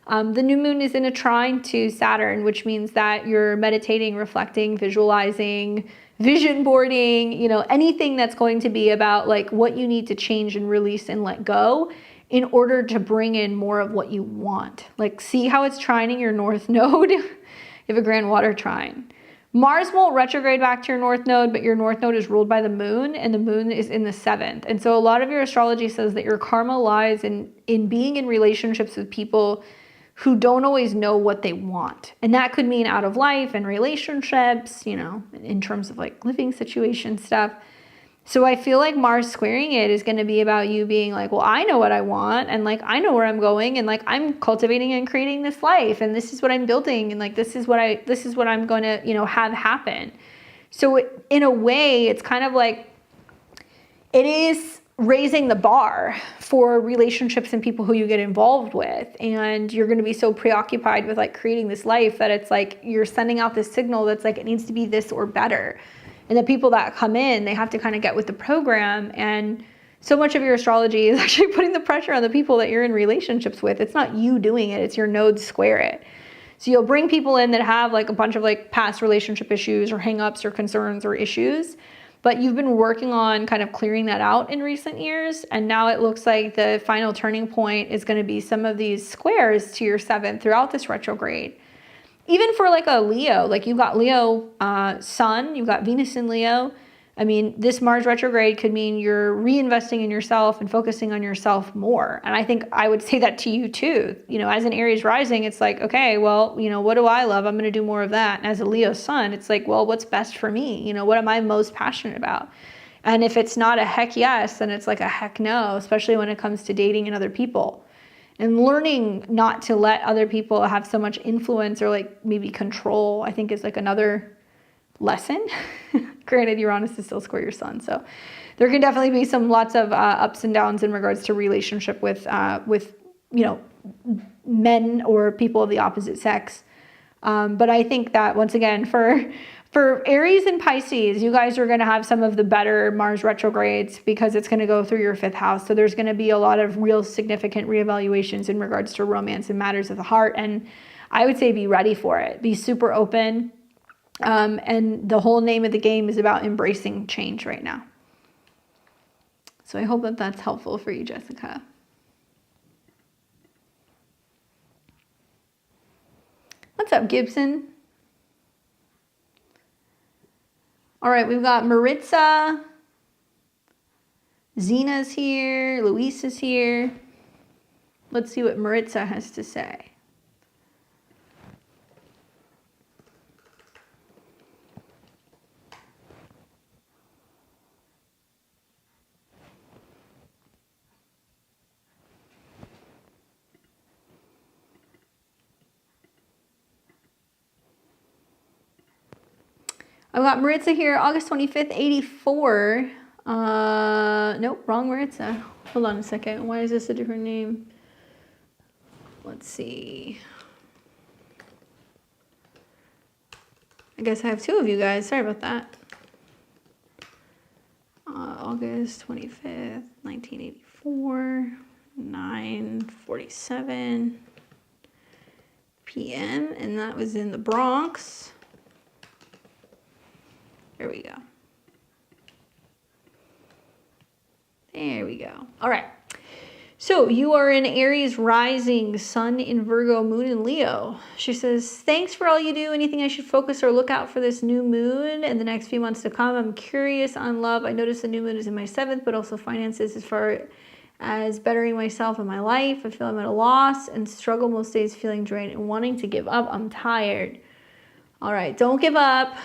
The new moon is in a trine to Saturn, which means that you're meditating, reflecting, visualizing, vision boarding, you know, anything that's going to be about like what you need to change and release and let go in order to bring in more of what you want. Like see how it's trining your north node? You have a grand water trine. Mars won't retrograde back to your north node, but your north node is ruled by the moon, and the moon is in the 7th. And so a lot of your astrology says that your karma lies in being in relationships with people who don't always know what they want. And that could mean out of life and relationships, you know, in terms of like living situation stuff. So I feel like Mars squaring it is going to be about you being like, well, I know what I want, and like I know where I'm going, and like I'm cultivating and creating this life, and this is what I'm building, and like this is what I'm going to, you know, have happen. So in a way, it's kind of like it is raising the bar for relationships and people who you get involved with, and you're going to be so preoccupied with like creating this life that it's like you're sending out this signal that's like it needs to be this or better. And the people that come in, they have to kind of get with the program. And so much of your astrology is actually putting the pressure on the people that you're in relationships with. It's not you doing it, it's your nodes square it. So you'll bring people in that have like a bunch of like past relationship issues or hangups or concerns or issues, but you've been working on kind of clearing that out in recent years. And now it looks like the final turning point is going to be some of these squares to your 7th throughout this retrograde. Even for like a Leo, like you've got Leo sun, you've got Venus in Leo. I mean, this Mars retrograde could mean you're reinvesting in yourself and focusing on yourself more. And I think I would say that to you too. You know, as an Aries rising, it's like, okay, well, you know, what do I love? I'm going to do more of that. And as a Leo sun, it's like, well, what's best for me? You know, what am I most passionate about? And if it's not a heck yes, then it's like a heck no, especially when it comes to dating and other people. And learning not to let other people have so much influence or like maybe control, I think is like another lesson. Granted, Uranus is still square your sun, so there can definitely be lots of ups and downs in regards to relationship with you know, men or people of the opposite sex. But I think that once again, for Aries and Pisces, you guys are going to have some of the better Mars retrogrades because it's going to go through your 5th house. So there's going to be a lot of real significant reevaluations in regards to romance and matters of the heart. And I would say be ready for it. Be super open. And the whole name of the game is about embracing change right now. So I hope that that's helpful for you, Jessica. What's up, Gibson? All right, we've got Maritza. Zena's here. Luis is here. Let's see what Maritza has to say. I've got Maritza here, August 25th, 84. Nope, wrong Maritza. Hold on a second. Why is this a different name? Let's see. I guess I have two of you guys. Sorry about that. August 25th, 1984, 9:47 p.m. And that was in the Bronx. There we go. There we go. All right. So you are in Aries rising, sun in Virgo, moon in Leo. She says, thanks for all you do. Anything I should focus or look out for this new moon in the next few months to come? I'm curious on love. I notice the new moon is in my 7th, but also finances as far as bettering myself in my life. I feel I'm at a loss and struggle most days, feeling drained and wanting to give up. I'm tired. All right, don't give up.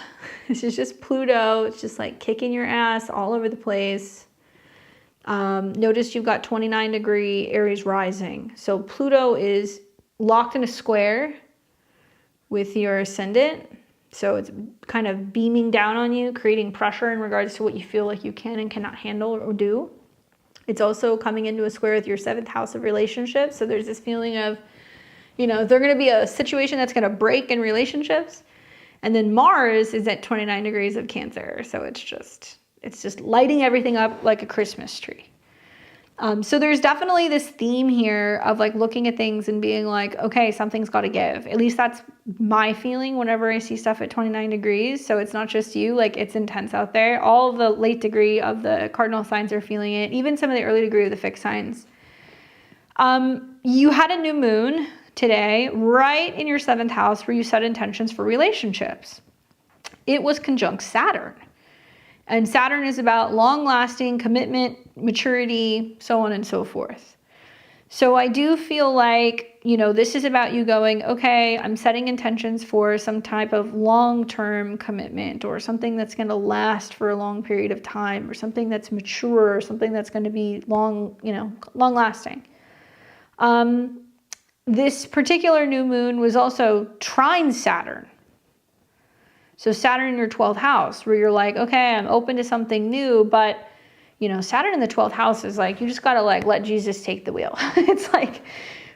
This is just Pluto. It's just like kicking your ass all over the place. Notice you've got 29-degree Aries rising. So Pluto is locked in a square with your ascendant. So it's kind of beaming down on you, creating pressure in regards to what you feel like you can and cannot handle or do. It's also coming into a square with your 7th house of relationships. So there's this feeling of, you know, there's going to be a situation that's going to break in relationships. And then Mars is at 29 degrees of Cancer. So it's just lighting everything up like a Christmas tree. So there's definitely this theme here of like looking at things and being like, okay, something's got to give. At least that's my feeling whenever I see stuff at 29 degrees. So it's not just you, like it's intense out there. All the late degree of the cardinal signs are feeling it. Even some of the early degree of the fixed signs. You had a new moon today, right in your 7th house where you set intentions for relationships. It was conjunct Saturn. And Saturn is about long-lasting commitment, maturity, so on and so forth. So I do feel like, you know, this is about you going, okay, I'm setting intentions for some type of long-term commitment or something that's going to last for a long period of time or something that's mature or something that's going to be long, you know, long-lasting. This particular new moon was also trine Saturn. So Saturn in your 12th house where you're like, okay, I'm open to something new, but you know, Saturn in the 12th house is like, you just got to like, let Jesus take the wheel. It's like,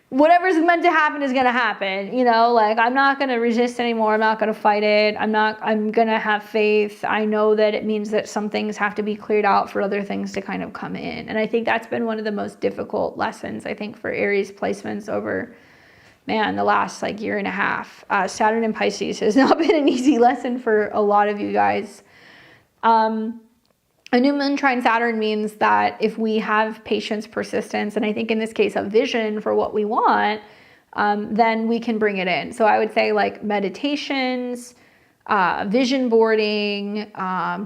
whatever's meant to happen is going to happen. You know, like I'm not going to resist anymore. I'm not going to fight it. I'm going to have faith. I know that it means that some things have to be cleared out for other things to kind of come in. And I think that's been one of the most difficult lessons, I think, for Aries placements over the last like year and a half. Saturn in Pisces has not been an easy lesson for a lot of you guys. A new moon trine Saturn means that if we have patience, persistence, and I think in this case a vision for what we want, then we can bring it in. So I would say like meditations, vision boarding,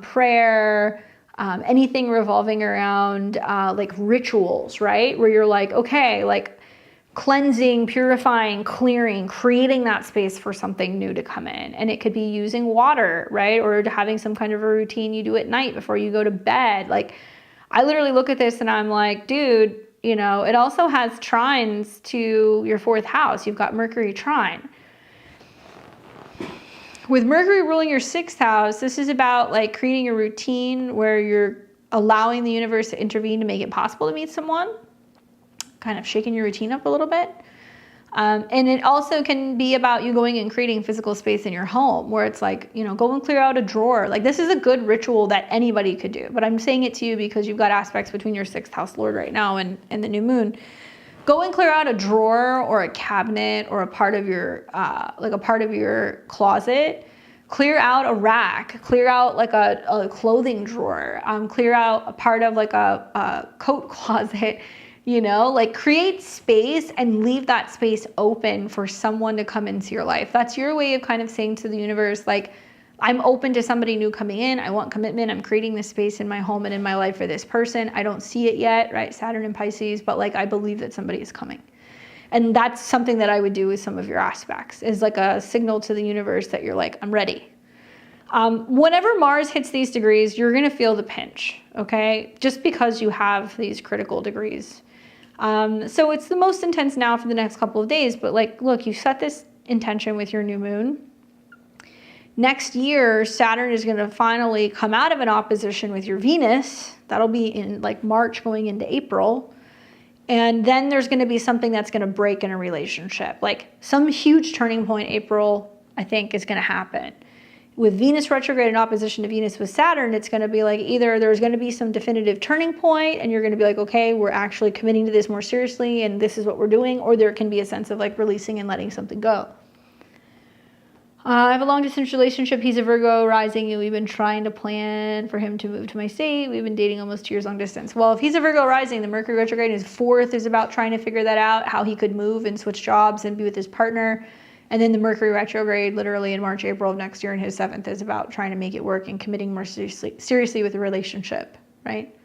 prayer, anything revolving around like rituals, right? Where you're like, okay, like cleansing, purifying, clearing, creating that space for something new to come in. And it could be using water, right? Or having some kind of a routine you do at night before you go to bed. Like I literally look at this and I'm like, dude, you know, it also has trines to your 4th house. You've got Mercury trine. With Mercury ruling your 6th house, this is about like creating a routine where you're allowing the universe to intervene to make it possible to meet someone. Kind of shaking your routine up a little bit. And it also can be about you going and creating physical space in your home where it's like, you know, go and clear out a drawer. Like this is a good ritual that anybody could do, but I'm saying it to you because you've got aspects between your 6th house Lord right now and the new moon. Go and clear out a drawer or a cabinet or a part of your, like a part of your closet. Clear out a rack, clear out like a clothing drawer, clear out a part of like a coat closet. You know, like create space and leave that space open for someone to come into your life. That's your way of kind of saying to the universe, like, I'm open to somebody new coming in. I want commitment. I'm creating this space in my home and in my life for this person. I don't see it yet, right? Saturn and Pisces, but like, I believe that somebody is coming. And that's something that I would do with some of your aspects is like a signal to the universe that you're like, I'm ready. Whenever Mars hits these degrees, you're going to feel the pinch, okay? Just because you have these critical degrees. So it's the most intense now for the next couple of days, but like, look, you set this intention with your new moon. Next year, Saturn is going to finally come out of an opposition with your Venus. That'll be in like March going into April. And then there's going to be something that's going to break in a relationship. Like some huge turning point April, I think, is going to happen. With Venus retrograde in opposition to Venus with Saturn, it's going to be like either there's going to be some definitive turning point and you're going to be like, okay, we're actually committing to this more seriously and this is what we're doing, or there can be a sense of like releasing and letting something go. I have a long distance relationship. He's a Virgo rising, and we've been trying to plan for him to move to my state. We've been dating almost 2 years long distance. Well, if he's a Virgo rising, the Mercury retrograde in his 4th is about trying to figure that out, how he could move and switch jobs and be with his partner. And then the Mercury retrograde literally in March, April of next year in his 7th is about trying to make it work and committing more seriously with a relationship, right?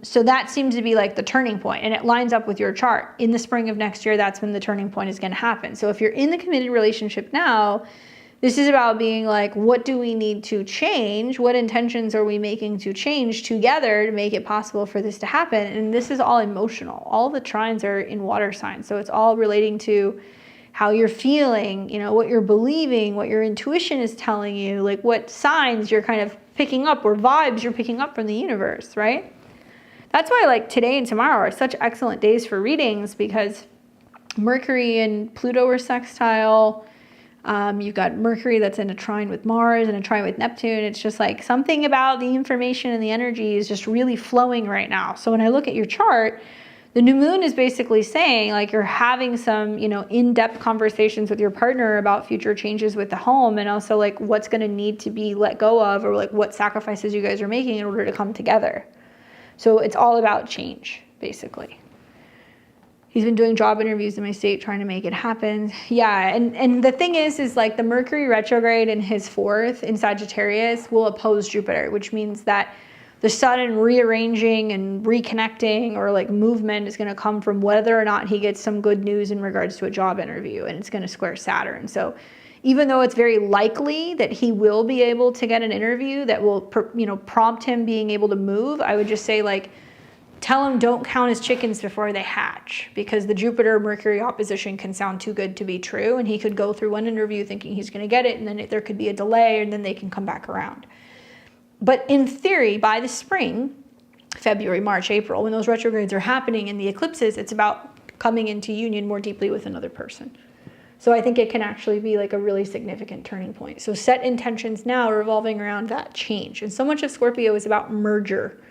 So that seems to be like the turning point, and it lines up with your chart. In the spring of next year, that's when the turning point is going to happen. So if you're in the committed relationship now, this is about being like, what do we need to change? What intentions are we making to change together to make it possible for this to happen? And this is all emotional. All the trines are in water signs. So it's all relating to how you're feeling, you know, what you're believing, what your intuition is telling you, like what signs you're kind of picking up or vibes you're picking up from the universe, right? That's why like today and tomorrow are such excellent days for readings, because Mercury and Pluto are sextile. You've got Mercury that's in a trine with Mars and a trine with Neptune. It's just like something about the information and the energy is just really flowing right now. So when I look at your chart, the new moon is basically saying like you're having some, you know, in-depth conversations with your partner about future changes with the home, and also like what's going to need to be let go of, or like what sacrifices you guys are making in order to come together. So it's all about change, basically. He's been doing job interviews in my state, trying to make it happen. Yeah, and the thing is like the Mercury retrograde in his 4th in Sagittarius will oppose Jupiter, which means that the sudden rearranging and reconnecting or like movement is going to come from whether or not he gets some good news in regards to a job interview, and it's going to square Saturn. So even though it's very likely that he will be able to get an interview that will, you know, prompt him being able to move, I would just say like, tell him don't count his chickens before they hatch, because the Jupiter-Mercury opposition can sound too good to be true, and he could go through one interview thinking he's going to get it, and then there could be a delay, and then they can come back around. But in theory, by the spring, February, March, April, when those retrogrades are happening and the eclipses, it's about coming into union more deeply with another person. So I think it can actually be like a really significant turning point. So set intentions now revolving around that change. And so much of Scorpio is about merger,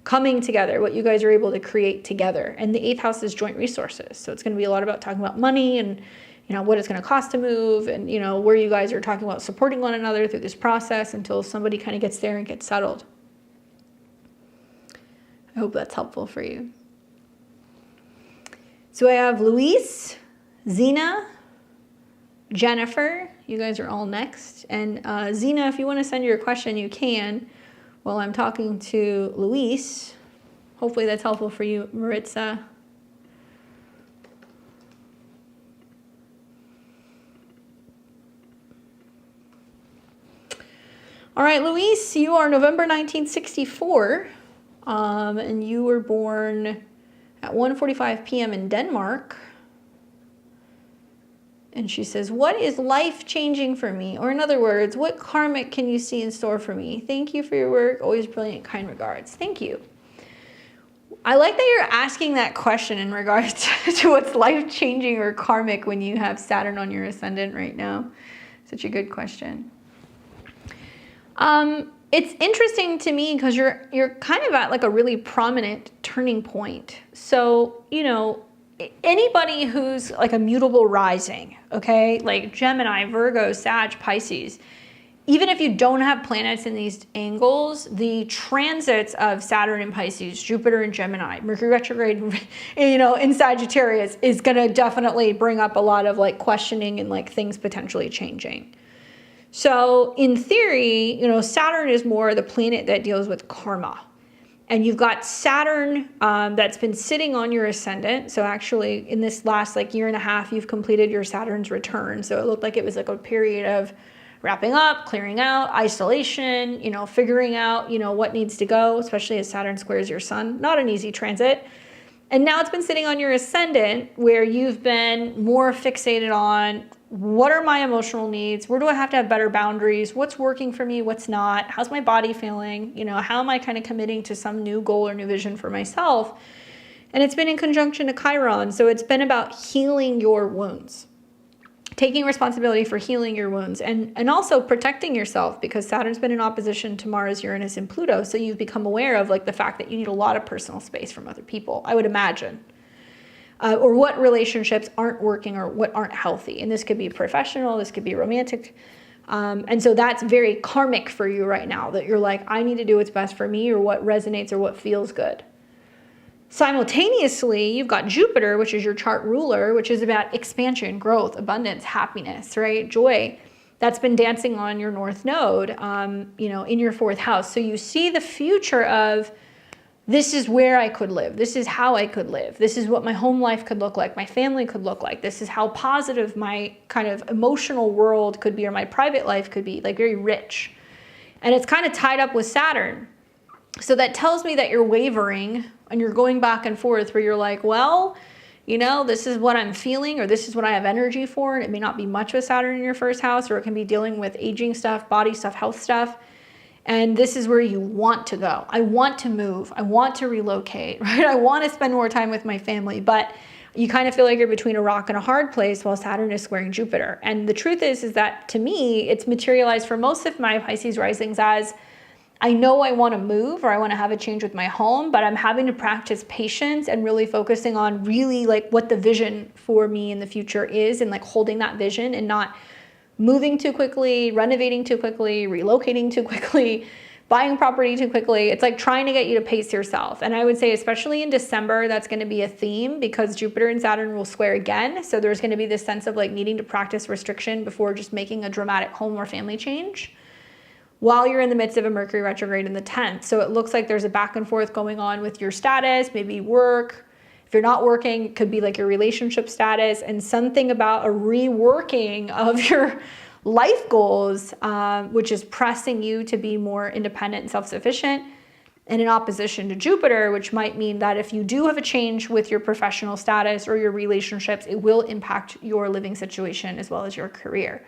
coming together, what you guys are able to create together. And the 8th house is joint resources. So it's going to be a lot about talking about money and, you know, what it's going to cost to move, and, you know, where you guys are talking about supporting one another through this process until somebody kind of gets there and gets settled. I hope that's helpful for you. So I have Luis, Zena, Jennifer, you guys are all next. And Zena, if you want to send your question, you can while I'm talking to Luis. Hopefully that's helpful for you, Maritza. All right, Luis, you are November 1964, and you were born at 1:45 p.m. in Denmark. And she says, what is life changing for me? Or in other words, what karmic can you see in store for me? Thank you for your work. Always brilliant, kind regards. Thank you. I like that you're asking that question in regards to what's life changing or karmic when you have Saturn on your ascendant right now. Such a good question. It's interesting to me because you're kind of at like a really prominent turning point. So, you know, anybody who's like a mutable rising, okay, like Gemini, Virgo, Sag, Pisces, even if you don't have planets in these angles, the transits of Saturn in Pisces, Jupiter in Gemini, Mercury retrograde, you know, in Sagittarius is going to definitely bring up a lot of like questioning and like things potentially changing. So in theory, you know, Saturn is more the planet that deals with karma. And you've got Saturn that's been sitting on your ascendant. So actually in this last like year and a half, you've completed your Saturn's return. So it looked like it was like a period of wrapping up, clearing out, isolation, you know, figuring out, you know, what needs to go, especially as Saturn squares your sun. Not an easy transit. And now it's been sitting on your ascendant where you've been more fixated on what are my emotional needs? Where do I have to have better boundaries? What's working for me? What's not? How's my body feeling? You know, how am I kind of committing to some new goal or new vision for myself? And it's been in conjunction to Chiron. So it's been about healing your wounds, taking responsibility for healing your wounds, and also protecting yourself, because Saturn's been in opposition to Mars, Uranus, and Pluto. So you've become aware of like the fact that you need a lot of personal space from other people, I would imagine. or what relationships aren't working or what aren't healthy. And this could be professional, this could be romantic. And so that's very karmic for you right now, that you're like, I need to do what's best for me, or what resonates or what feels good. Simultaneously, you've got Jupiter, which is your chart ruler, which is about expansion, growth, abundance, happiness, right? Joy. That's been dancing on your North Node, in your 4th house. So you see the future of, this is where I could live. This is how I could live. This is what my home life could look like. My family could look like. This is how positive my kind of emotional world could be, or my private life could be, like very rich. And it's kind of tied up with Saturn. So that tells me that you're wavering and you're going back and forth, where you're like, well, this is what I'm feeling, or this is what I have energy for. And it may not be much with Saturn in your 1st house, or it can be dealing with aging stuff, body stuff, health stuff. And this is where you want to go. I want to move. I want to relocate, right? I want to spend more time with my family, but you kind of feel like you're between a rock and a hard place while Saturn is squaring Jupiter. And the truth is that to me, it's materialized for most of my Pisces risings as, I know I want to move, or I want to have a change with my home, but I'm having to practice patience and really focusing on really like what the vision for me in the future is, and like holding that vision and not moving too quickly, renovating too quickly, relocating too quickly, buying property too quickly. It's like trying to get you to pace yourself. And I would say, especially in December, that's going to be a theme, because Jupiter and Saturn will square again. So there's going to be this sense of like needing to practice restriction before just making a dramatic home or family change, while you're in the midst of a Mercury retrograde in the 10th. So it looks like there's a back and forth going on with your status, maybe work. If you're not working, it could be like your relationship status, and something about a reworking of your life goals, which is pressing you to be more independent and self-sufficient, and in opposition to Jupiter, which might mean that if you do have a change with your professional status or your relationships, it will impact your living situation as well as your career.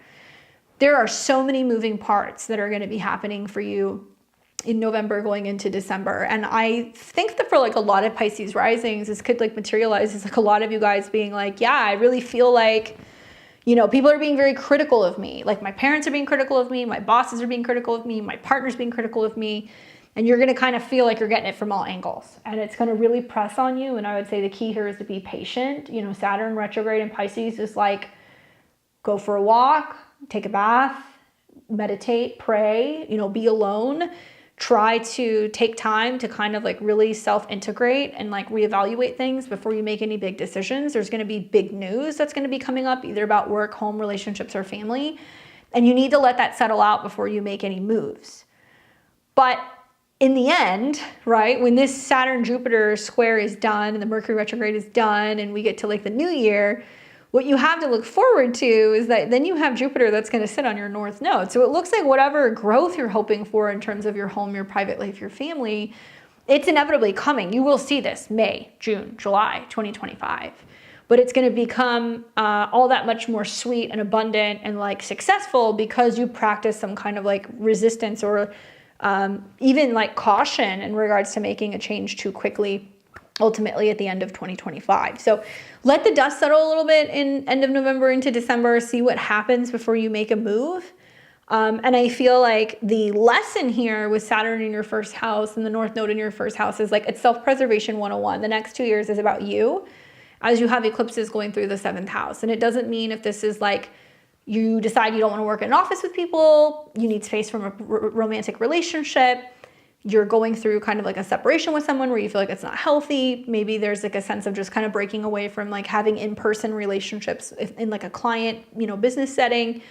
There are so many moving parts that are going to be happening for you in November going into December. And I think that for like a lot of Pisces risings, this could like materialize as like a lot of you guys being like, yeah, I really feel like, people are being very critical of me. Like my parents are being critical of me. My bosses are being critical of me. My partner's being critical of me. And you're going to kind of feel like you're getting it from all angles. And it's going to really press on you. And I would say the key here is to be patient. Saturn retrograde in Pisces is like, go for a walk, take a bath, meditate, pray, be alone. Try to take time to kind of like really self-integrate and like reevaluate things before you make any big decisions. There's going to be big news that's going to be coming up, either about work, home, relationships, or family. And you need to let that settle out before you make any moves. But in the end, right, when this Saturn-Jupiter square is done and the Mercury retrograde is done and we get to like the new year, what you have to look forward to is that then you have Jupiter that's going to sit on your North Node. So it looks like whatever growth you're hoping for in terms of your home, your private life, your family, it's inevitably coming. You will see this May, June, July 2025. But it's going to become all that much more sweet and abundant and like successful because you practice some kind of like resistance or even like caution in regards to making a change too quickly, ultimately at the end of 2025. So let the dust settle a little bit in end of November into December, see what happens before you make a move. And I feel like the lesson here with Saturn in your 1st house and the North Node in your 1st house is like it's self-preservation 101. The next 2 years is about you as you have eclipses going through the 7th house. And it doesn't mean if this is like you decide you don't want to work in an office with people, you need space from a romantic relationship, you're going through kind of like a separation with someone where you feel like it's not healthy. Maybe there's like a sense of just kind of breaking away from like having in-person relationships in like a client, business setting.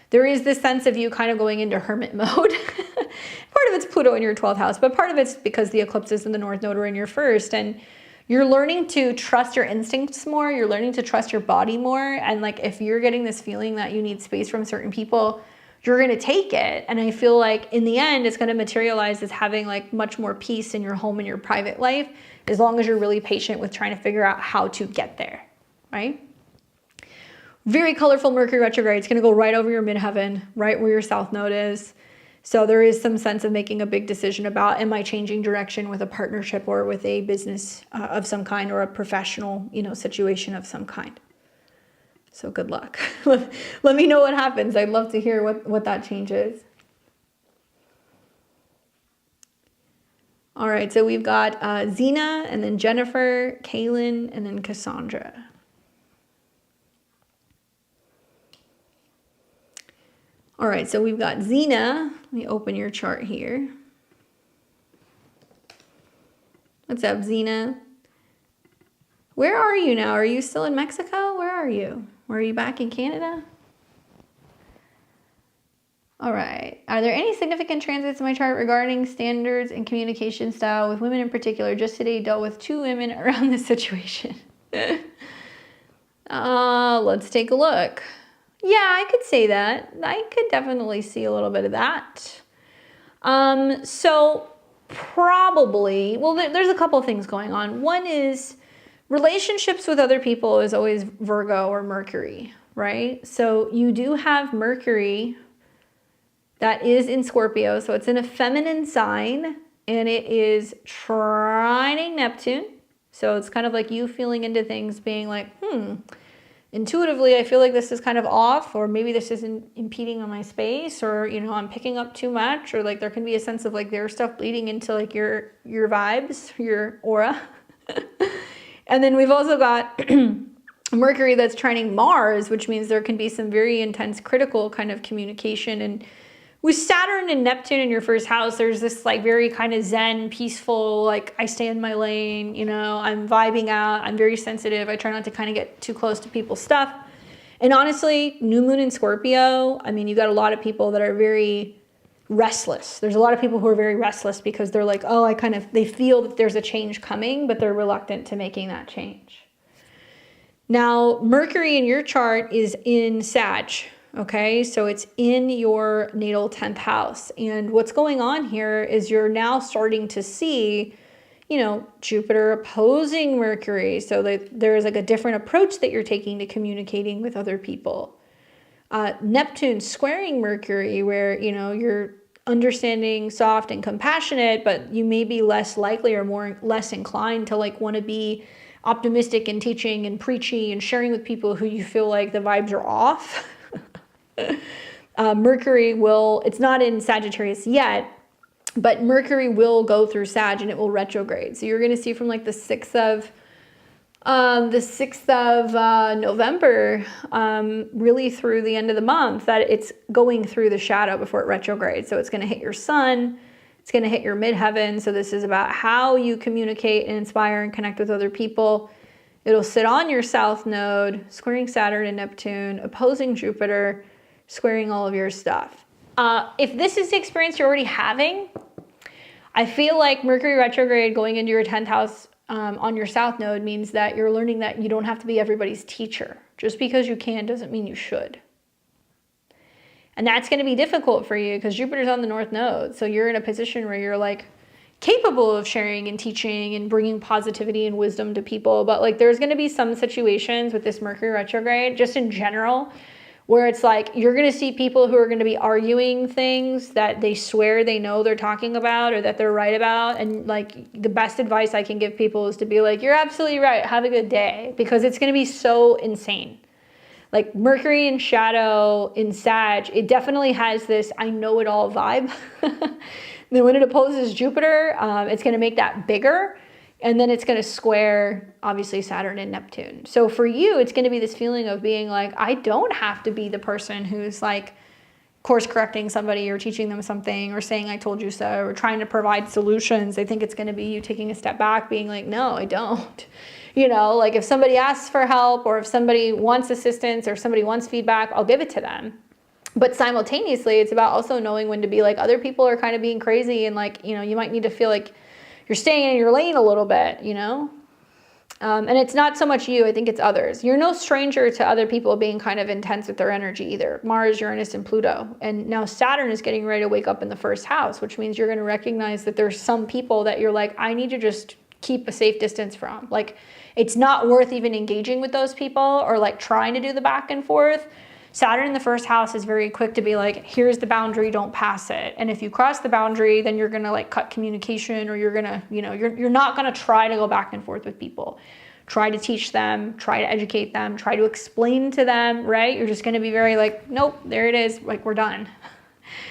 There is this sense of you kind of going into hermit mode. Part of it's Pluto in your 12th house, but part of it's because the eclipses in the North Node are in your 1st. And you're learning to trust your instincts more. You're learning to trust your body more. And like if you're getting this feeling that you need space from certain people, you're going to take it. And I feel like in the end, it's going to materialize as having like much more peace in your home and your private life, as long as you're really patient with trying to figure out how to get there, right? Very colorful Mercury retrograde. It's going to go right over your midheaven, right where your South Node is. So there is some sense of making a big decision about, am I changing direction with a partnership or with a business of some kind or a professional, situation of some kind. So good luck. Let me know what happens. I'd love to hear what that change is. All right, so we've got Zena, and then Jennifer, Kaylin, and then Cassandra. All right, so we've got Zena. Let me open your chart here. What's up, Zena? Where are you now? Are you still in Mexico? Where are you? Or are you back in Canada? All right. Are there any significant transits in my chart regarding standards and communication style with women in particular? Just today dealt with 2 women around this situation. Let's take a look. Yeah, I could say that. I could definitely see a little bit of that. So probably, well, there's a couple of things going on. One is relationships with other people is always Virgo or Mercury, right? So you do have Mercury that is in Scorpio. So it's in a feminine sign and it is trining Neptune. So it's kind of like you feeling into things being like, intuitively, I feel like this is kind of off, or maybe this isn't impeding on my space, or, you know, I'm picking up too much, or like there can be a sense of like their stuff bleeding into like your vibes, your aura. And then we've also got Mercury that's trining Mars, which means there can be some very intense critical kind of communication. And with Saturn and Neptune in your first house, there's this like very kind of zen, peaceful, like I stay in my lane, you know, I'm vibing out, I'm very sensitive, I try not to kind of get too close to people's stuff. And honestly, new moon in Scorpio, I mean, you got a lot of people that are very restless. There's a lot of people who are very restless because they're like, oh, they feel that there's a change coming, but they're reluctant to making that change. Now, Mercury in your chart is in Sag. Okay, so it's in your natal 10th house. And what's going on here is you're now starting to see, you know, Jupiter opposing Mercury. So that there's like a different approach that you're taking to communicating with other people. Neptune squaring Mercury, where, you know, you're understanding, soft and compassionate, but you may be less likely or less inclined to like want to be optimistic and teaching and preachy and sharing with people who you feel like the vibes are off. Mercury will, it's not in Sagittarius yet, but Mercury will go through Sag and it will retrograde. So you're going to see from like the 6th of November, really through the end of the month, that it's going through the shadow before it retrogrades. So it's going to hit your sun, it's going to hit your midheaven. So this is about how you communicate and inspire and connect with other people. It'll sit on your south node, squaring Saturn and Neptune, opposing Jupiter, squaring all of your stuff. If this is the experience you're already having, I feel like Mercury retrograde going into your 10th house on your south node means that you're learning that you don't have to be everybody's teacher. Just because you can doesn't mean you should. And that's going to be difficult for you because Jupiter's on the north node. So you're in a position where you're like capable of sharing and teaching and bringing positivity and wisdom to people. But like there's going to be some situations with this Mercury retrograde, just in general, where it's like you're going to see people who are going to be arguing things that they swear they know they're talking about or that they're right about. And like the best advice I can give people is to be like, you're absolutely right. Have a good day, because it's going to be so insane. Like Mercury in shadow in Sag, it definitely has this I know it all vibe. Then when it opposes Jupiter, it's going to make that bigger. And then it's going to square, obviously, Saturn and Neptune. So for you, it's going to be this feeling of being like, I don't have to be the person who's like course correcting somebody or teaching them something or saying I told you so or trying to provide solutions. I think it's going to be you taking a step back, being like, no, I don't. You know, like if somebody asks for help or if somebody wants assistance or somebody wants feedback, I'll give it to them. But simultaneously, it's about also knowing when to be like, other people are kind of being crazy and like, you know, you might need to feel like you're staying in your lane a little bit, you know? And it's not so much you, I think it's others. You're no stranger to other people being kind of intense with their energy either. Mars, Uranus, and Pluto. And now Saturn is getting ready to wake up in the first house, which means you're going to recognize that there's some people that you're like, I need to just keep a safe distance from. Like, it's not worth even engaging with those people or like trying to do the back and forth. Saturn in the first house is very quick to be like, here's the boundary, don't pass it. And if you cross the boundary, then you're going to like cut communication, or you're going to, you know, you're not going to try to go back and forth with people. Try to teach them, try to educate them, try to explain to them, right? You're just going to be very like, nope, there it is. Like, we're done.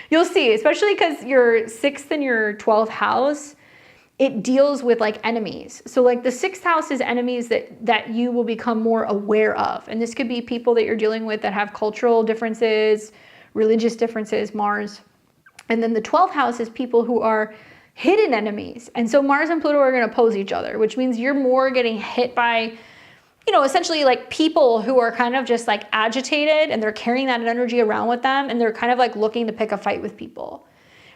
You'll see, especially because your 6th and your 12th house it deals with like enemies. So like the 6th house is enemies that you will become more aware of. And this could be people that you're dealing with that have cultural differences, religious differences, Mars. And then the 12th house is people who are hidden enemies. And so Mars and Pluto are going to oppose each other, which means you're more getting hit by, you know, essentially like people who are kind of just like agitated and they're carrying that energy around with them. And they're kind of like looking to pick a fight with people.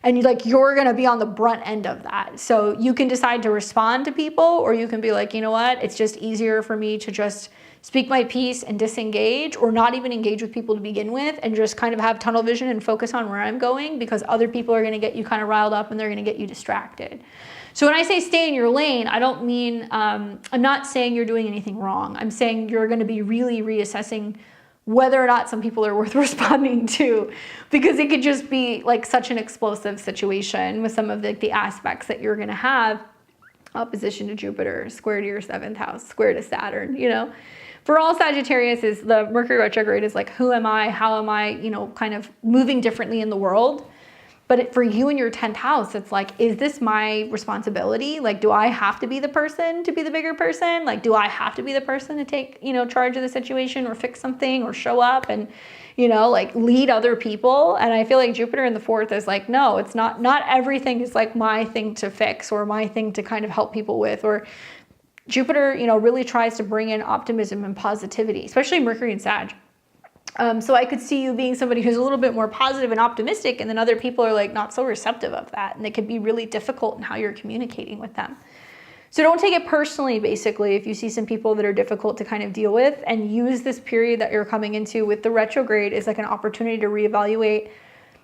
And you're going to be on the brunt end of that. So you can decide to respond to people, or you can be like, you know what, it's just easier for me to just speak my piece and disengage, or not even engage with people to begin with, and just kind of have tunnel vision and focus on where I'm going, because other people are going to get you kind of riled up and they're going to get you distracted. So when I say stay in your lane, I don't mean, I'm not saying you're doing anything wrong. I'm saying you're going to be really reassessing whether or not some people are worth responding to, because it could just be like such an explosive situation with some of the aspects that you're going to have. Opposition to Jupiter, square to your 7th house, square to Saturn, you know. For all Sagittarius, is the Mercury retrograde is like, who am I? How am I, you know, kind of moving differently in the world? But for you in your 10th house, it's like, is this my responsibility? Like, do I have to be the person to be the bigger person? Like, do I have to be the person to take, you know, charge of the situation or fix something or show up and, you know, like lead other people? And I feel like Jupiter in the 4th is like, no, it's not everything is like my thing to fix or my thing to kind of help people with. Or Jupiter, you know, really tries to bring in optimism and positivity, especially Mercury and Sag. So I could see you being somebody who's a little bit more positive and optimistic, and then other people are like not so receptive of that, and it could be really difficult in how you're communicating with them. So don't take it personally, basically, if you see some people that are difficult to kind of deal with, and use this period that you're coming into with the retrograde as like an opportunity to reevaluate,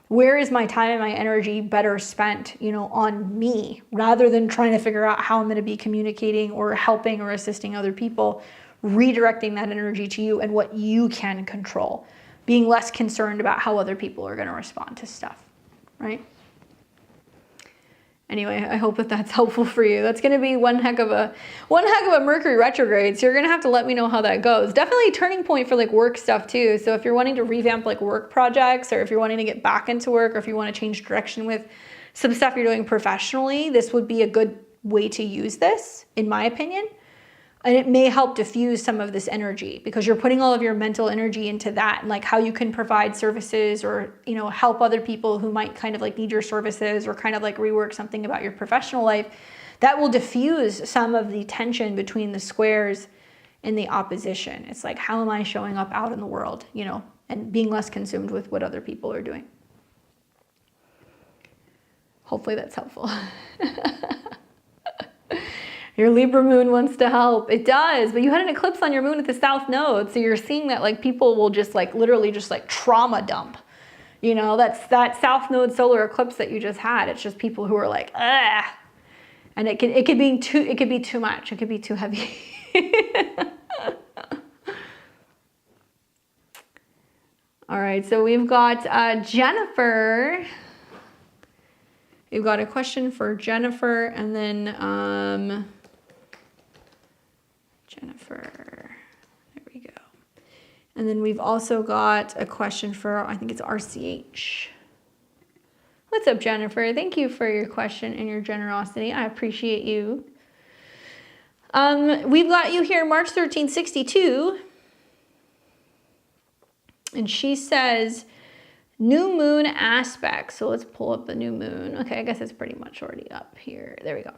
where is my time and my energy better spent, you know, on me, rather than trying to figure out how I'm going to be communicating or helping or assisting other people. Redirecting that energy to you and what you can control, being less concerned about how other people are going to respond to stuff, right? Anyway, I hope that that's helpful for you. That's going to be one heck of a Mercury retrograde. So you're going to have to let me know how that goes. Definitely a turning point for like work stuff too. So if you're wanting to revamp like work projects, or if you're wanting to get back into work, or if you want to change direction with some stuff you're doing professionally, this would be a good way to use this, in my opinion. And it may help diffuse some of this energy, because you're putting all of your mental energy into that, and like how you can provide services, or, you know, help other people who might kind of like need your services, or kind of like rework something about your professional life. That will diffuse some of the tension between the squares and the opposition. It's like, how am I showing up out in the world, you know, and being less consumed with what other people are doing. Hopefully that's helpful. Your Libra moon wants to help. It does, but you had an eclipse on your moon at the South Node. So you're seeing that like people will just like literally just like trauma dump. You know, that's that South Node solar eclipse that you just had. It's just people who are like, ah. And it could be too much. It could be too heavy. All right, so we've got Jennifer. We've got a question for Jennifer, and then Jennifer, there we go. And then we've also got a question for, I think it's RCH. What's up, Jennifer? Thank you for your question and your generosity. I appreciate you. We've got you here, March 1362. And she says, new moon aspect. So let's pull up the new moon. Okay, I guess it's pretty much already up here. There we go.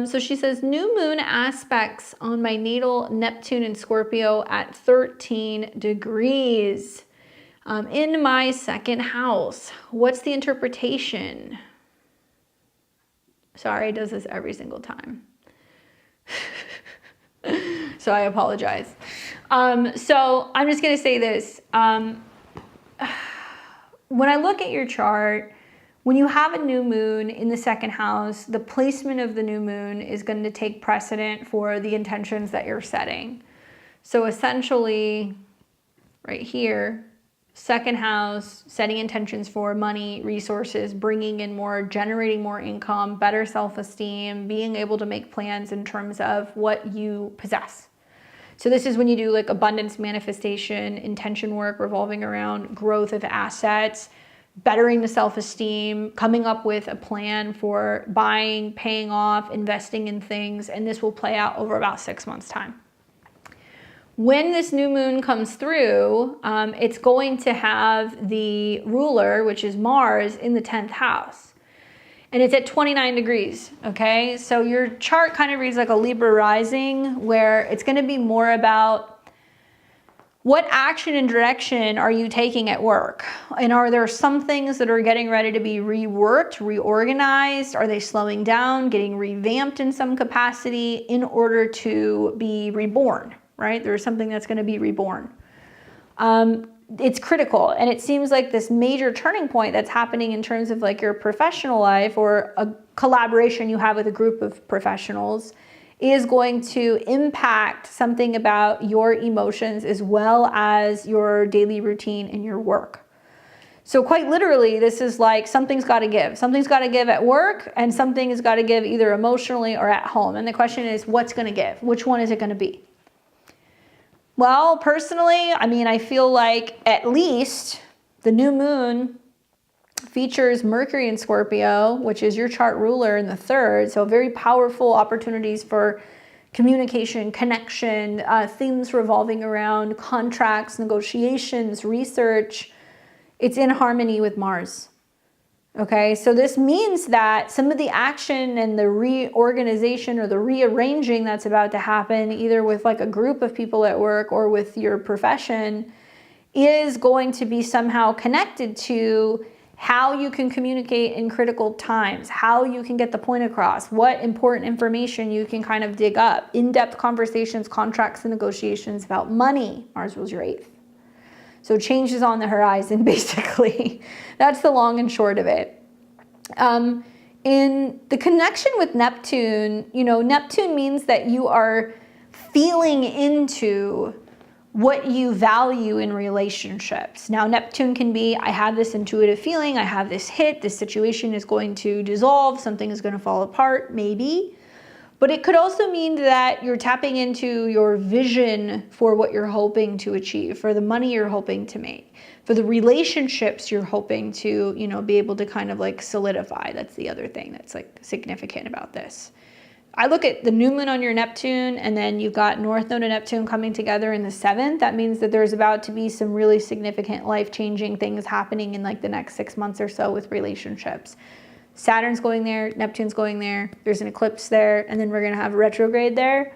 So she says, new moon aspects on my natal Neptune and Scorpio at 13 degrees in my 2nd house. What's the interpretation? Sorry, it does this every single time. So I apologize. So I'm just going to say this. When I look at your chart, when you have a new moon in the 2nd house, the placement of the new moon is going to take precedent for the intentions that you're setting. So essentially, right here, 2nd house, setting intentions for money, resources, bringing in more, generating more income, better self-esteem, being able to make plans in terms of what you possess. So this is when you do like abundance manifestation, intention work revolving around growth of assets, bettering the self-esteem, coming up with a plan for buying, paying off, investing in things, and this will play out over about 6 months' time. When this new moon comes through, it's going to have the ruler, which is Mars, in the 10th house. And it's at 29 degrees, okay? So your chart kind of reads like a Libra rising, where it's going to be more about what action and direction are you taking at work? And are there some things that are getting ready to be reworked, reorganized? Are they slowing down, getting revamped in some capacity in order to be reborn, right? There's something that's going to be reborn. It's critical. And it seems like this major turning point that's happening in terms of like your professional life or a collaboration you have with a group of professionals is going to impact something about your emotions as well as your daily routine and your work. So quite literally, this is like something's got to give. Something's got to give at work and something has got to give either emotionally or at home. And the question is, what's going to give? Which one is it going to be? Well, personally, I mean, I feel like at least the new moon features Mercury in Scorpio, which is your chart ruler in the 3rd. So very powerful opportunities for communication, connection, themes revolving around contracts, negotiations, research. It's in harmony with Mars. Okay, so this means that some of the action and the reorganization or the rearranging that's about to happen, either with like a group of people at work or with your profession, is going to be somehow connected to how you can communicate in critical times, how you can get the point across, what important information you can kind of dig up, in-depth conversations, contracts, and negotiations about money. Mars rules your 8th. So change is on the horizon, basically. That's the long and short of it. In the connection with Neptune, you know, Neptune means that you are feeling into what you value in relationships. Now, Neptune can be, I have this intuitive feeling, I have this hit, this situation is going to dissolve, something is going to fall apart, maybe. But it could also mean that you're tapping into your vision for what you're hoping to achieve, for the money you're hoping to make, for the relationships you're hoping to, you know, be able to kind of like solidify. That's the other thing that's like significant about this. I look at the new moon on your Neptune, and then you've got North Node and Neptune coming together in the 7th. That means that there's about to be some really significant life-changing things happening in like the next 6 months or so with relationships. Saturn's going there, Neptune's going there, there's an eclipse there, and then we're gonna have a retrograde there.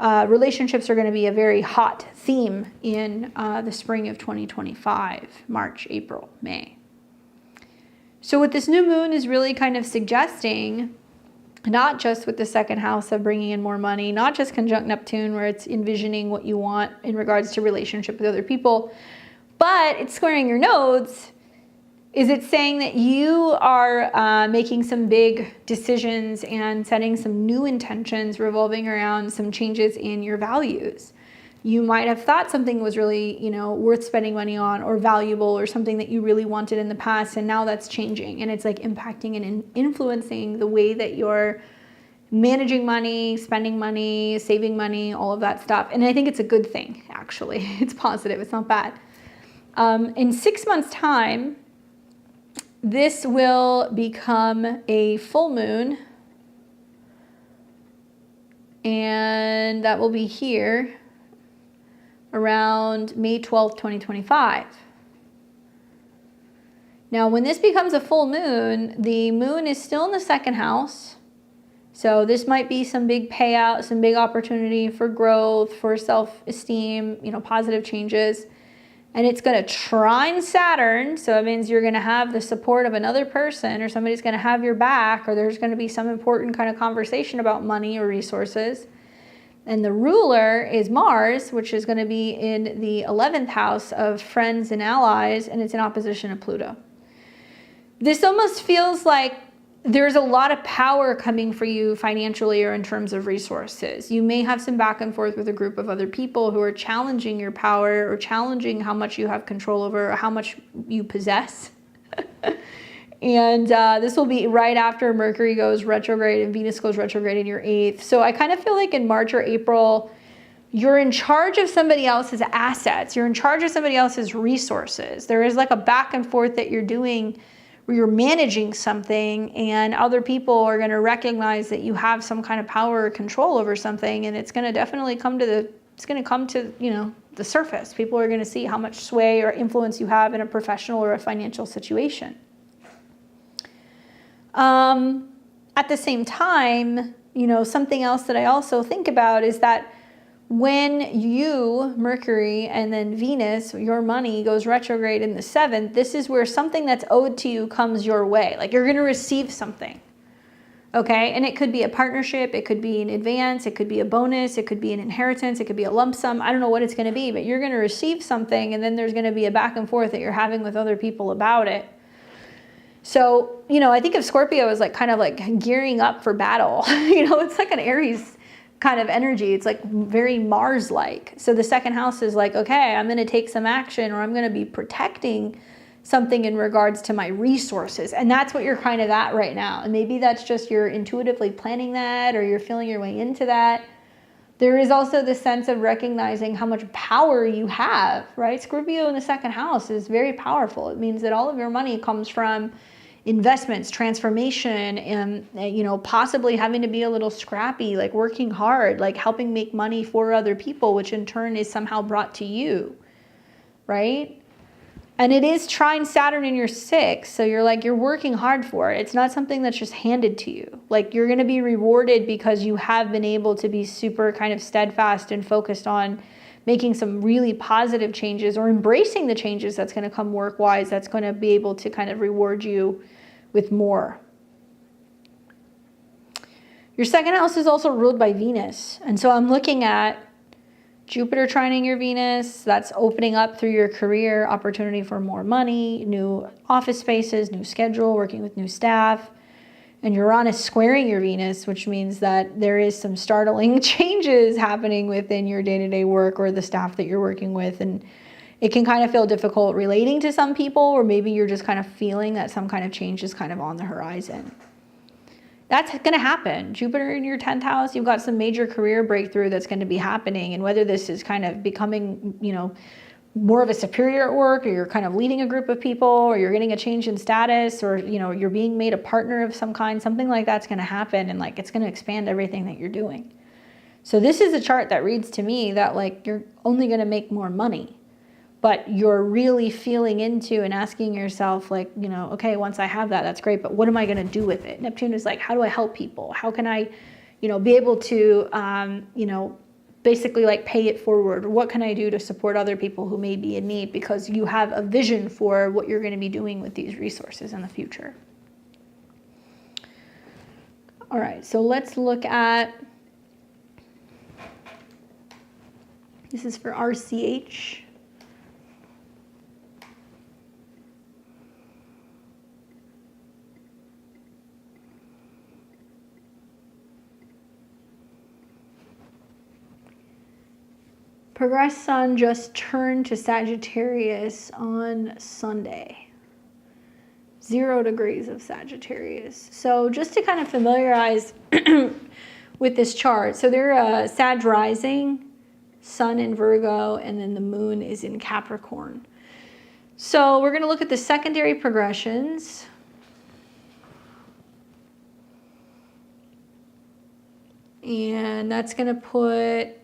Relationships are gonna be a very hot theme in the spring of 2025, March, April, May. So what this new moon is really kind of suggesting, not just with the 2nd house of bringing in more money, not just conjunct Neptune where it's envisioning what you want in regards to relationship with other people, but it's squaring your nodes, is it saying that you are making some big decisions and setting some new intentions revolving around some changes in your values. You might have thought something was really, you know, worth spending money on or valuable or something that you really wanted in the past, and now that's changing, and it's like impacting and influencing the way that you're managing money, spending money, saving money, all of that stuff. And I think it's a good thing, actually. It's positive, it's not bad. In 6 months' time, this will become a full moon, and that will be here around May 12th, 2025. Now, when this becomes a full moon, the moon is still in the 2nd house. So this might be some big payout, some big opportunity for growth, for self-esteem, you know, positive changes. And it's going to trine Saturn. So it means you're going to have the support of another person, or somebody's going to have your back, or there's going to be some important kind of conversation about money or resources. And the ruler is Mars, which is going to be in the 11th house of friends and allies, and it's in opposition to Pluto. This almost feels like there's a lot of power coming for you financially or in terms of resources. You may have some back and forth with a group of other people who are challenging your power or challenging how much you have control over or how much you possess. And this will be right after Mercury goes retrograde and Venus goes retrograde in your 8th. So I kind of feel like in March or April, you're in charge of somebody else's assets. You're in charge of somebody else's resources. There is like a back and forth that you're doing where you're managing something, and other people are going to recognize that you have some kind of power or control over something, and it's going to definitely come to the surface. People are going to see how much sway or influence you have in a professional or a financial situation. At the same time, something else that I also think about is that when you, Mercury, and then Venus, your money, goes retrograde in the 7th, this is where something that's owed to you comes your way. Like, you're going to receive something, okay? And it could be a partnership, it could be an advance, it could be a bonus, it could be an inheritance, it could be a lump sum. I don't know what it's going to be, but you're going to receive something, and then there's going to be a back and forth that you're having with other people about it. So, I think of Scorpio as like kind of like gearing up for battle. It's like an Aries kind of energy. It's like very Mars-like. So the second house is like, okay, I'm going to take some action, or I'm going to be protecting something in regards to my resources. And that's what you're kind of at right now. And maybe that's just you're intuitively planning that, or you're feeling your way into that. There is also the sense of recognizing how much power you have, right? Scorpio in the second house is very powerful. It means that all of your money comes from investments, transformation, and possibly having to be a little scrappy, like working hard, like helping make money for other people, which in turn is somehow brought to you, right? And it is trine Saturn in your 6th, so you're working hard for it. It's not something that's just handed to you. Like, you're going to be rewarded because you have been able to be super kind of steadfast and focused on making some really positive changes, or embracing the changes that's going to come work-wise, that's going to be able to kind of reward you with more. Your second house is also ruled by Venus. And so I'm looking at Jupiter trining your Venus. That's opening up through your career, opportunity for more money, new office spaces, new schedule, working with new staff. And Uranus squaring your Venus, which means that there is some startling changes happening within your day-to-day work or the staff that you're working with. And it can kind of feel difficult relating to some people, or maybe you're just kind of feeling that some kind of change is kind of on the horizon. That's going to happen. Jupiter in your 10th house, you've got some major career breakthrough that's going to be happening. And whether this is kind of becoming, more of a superior at work, or you're kind of leading a group of people, or you're getting a change in status, or, you're being made a partner of some kind, something like that's going to happen. And like, it's going to expand everything that you're doing. So this is a chart that reads to me that like, you're only going to make more money, but you're really feeling into and asking yourself like, okay, once I have that, that's great, but what am I going to do with it? Neptune is like, how do I help people? How can I, be able to, basically like pay it forward? What can I do to support other people who may be in need? Because you have a vision for what you're going to be doing with these resources in the future. All right, so let's look at, this is for RCH. Progress Sun just turned to Sagittarius on Sunday. 0 degrees of Sagittarius. So just to kind of familiarize with this chart. So they're a Sag rising, Sun in Virgo, and then the moon is in Capricorn. So we're going to look at the secondary progressions. And that's going to put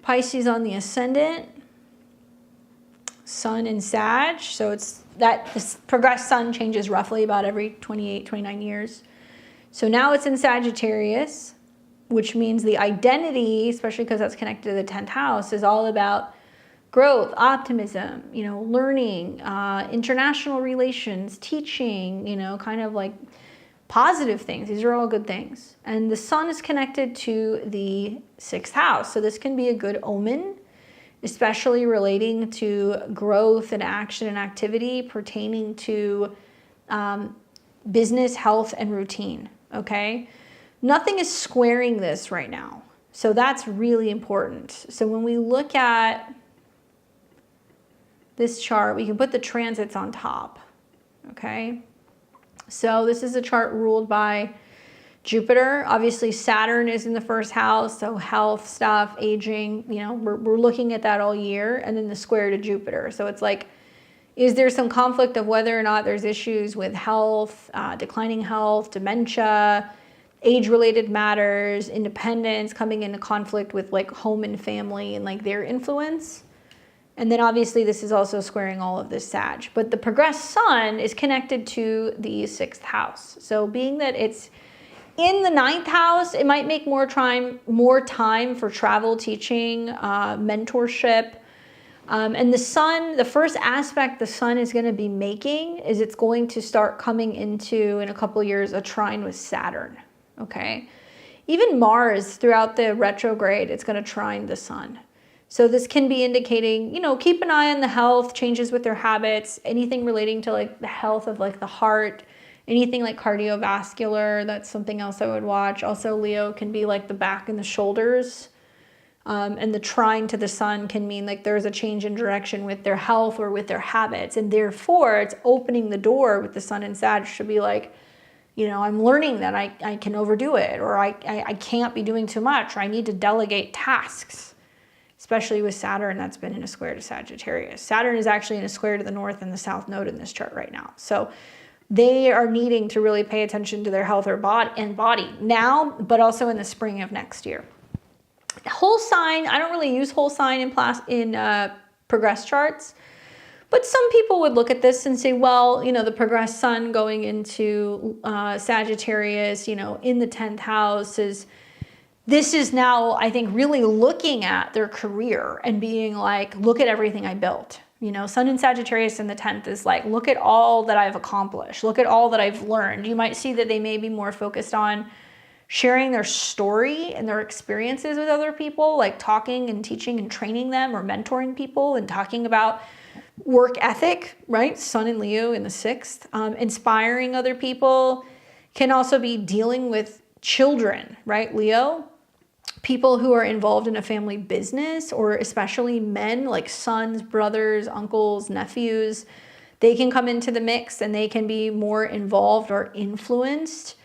Pisces on the ascendant, Sun in Sag. So it's that this progressed Sun changes roughly about every 28, 29 years. So now it's in Sagittarius, which means the identity, especially because that's connected to the 10th house, is all about growth, optimism, learning, international relations, teaching, kind of like positive things. These are all good things. And the Sun is connected to the 6th house. So this can be a good omen, especially relating to growth and action and activity pertaining to business, health, and routine, okay? Nothing is squaring this right now. So that's really important. So when we look at this chart, we can put the transits on top, okay? So this is a chart ruled by Jupiter. Obviously, Saturn is in the first house, so health stuff, aging, you know, we're looking at that all year, and then the square to Jupiter. So it's like, is there some conflict of whether or not there's issues with health, declining health, dementia, age-related matters, independence coming into conflict with like home and family and like their influence? And then obviously this is also squaring all of this Sag. But the progressed sun is connected to the 6th house. So being that it's in the 9th house, it might make more time for travel, teaching, mentorship. And the sun, the first aspect the sun is going to be making is it's going to start coming into, in a couple of years, a trine with Saturn. Okay. Even Mars throughout the retrograde, it's going to trine the sun. So this can be indicating, you know, keep an eye on the health, changes with their habits, anything relating to like the health of like the heart, anything like cardiovascular, that's something else I would watch. Also, Leo can be like the back and the shoulders. And the trine to the sun can mean like there's a change in direction with their health or with their habits. And therefore, it's opening the door with the sun and Sag to be like, you know, I'm learning that I can overdo it, or I can't be doing too much, or I need to delegate tasks. Especially with Saturn, that's been in a square to Sagittarius. Saturn is actually in a square to the north and the south node in this chart right now. So they are needing to really pay attention to their health or body now, but also in the spring of next year. Whole sign, I don't really use whole sign in progress charts, but some people would look at this and say, well, you know, the progressed sun going into Sagittarius, you know, in the 10th house this is now, I think, really looking at their career and being like, look at everything I built. You know, Sun in Sagittarius in the 10th is like, look at all that I've accomplished. Look at all that I've learned. You might see that they may be more focused on sharing their story and their experiences with other people, like talking and teaching and training them, or mentoring people and talking about work ethic, right? Sun in Leo in the 6th. Inspiring other people. Can also be dealing with children, right? Leo. People who are involved in a family business, or especially men like sons, brothers, uncles, nephews, they can come into the mix and they can be more involved or influenced,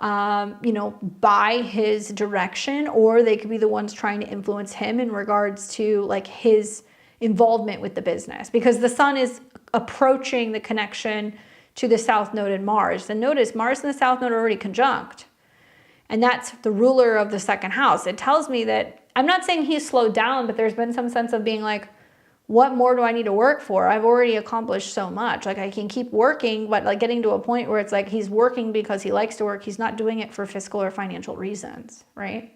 you know, by his direction, or they could be the ones trying to influence him in regards to like his involvement with the business, because the sun is approaching the connection to the south node in Mars. And notice Mars and the south node are already conjunct. And that's the ruler of the 2nd house. It tells me that, I'm not saying he's slowed down, but there's been some sense of being like, what more do I need to work for? I've already accomplished so much. Like I can keep working, but like getting to a point where it's like he's working because he likes to work. He's not doing it for fiscal or financial reasons, right?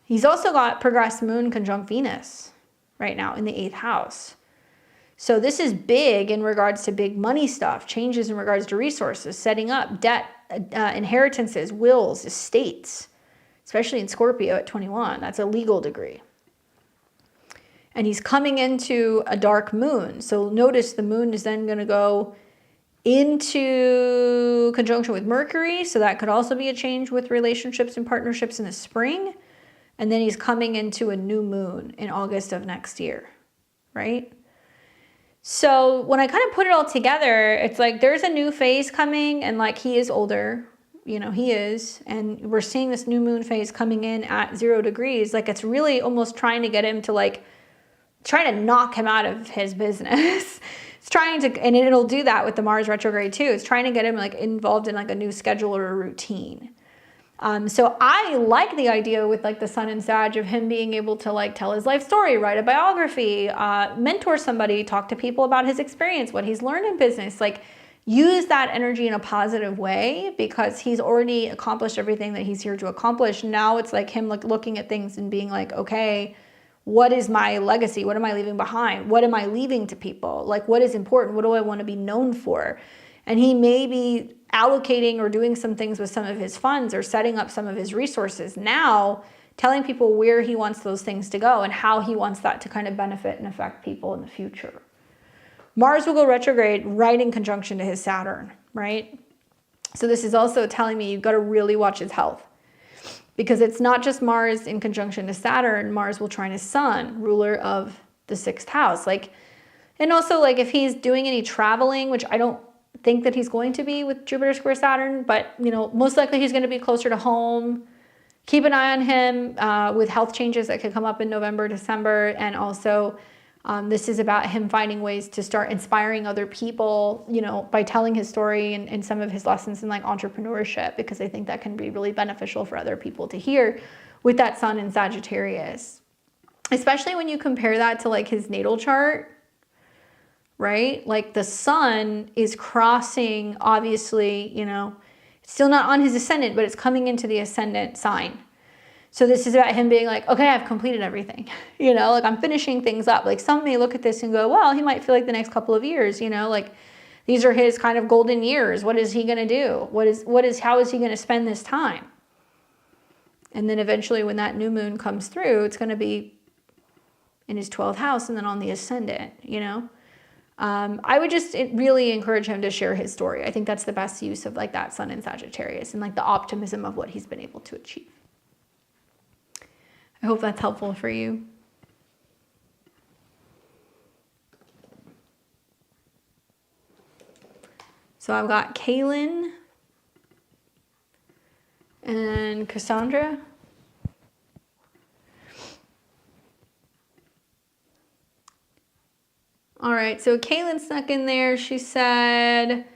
He's also got progressed moon conjunct Venus right now in the 8th house. So this is big in regards to big money stuff, changes in regards to resources, setting up debt, inheritances, wills, estates, especially in Scorpio at 21. That's a legal degree. And he's coming into a dark moon. So notice the moon is then going to go into conjunction with Mercury. So that could also be a change with relationships and partnerships in the spring. And then he's coming into a new moon in August of next year, right? So when I kind of put it all together, it's like there's a new phase coming, and like he is older, you know, he is, and we're seeing this new moon phase coming in at 0 degrees. Like it's really almost trying to get him to like, trying to knock him out of his business. It's trying to, and it'll do that with the Mars retrograde too. It's trying to get him like involved in like a new schedule or a routine. So I like the idea with like the sun and Sag of him being able to like tell his life story, write a biography, mentor somebody, talk to people about his experience, what he's learned in business, like use that energy in a positive way, because he's already accomplished everything that he's here to accomplish. Now it's like him like looking at things and being like, okay, what is my legacy? What am I leaving behind? What am I leaving to people? Like what is important? What do I want to be known for? And he may be allocating or doing some things with some of his funds or setting up some of his resources now, telling people where he wants those things to go and how he wants that to kind of benefit and affect people in the future. Mars will go retrograde right in conjunction to his Saturn, right? So this is also telling me you've got to really watch his health, because it's not just Mars in conjunction to Saturn. Mars will trine his sun, ruler of the 6th house. Like, and also like if he's doing any traveling, which I don't think that he's going to be with Jupiter square Saturn, but you know, most likely he's going to be closer to home. Keep an eye on him with health changes that could come up in November, December, and also this is about him finding ways to start inspiring other people, you know, by telling his story and some of his lessons in like entrepreneurship, because I think that can be really beneficial for other people to hear with that sun in Sagittarius. Especially when you compare that to like his natal chart, right? Like the sun is crossing, obviously, you know, it's still not on his ascendant, but it's coming into the ascendant sign. So this is about him being like, okay, I've completed everything. You know, like I'm finishing things up. Like some may look at this and go, well, he might feel like the next couple of years, you know, like these are his kind of golden years. What is he going to do? How is he going to spend this time? And then eventually when that new moon comes through, it's going to be in his 12th house and then on the ascendant, you know. I would just really encourage him to share his story. I think that's the best use of like that sun in Sagittarius and like the optimism of what he's been able to achieve. I hope that's helpful for you. So I've got Kaylin and Cassandra. All right, so Kaylin snuck in there. She said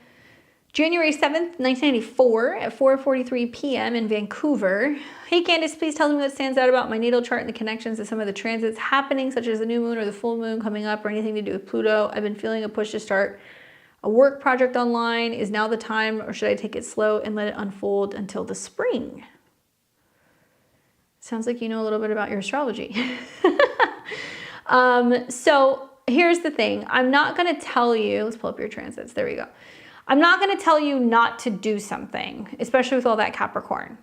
January 7th, 1994 at 4:43 p.m. in Vancouver. Hey Candace, please tell me what stands out about my natal chart and the connections to some of the transits happening, such as the new moon or the full moon coming up or anything to do with Pluto. I've been feeling a push to start a work project online. Is now the time, or should I take it slow and let it unfold until the spring? Sounds like you know a little bit about your astrology. So here's the thing. I'm not going to tell you, let's pull up your transits. There we go. I'm not going to tell you not to do something, especially with all that Capricorn.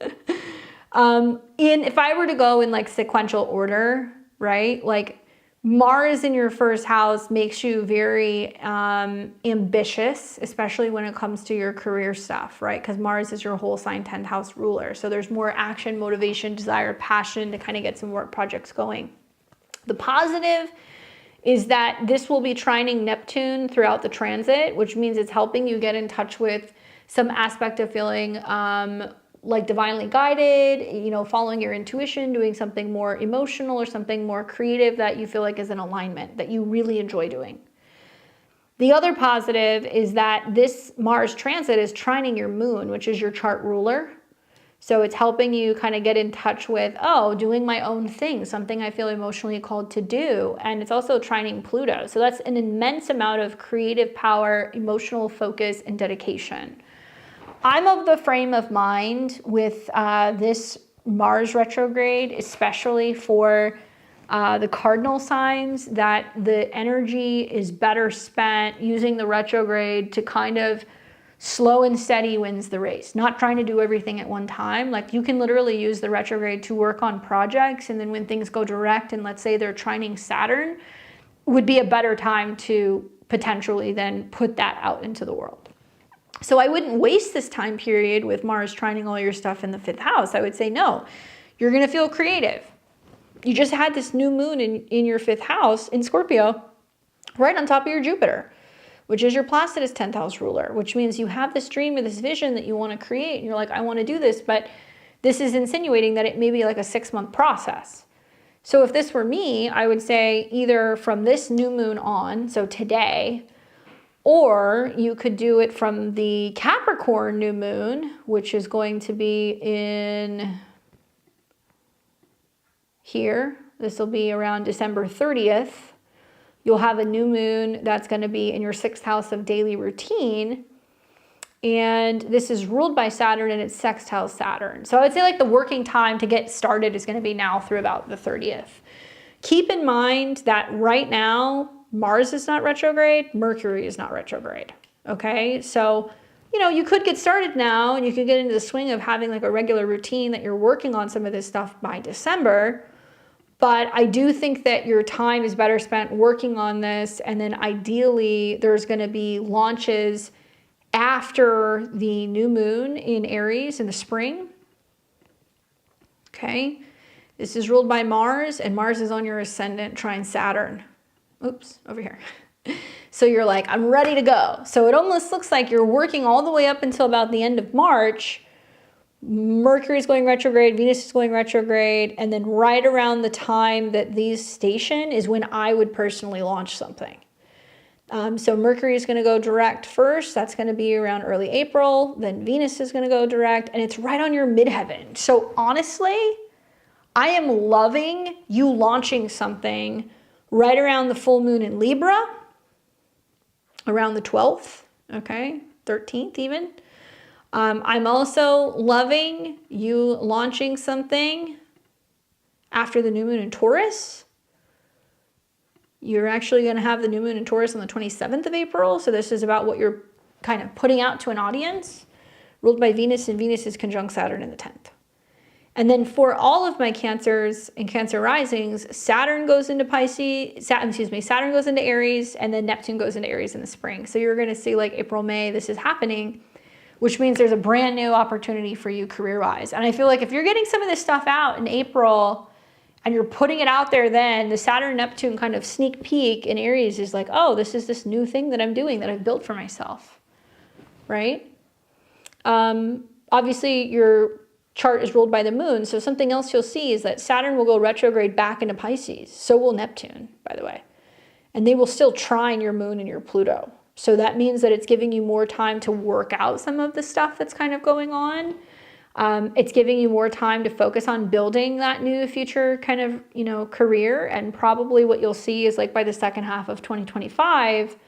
If I were to go in like sequential order, right? Like Mars in your first house makes you very ambitious, especially when it comes to your career stuff, right? Because Mars is your whole sign 10th house ruler. So there's more action, motivation, desire, passion to kind of get some work projects going. The positive is that this will be trining Neptune throughout the transit, which means it's helping you get in touch with some aspect of feeling like divinely guided, you know, following your intuition, doing something more emotional or something more creative that you feel like is in alignment, that you really enjoy doing. The other positive is that this Mars transit is trining your moon, which is your chart ruler. So it's helping you kind of get in touch with, oh, doing my own thing, something I feel emotionally called to do. And it's also trining Pluto. So that's an immense amount of creative power, emotional focus, and dedication. I'm of the frame of mind with this Mars retrograde, especially for the cardinal signs, that the energy is better spent using the retrograde to kind of slow and steady wins the race, not trying to do everything at one time. Like you can literally use the retrograde to work on projects, and then when things go direct and let's say they're trining Saturn, would be a better time to potentially then put that out into the world. So I wouldn't waste this time period with Mars trining all your stuff in the 5th house. I would say, no, you're going to feel creative. You just had this new moon in your 5th house in Scorpio, right on top of your Jupiter, which is your Placidus 10th house ruler, which means you have this dream or this vision that you want to create. And you're like, I want to do this, but this is insinuating that it may be like a 6-month process. So if this were me, I would say either from this new moon on, so today, or you could do it from the Capricorn new moon, which is going to be in here. This will be around December 30th. You'll have a new moon that's going to be in your 6th house of daily routine. And this is ruled by Saturn and it's sextile Saturn. So I would say like the working time to get started is going to be now through about the 30th. Keep in mind that right now, Mars is not retrograde, Mercury is not retrograde, okay? So, you know, you could get started now and you could get into the swing of having like a regular routine that you're working on some of this stuff by December, but I do think that your time is better spent working on this, and then ideally there's gonna be launches after the new moon in Aries in the spring, okay? This is ruled by Mars, and Mars is on your ascendant trine Saturn. Oops, over here. So you're like, I'm ready to go. So it almost looks like you're working all the way up until about the end of March. Mercury's going retrograde, Venus is going retrograde, and then right around the time that these station is when I would personally launch something. So Mercury is going to go direct first. That's going to be around early April. Then Venus is going to go direct, and it's right on your midheaven. So honestly, I am loving you launching something right around the full moon in Libra, around the 12th, okay, 13th even. I'm also loving you launching something after the new moon in Taurus. You're actually going to have the new moon in Taurus on the 27th of April. So this is about what you're kind of putting out to an audience, ruled by Venus, and Venus is conjunct Saturn in the 10th. And then for all of my Cancers and Cancer risings, Saturn goes into Saturn goes into Aries, and then Neptune goes into Aries in the spring. So you're going to see like April, May, this is happening, which means there's a brand new opportunity for you career-wise. And I feel like if you're getting some of this stuff out in April and you're putting it out there, then the Saturn-Neptune kind of sneak peek in Aries is like, oh, this is this new thing that I'm doing that I've built for myself, right? Obviously, your chart is ruled by the moon, so something else you'll see is that Saturn will go retrograde back into Pisces. So will Neptune, by the way. And they will still trine your moon and your Pluto. So that means that it's giving you more time to work out some of the stuff that's kind of going on. It's giving you more time to focus on building that new future kind of, career. And probably what you'll see is like by the second half of 2025,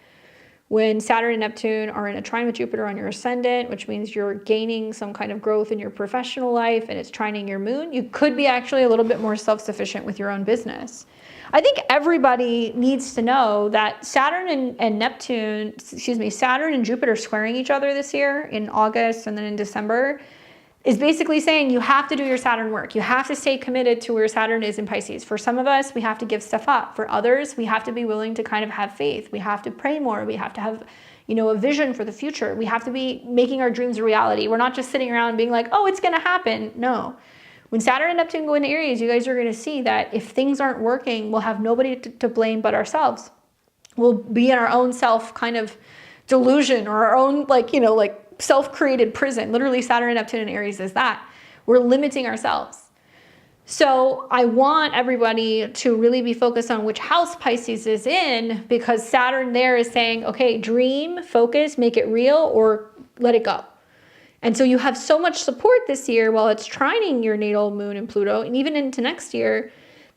when Saturn and Neptune are in a trine with Jupiter on your ascendant, which means you're gaining some kind of growth in your professional life and it's trining your moon, you could be actually a little bit more self-sufficient with your own business. I think everybody needs to know that Saturn and Jupiter squaring each other this year in August and then in December is basically saying you have to do your Saturn work. You have to stay committed to where Saturn is in Pisces. For some of us, we have to give stuff up. For others, we have to be willing to kind of have faith. We have to pray more. We have to have, a vision for the future. We have to be making our dreams a reality. We're not just sitting around being like, oh, it's going to happen. No. When Saturn and Neptune go into Aries, you guys are going to see that if things aren't working, we'll have nobody to blame but ourselves. We'll be in our own self kind of delusion or our own self-created prison. Literally, Saturn and Neptune in Aries is that. We're limiting ourselves. So I want everybody to really be focused on which house Pisces is in, because Saturn there is saying, okay, dream, focus, make it real, or let it go. And so you have so much support this year while it's trining your natal moon and Pluto, and even into next year,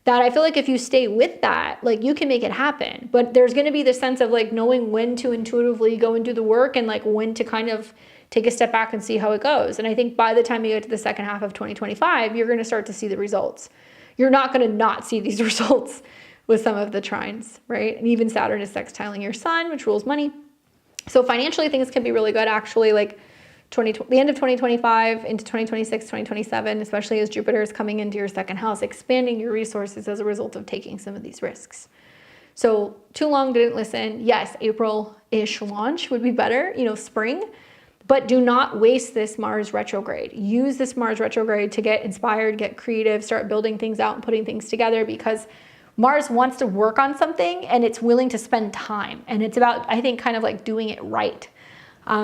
that I feel like if you stay with that, like you can make it happen. But there's going to be this sense of like knowing when to intuitively go and do the work and like when to kind of take a step back and see how it goes. And I think by the time you get to the second half of 2025, you're going to start to see the results. You're not going to not see these results with some of the trines, right? And even Saturn is sextiling your sun, which rules money. So financially, things can be really good actually, like the end of 2025 into 2026, 2027, especially as Jupiter is coming into your second house, expanding your resources as a result of taking some of these risks. So too long, didn't listen. Yes, April-ish launch would be better, spring, but do not waste this Mars retrograde. Use this Mars retrograde to get inspired, get creative, start building things out and putting things together, because Mars wants to work on something and it's willing to spend time. And it's about, I think, kind of like doing it right.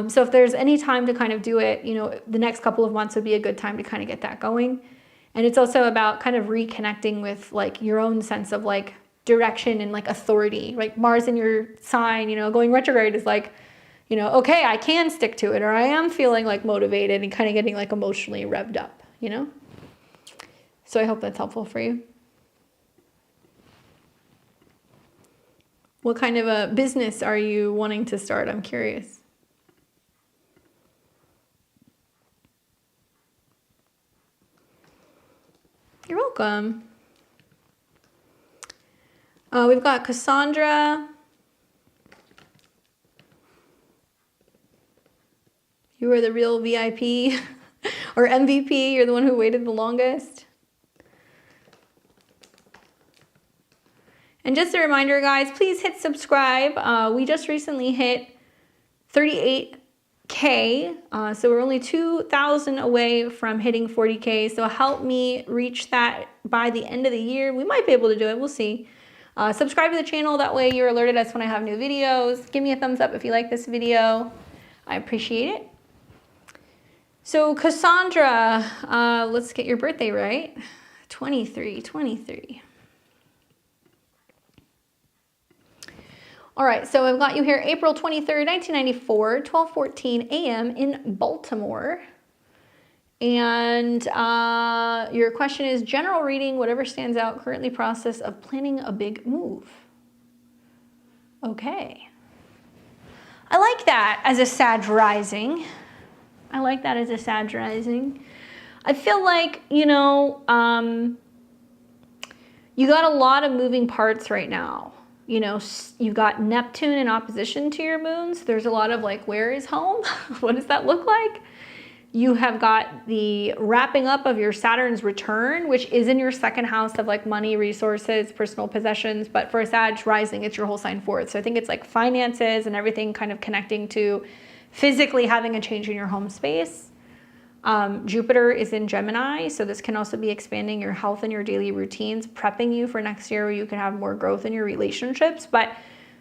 So if there's any time to kind of do it, the next couple of months would be a good time to kind of get that going. And it's also about kind of reconnecting with like your own sense of like direction and like authority. Like Mars in your sign, going retrograde is like, okay, I can stick to it, or I am feeling like motivated and kind of getting like emotionally revved up, So I hope that's helpful for you. What kind of a business are you wanting to start? I'm curious. You're welcome. We've got Cassandra. You are the real VIP or MVP. You're the one who waited the longest. And just a reminder, guys, please hit subscribe. We just recently hit 38K. So we're only 2,000 away from hitting 40K. So help me reach that by the end of the year. We might be able to do it. We'll see. Subscribe to the channel. That way you're alerted as when I have new videos. Give me a thumbs up if you like this video. I appreciate it. So Cassandra, let's get your birthday right. 23. All right, so I've got you here April 23rd, 1994, 12:14 a.m. in Baltimore. And your question is general reading, whatever stands out, currently process of planning a big move. Okay. I like that as a Sag rising. I like that as a Sag rising. I feel like, you know, you got a lot of moving parts right now. You know, you've got Neptune in opposition to your moons. There's a lot of like, where is home? What does that look like? You have got the wrapping up of your Saturn's return, which is in your second house of like money, resources, personal possessions. But for a Sag rising, it's your whole sign fourth. So I think it's like finances and everything kind of connecting to physically having a change in your home space. Jupiter is in Gemini, so this can also be expanding your health and your daily routines, prepping you for next year where you can have more growth in your relationships. But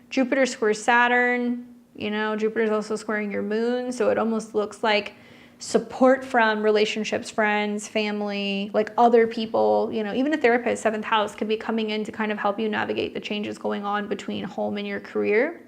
Jupiter squares Saturn, you know, Jupiter is also squaring your moon, so it almost looks like support from relationships, friends, family, like other people, you know, even a therapist, seventh house could be coming in to kind of help you navigate the changes going on between home and your career.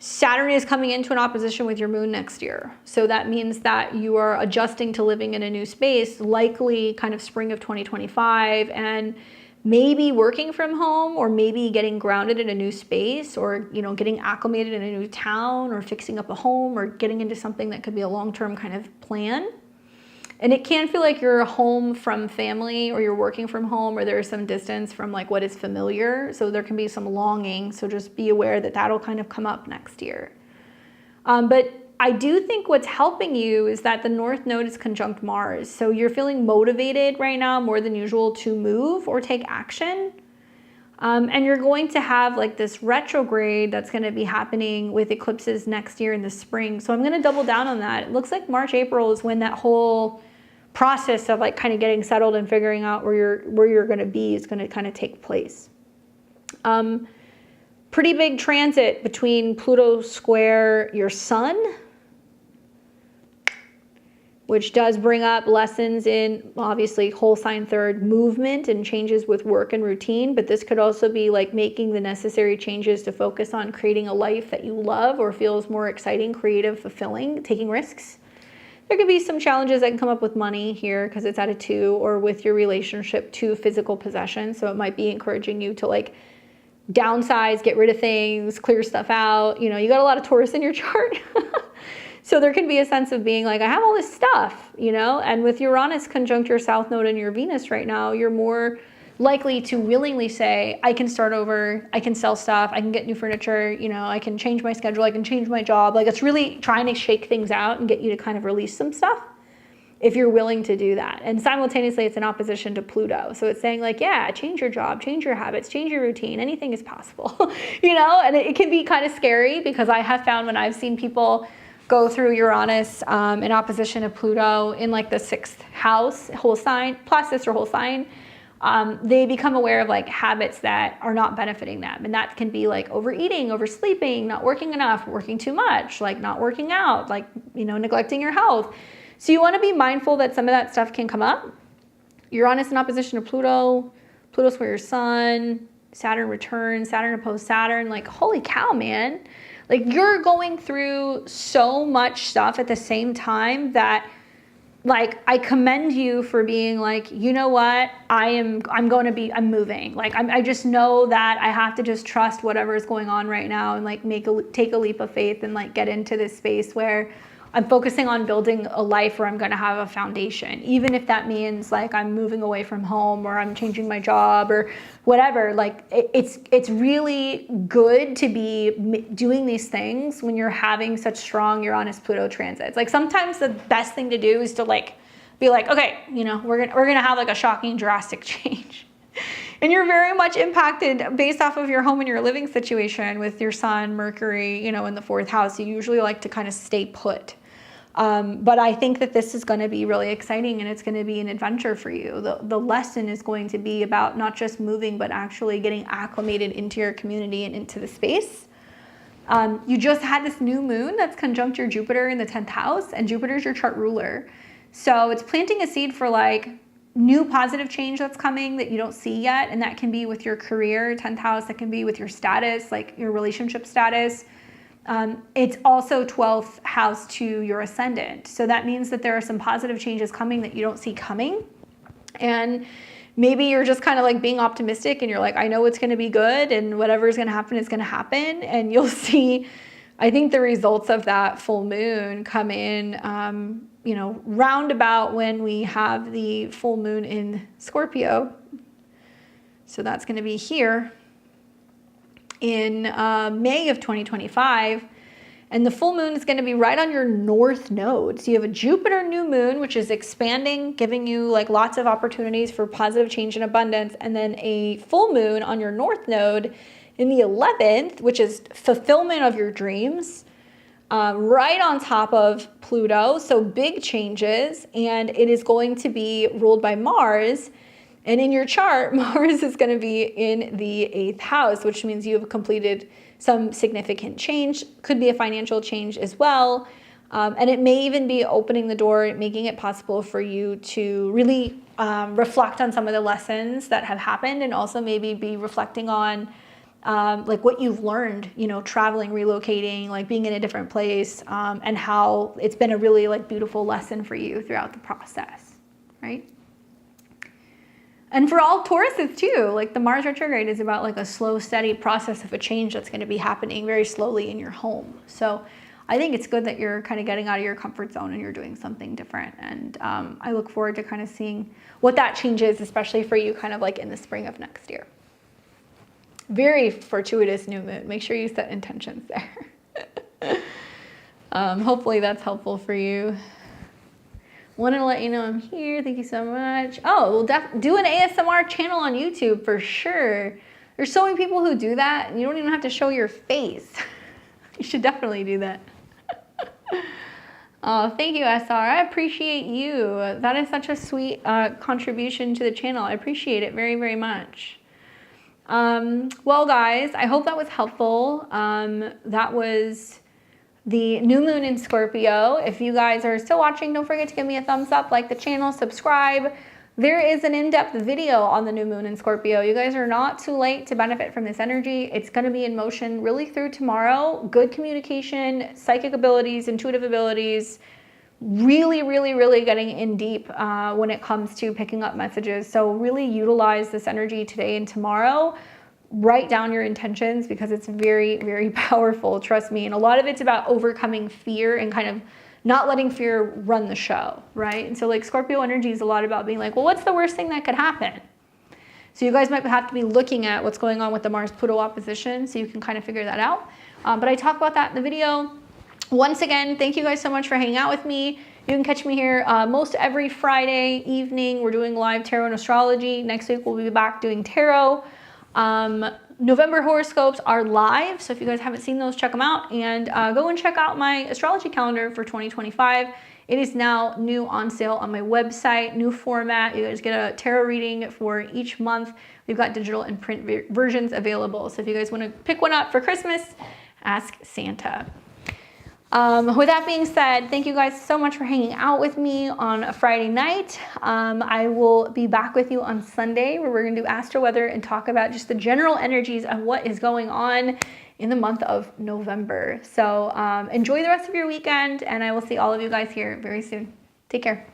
Saturn is coming into an opposition with your moon next year. So that means that you are adjusting to living in a new space, likely kind of spring of 2025, and maybe working from home or maybe getting grounded in a new space or, you know, getting acclimated in a new town or fixing up a home or getting into something that could be a long-term kind of plan. And it can feel like you're home from family or you're working from home or there's some distance from like what is familiar. So there can be some longing. So just be aware that that'll kind of come up next year. But I do think what's helping you is that the North Node is conjunct Mars. So you're feeling motivated right now more than usual to move or take action. And you're going to have like this retrograde that's going to be happening with eclipses next year in the spring. So I'm going to double down on that. It looks like March, April is when that whole process of like kind of getting settled and figuring out where you're going to be is going to kind of take place. Pretty big transit between Pluto square your sun, which does bring up lessons in obviously whole sign third movement and changes with work and routine. But this could also be like making the necessary changes to focus on creating a life that you love or feels more exciting, creative, fulfilling, taking risks. There could be some challenges that can come up with money here because it's at a 2 or with your relationship to physical possession. So it might be encouraging you to like downsize, get rid of things, clear stuff out. You know, you got a lot of Taurus in your chart. So there can be a sense of being like, I have all this stuff, you know, and with Uranus conjunct your South Node and your Venus right now, you're more likely to willingly say, I can start over, I can sell stuff, I can get new furniture, you know, I can change my schedule, I can change my job. Like it's really trying to shake things out and get you to kind of release some stuff if you're willing to do that. And simultaneously, it's in opposition to Pluto. So it's saying like, yeah, change your job, change your habits, change your routine, anything is possible, you know, and it can be kind of scary because I have found when I've seen people go through Uranus in opposition to Pluto in like the 6th house, whole sign, plus sister whole sign, they become aware of like habits that are not benefiting them. And that can be like overeating, oversleeping, not working enough, working too much, like not working out, like, you know, neglecting your health. So you want to be mindful that some of that stuff can come up. Uranus in opposition to Pluto, Pluto square your sun, Saturn returns, Saturn opposed Saturn, like holy cow, man. Like you're going through so much stuff at the same time that like I commend you for being like, you know what, I'm moving. Like I just know that I have to just trust whatever is going on right now and like take a leap of faith and like get into this space where I'm focusing on building a life where I'm going to have a foundation, even if that means like I'm moving away from home or I'm changing my job or whatever. Like it's really good to be doing these things when you're having such strong Uranus Pluto transits. Like sometimes the best thing to do is to like be like, okay, you know, we're gonna have like a shocking, drastic change. And you're very much impacted based off of your home and your living situation with your sun, Mercury, you know, in the 4th house. You usually like to kind of stay put. But I think that this is going to be really exciting, and it's going to be an adventure for you. The lesson is going to be about not just moving, but actually getting acclimated into your community and into the space. You just had this new moon that's conjunct your Jupiter in the 10th house, and Jupiter's your chart ruler. So it's planting a seed for like new positive change that's coming that you don't see yet. And that can be with your career, 10th house. That can be with your status, like your relationship status. It's also 12th house to your ascendant. So that means that there are some positive changes coming that you don't see coming. And maybe you're just kind of like being optimistic and you're like, I know it's going to be good and whatever's going to happen is going to happen. And you'll see, I think the results of that full moon come in, you know, roundabout when we have the full moon in Scorpio. So that's going to be here in May of 2025. And the full moon is going to be right on your north node. So you have a Jupiter new moon, which is expanding, giving you like lots of opportunities for positive change and abundance. And then a full moon on your north node in the 11th, which is fulfillment of your dreams, right on top of Pluto. So big changes. And it is going to be ruled by Mars. And in your chart, Mars is going to be in the 8th house, which means you have completed some significant change. Could be a financial change as well. And it may even be opening the door, making it possible for you to really reflect on some of the lessons that have happened, and also maybe be reflecting on like what you've learned, you know, traveling, relocating, like being in a different place, and how it's been a really like beautiful lesson for you throughout the process, right? And for all Tauruses too, like the Mars retrograde is about like a slow, steady process of a change that's going to be happening very slowly in your home. So I think it's good that you're kind of getting out of your comfort zone and you're doing something different. And I look forward to kind of seeing what that change is, especially for you kind of like in the spring of next year. Very fortuitous new moon. Make sure you set intentions there. Hopefully that's helpful for you. Wanted to let you know I'm here. Thank you so much. Oh, we'll do an ASMR channel on YouTube for sure. There's so many people who do that, and you don't even have to show your face. You should definitely do that. Oh, thank you, SR. I appreciate you. That is such a sweet contribution to the channel. I appreciate it very, very much. Well, guys, I hope that was helpful. That was the new moon in Scorpio. If you guys are still watching, don't forget to give me a thumbs up, like the channel, subscribe. There is an in-depth video on the new moon in Scorpio. You guys are not too late to benefit from this energy. It's going to be in motion really through tomorrow. Good communication, psychic abilities, intuitive abilities, really, really, really getting in deep when it comes to picking up messages. So really utilize this energy today and tomorrow. Write down your intentions because it's very, very powerful, trust me. And a lot of it's about overcoming fear and kind of not letting fear run the show, right? And so like Scorpio energy is a lot about being like, well, what's the worst thing that could happen? So you guys might have to be looking at what's going on with the Mars-Pluto opposition so you can kind of figure that out. But I talk about that in the video. Once again, thank you guys so much for hanging out with me. You can catch me here most every Friday evening. We're doing live tarot and astrology. Next week, we'll be back doing tarot. November horoscopes are live, so if you guys haven't seen those, check them out, and go and check out my astrology calendar for 2025. It is now new on sale on my website, new format. You guys get a tarot reading for each month. We've got digital and print versions available, so if you guys want to pick one up for Christmas, ask Santa. With that being said, thank you guys so much for hanging out with me on a Friday night. I will be back with you on Sunday where we're going to do astro weather and talk about just the general energies of what is going on in the month of November. So enjoy the rest of your weekend, and I will see all of you guys here very soon. Take care.